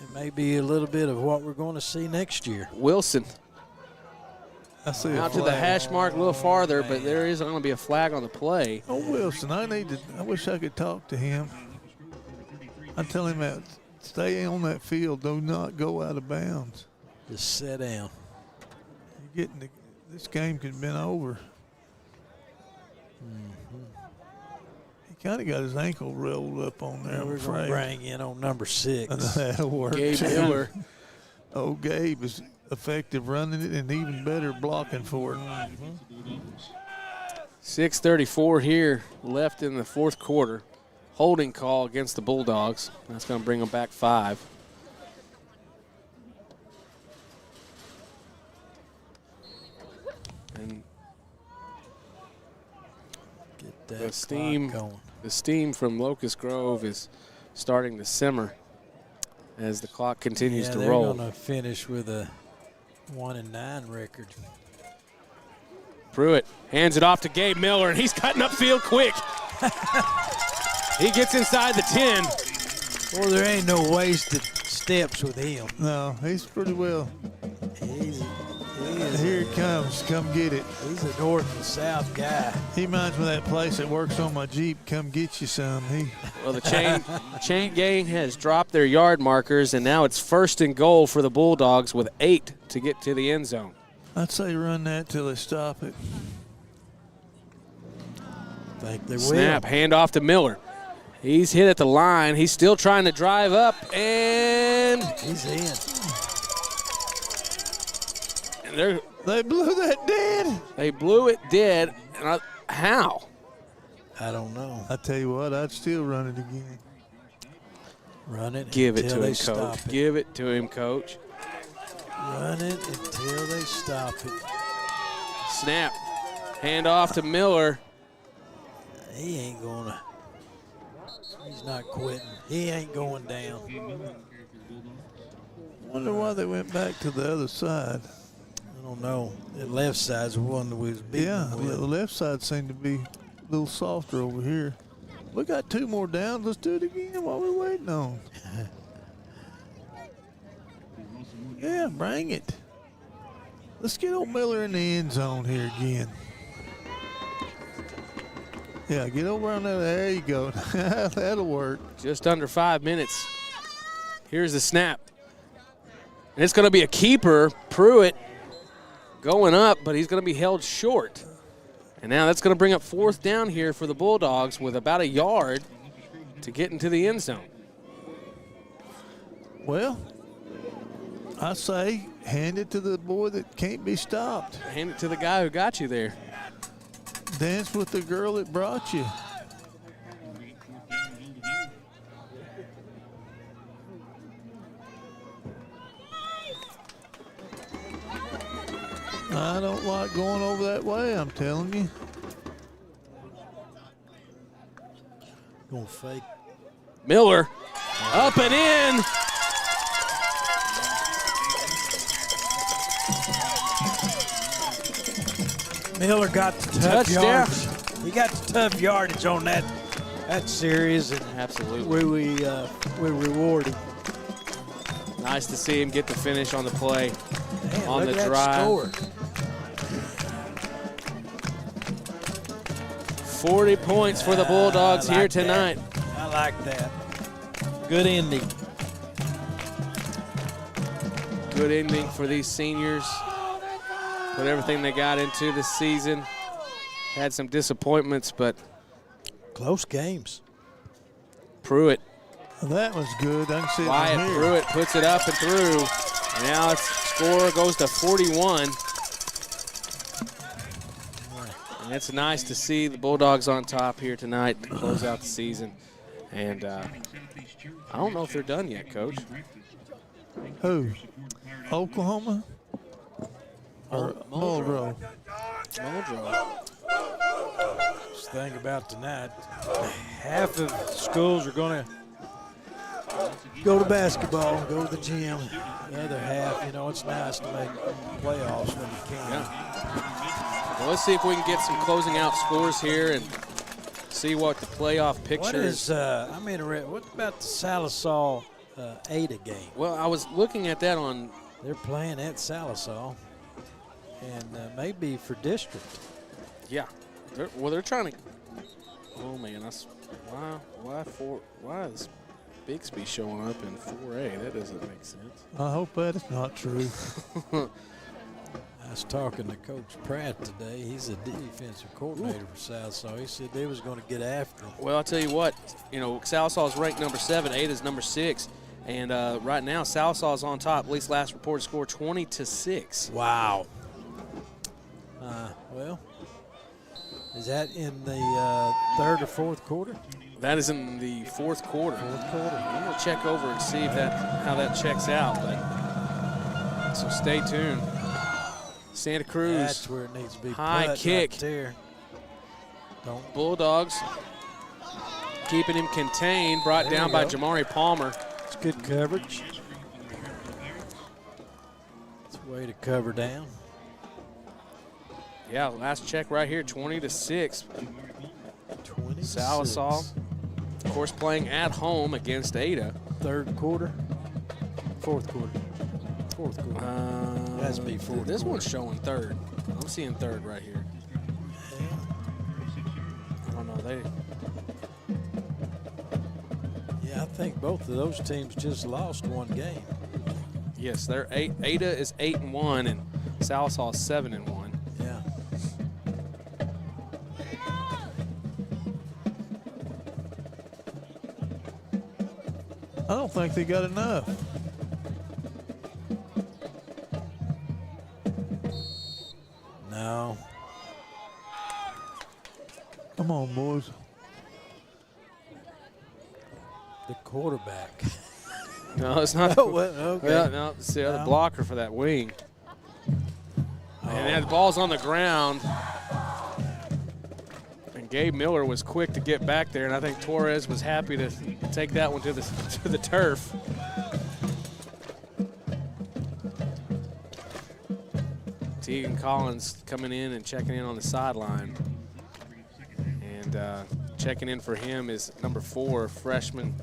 It may be a little bit of what we're going to see next year. Wilson I see a out to the flag. hash mark a little farther, but there is going to be a flag on the play. Oh, Wilson, I wish I could talk to him. I tell him that stay on that field. Do not go out of bounds. Just sit down. This game could have been over. He kind of got his ankle rolled up on there. I'm We're going afraid. to bring in on number 6. That'll work. Gabe too. Miller. Oh, Gabe is effective running it and even better blocking for it. 6:34 here left in the fourth quarter. Holding call against the Bulldogs. That's going to bring them back 5. And Get that the steam, clock going. the steam from Locust Grove is starting to simmer as the clock continues to they're roll. They're going to finish with a 1-9 record. Pruitt hands it off to Gabe Miller, and he's cutting upfield quick. He gets inside the 10. Well, there ain't no wasted steps with him. No, he's pretty well. Here it comes. Come get it. He's a north and south guy. He reminds me of that place that works on my Jeep. Come get you some. Well, the chain gang has dropped their yard markers, and now it's 1st and goal for the Bulldogs with 8 to get to the end zone. I'd say run that till they stop it. I think they will. Snap, hand off to Miller. He's hit at the line. He's still trying to drive up, and he's in. And they blew that dead. They blew it dead. And how? I don't know. I tell you what, I'd still run it again. Run it. Give it until to they him, stop Coach. it. Give it to him, Coach. Run it until they stop it. Snap. Hand off to Miller. He ain't gonna. He's not quitting. He ain't going down. Wonder why they went back to the other side. I don't know. The left side's the one that was beating. Yeah, with. the left side seemed to be a little softer over here. We got 2 more downs. Let's do it again. What we waiting on? Yeah, bring it. Let's get old Miller in the end zone here again. Yeah, get over on that. There you go. That'll work. Just under 5 minutes. Here's the snap. And it's going to be a keeper. Pruitt going up, but he's going to be held short. And now that's going to bring up 4th down here for the Bulldogs with about a yard to get into the end zone. Well, I say hand it to the boy that can't be stopped. Hand it to the guy who got you there. Dance with the girl that brought you. I don't like going over that way, I'm telling you. Gonna fake. Miller up and in. Miller got the tough yardage. He got the tough yardage on that series, and absolutely we reward him. Nice to see him get the finish on the play. Man, on look the at that drive. score. 40 points for the Bulldogs here tonight. I like that. Good ending. Good ending for these seniors. Put everything they got into this season. Had some disappointments, but close games. Pruitt. That was good. I can see it Wyatt from here. Pruitt puts it up and through. And now its score goes to 41. And it's nice to see the Bulldogs on top here tonight to close out the season. And I don't know if they're done yet, Coach. Who? Oklahoma? Or Muldrow? Muldrow. Just think about tonight. Half of schools are going to go to basketball, go to the gym. The other half, you know, it's nice to make playoffs when you can. Yeah. Well, let's see if we can get some closing out scores here and see what the playoff picture What is. I'm interested. What about the Salisal Ada game? Well, I was looking at that on. They're playing at Salisal, and maybe for district. Yeah. They're trying to. Oh man, why is Bixby showing up in 4A? That doesn't make sense. I hope that is not true. I was talking to Coach Pratt today. He's a defensive coordinator for Salisal. He said they was going to get after him. Well, I'll tell you what. You know, Salisal is ranked number 7. Ada's number 6. And right now, Salisal is on top. At least last reported score, 20-6. Wow. Well, is that in the third or fourth quarter? That is in the fourth quarter. Fourth quarter. I'm going to check over and see if how that checks out. But so stay tuned. Santa Cruz. That's where it needs to be. High kick. Right there. Don't. Bulldogs keeping him contained, brought There down you by go. Jamari Palmer. It's good coverage. It's a way to cover down. Yeah, last check right here, 20-6. 20. Sallisaw, of course, playing at home against Ada. Third quarter. Fourth quarter. Fourth quarter. Has to be fourth This quarter. one's showing third. I'm seeing third right here. Oh no, they. Yeah, I think both of those teams just lost one game. Yes, they're Ada is 8-1 and Sallisaw is 7-1. Yeah. I don't think they got enough. No. Come on, boys. The quarterback. No, it's not. Oh, well, okay. Well, no, it's the other No. blocker for that wing. Oh. And the ball's on the ground. And Gabe Miller was quick to get back there, and I think Torres was happy to take that one to the turf. Tegan Collins coming in and checking in on the sideline. And checking in for him is number 4, freshman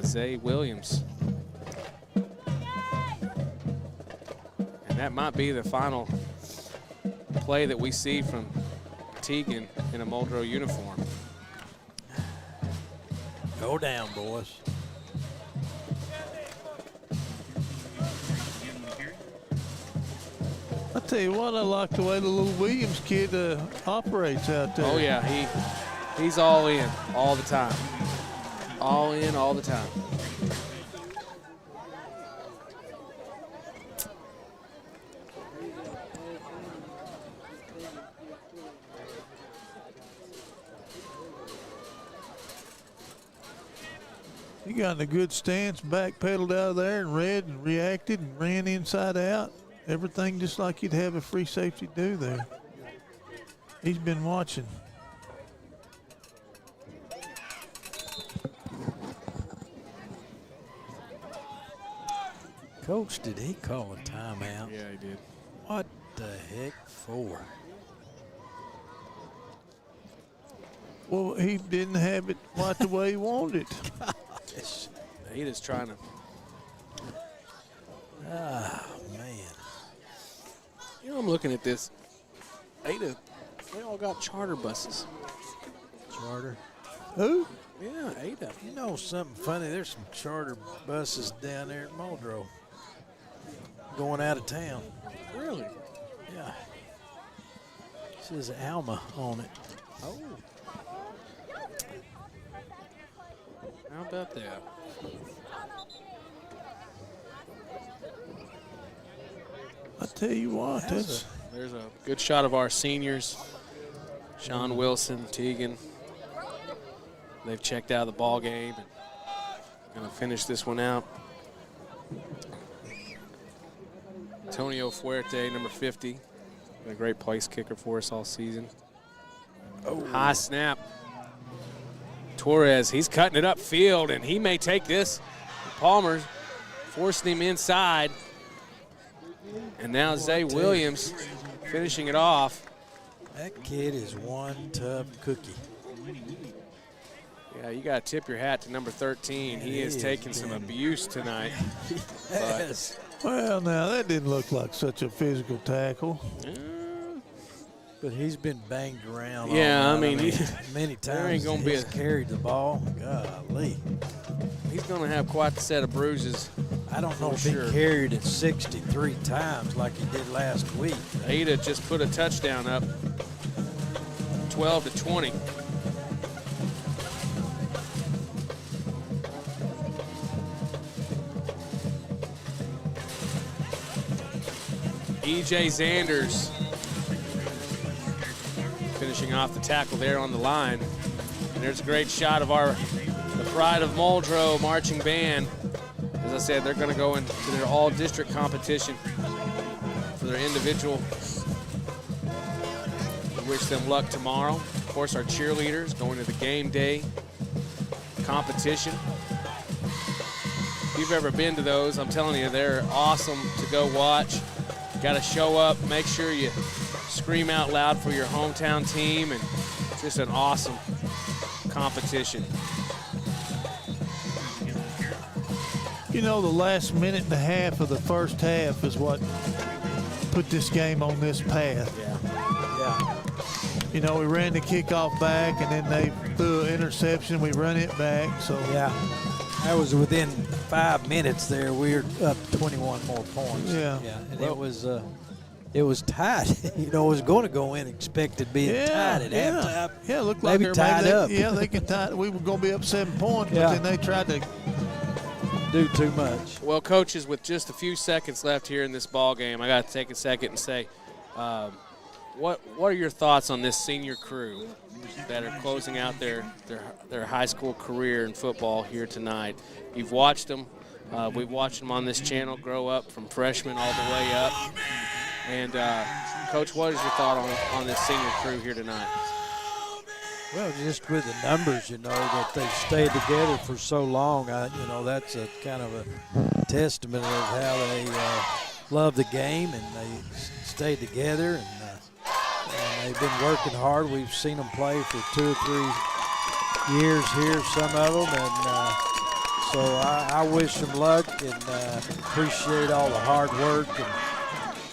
Zay Williams. And that might be the final play that we see from Tegan in a Muldrow uniform. Go down, boys. I tell you what, I like the way the little Williams kid operates out there. Oh yeah, he's all in all the time. All in all the time. He got in a good stance, backpedaled out of there and read and reacted and ran inside out. Everything just like you'd have a free safety do there. He's been watching. Coach, did he call a timeout? Yeah, he did. What the heck for? Well, he didn't have it quite the way he wanted it. Ada's trying to. Ah, man. You know, I'm looking at this. Ada, they all got charter buses. Charter. Who? Yeah, Ada. You know something funny? There's some charter buses down there at Muldrow going out of town. Really? Yeah. It says Alma on it. Oh. How about that? I tell you what, that's There's a good shot of our seniors. Sean Wilson, Tegan. They've checked out of the ball game and going to finish this one out. Antonio Fuerte, number 50. Been a great place kicker for us all season. Oh. High snap. Torres, he's cutting it upfield, and he may take this. Palmer's forcing him inside. And now Zay Williams finishing it off. That kid is one tough cookie. Yeah, you got to tip your hat to number 13. He is taking some abuse tonight. Yes. well. Now that didn't look like such a physical tackle. But he's been banged around. Yeah, all I night. mean, many there ain't times gonna be he's a- carried the ball. Golly. He's going to have quite the set of bruises. I don't know For if sure. he carried it 63 times like he did last week. Ada just put a touchdown up, 12-20. E.J. Zanders finishing off the tackle there on the line. And there's a great shot of the Pride of Muldrow marching band. As I said, they're going to go into their all-district competition for their individual. We wish them luck tomorrow. Of course, our cheerleaders going to the game day competition. If you've ever been to those, I'm telling you, they're awesome to go watch. Got to show up, make sure you scream out loud for your hometown team, and it's just an awesome competition. You know, the last minute and a half of the first half is what put this game on this path. Yeah. You know, we ran the kickoff back, and then they threw an interception. We run it back. So Yeah. That was within 5 minutes there. We were up 21 more points. Yeah. And it was tied. You know, it was going to go in expected being tied at halftime. Yeah, it looked Maybe like tied up. They can tie. We were going to be up 7 points, Yeah. but then they tried to Do too much. Well, coaches, with just a few seconds left here in this ball game, I got to take a second and say, what are your thoughts on this senior crew that are closing out their high school career in football here tonight? You've watched them. We've watched them on this channel grow up from freshmen all the way up. And, Coach, what is your thought on this senior crew here tonight? Well, just with the numbers, you know, that they've stayed together for so long, you know, that's a kind of a testament of how they love the game and they stay together. And they've been working hard. We've seen them play for 2 or 3 years here, some of them. And so I wish them luck and appreciate all the hard work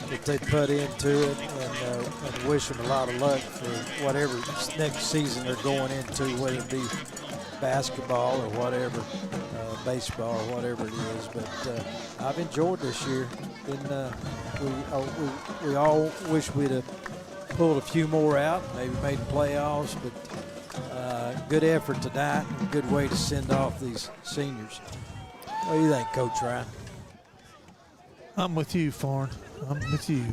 that they put into it, and wish them a lot of luck for whatever next season they're going into, whether it be basketball or whatever, baseball or whatever it is. But I've enjoyed this year. We all wish we'd have pulled a few more out, maybe made the playoffs, but good effort tonight and a good way to send off these seniors. What do you think, Coach Ryan? I'm with you, Farn. I'm with you.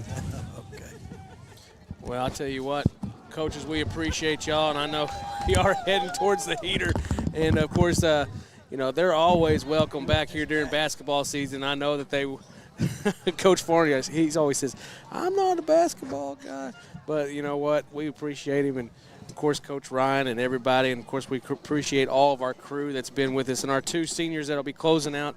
Okay. Well, I'll tell you what, coaches, we appreciate y'all, and I know we are heading towards the heater. And, of course, you know, they're always welcome back here during basketball season. I know that they – Coach Farney, he always says, I'm not a basketball guy. But you know what? We appreciate him, and, of course, Coach Ryan and everybody. And, of course, we appreciate all of our crew that's been with us and our 2 seniors that will be closing out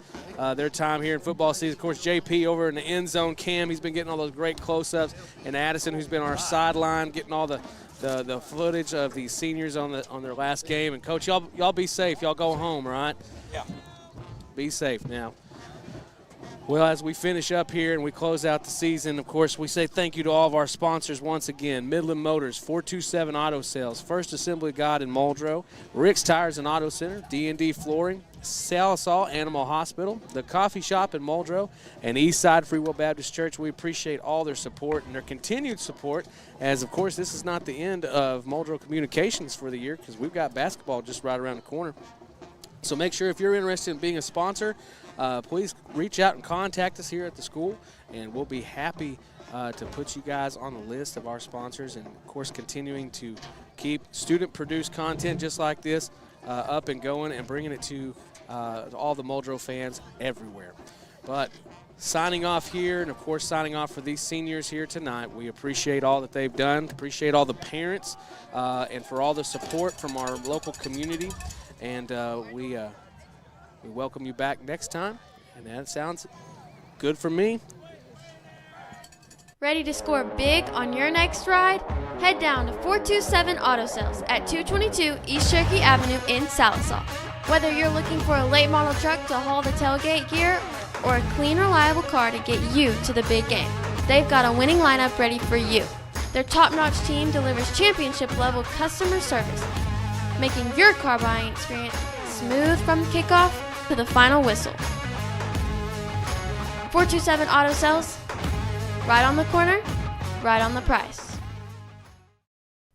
their time here in football season. Of course, JP over in the end zone. Cam, he's been getting all those great close-ups. And Addison, who's been on our sideline, getting all the footage of these seniors on their last game. And, Coach, y'all be safe. Y'all go home, all right? Yeah. Be safe now. Well, as we finish up here and we close out the season, of course, we say thank you to all of our sponsors once again. Midland Motors, 427 Auto Sales, First Assembly God in Muldrow, Rick's Tires and Auto Center, D&D Flooring, Salisaw Animal Hospital, The Coffee Shop in Muldrow, and Eastside Free Will Baptist Church. We appreciate all their support and their continued support, as, of course, this is not the end of Muldrow Communications for the year, because we've got basketball just right around the corner. So make sure if you're interested in being a sponsor, please reach out and contact us here at the school, and we'll be happy to put you guys on the list of our sponsors, and, of course, continuing to keep student-produced content just like this up and going and bringing it to all the Muldrow fans everywhere. But signing off here, and, of course, signing off for these seniors here tonight, we appreciate all that they've done, appreciate all the parents, and for all the support from our local community. And we welcome you back next time, and that sounds good for me. Ready to score big on your next ride? Head down to 427 Auto Sales at 222 East Cherokee Avenue in Salisaw. Whether you're looking for a late model truck to haul the tailgate gear or a clean, reliable car to get you to the big game, they've got a winning lineup ready for you. Their top-notch team delivers championship-level customer service, making your car buying experience smooth from the kickoff to the final whistle. 427 Auto Sales, right on the corner, right on the price.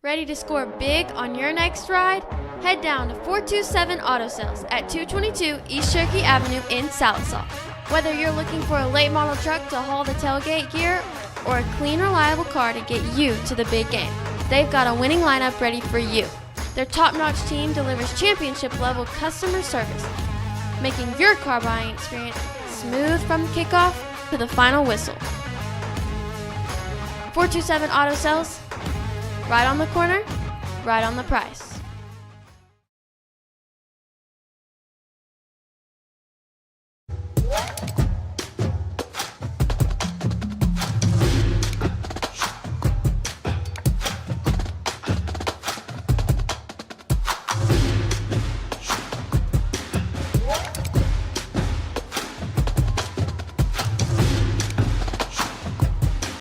Ready to score big on your next ride? Head down to 427 Auto Sales at 222 East Cherokee Avenue in Salisaw. Whether you're looking for a late model truck to haul the tailgate gear or a clean, reliable car to get you to the big game, they've got a winning lineup ready for you. Their top-notch team delivers championship-level customer service, making your car buying experience smooth from the kickoff to the final whistle. 427 Auto Sales, right on the corner, right on the price.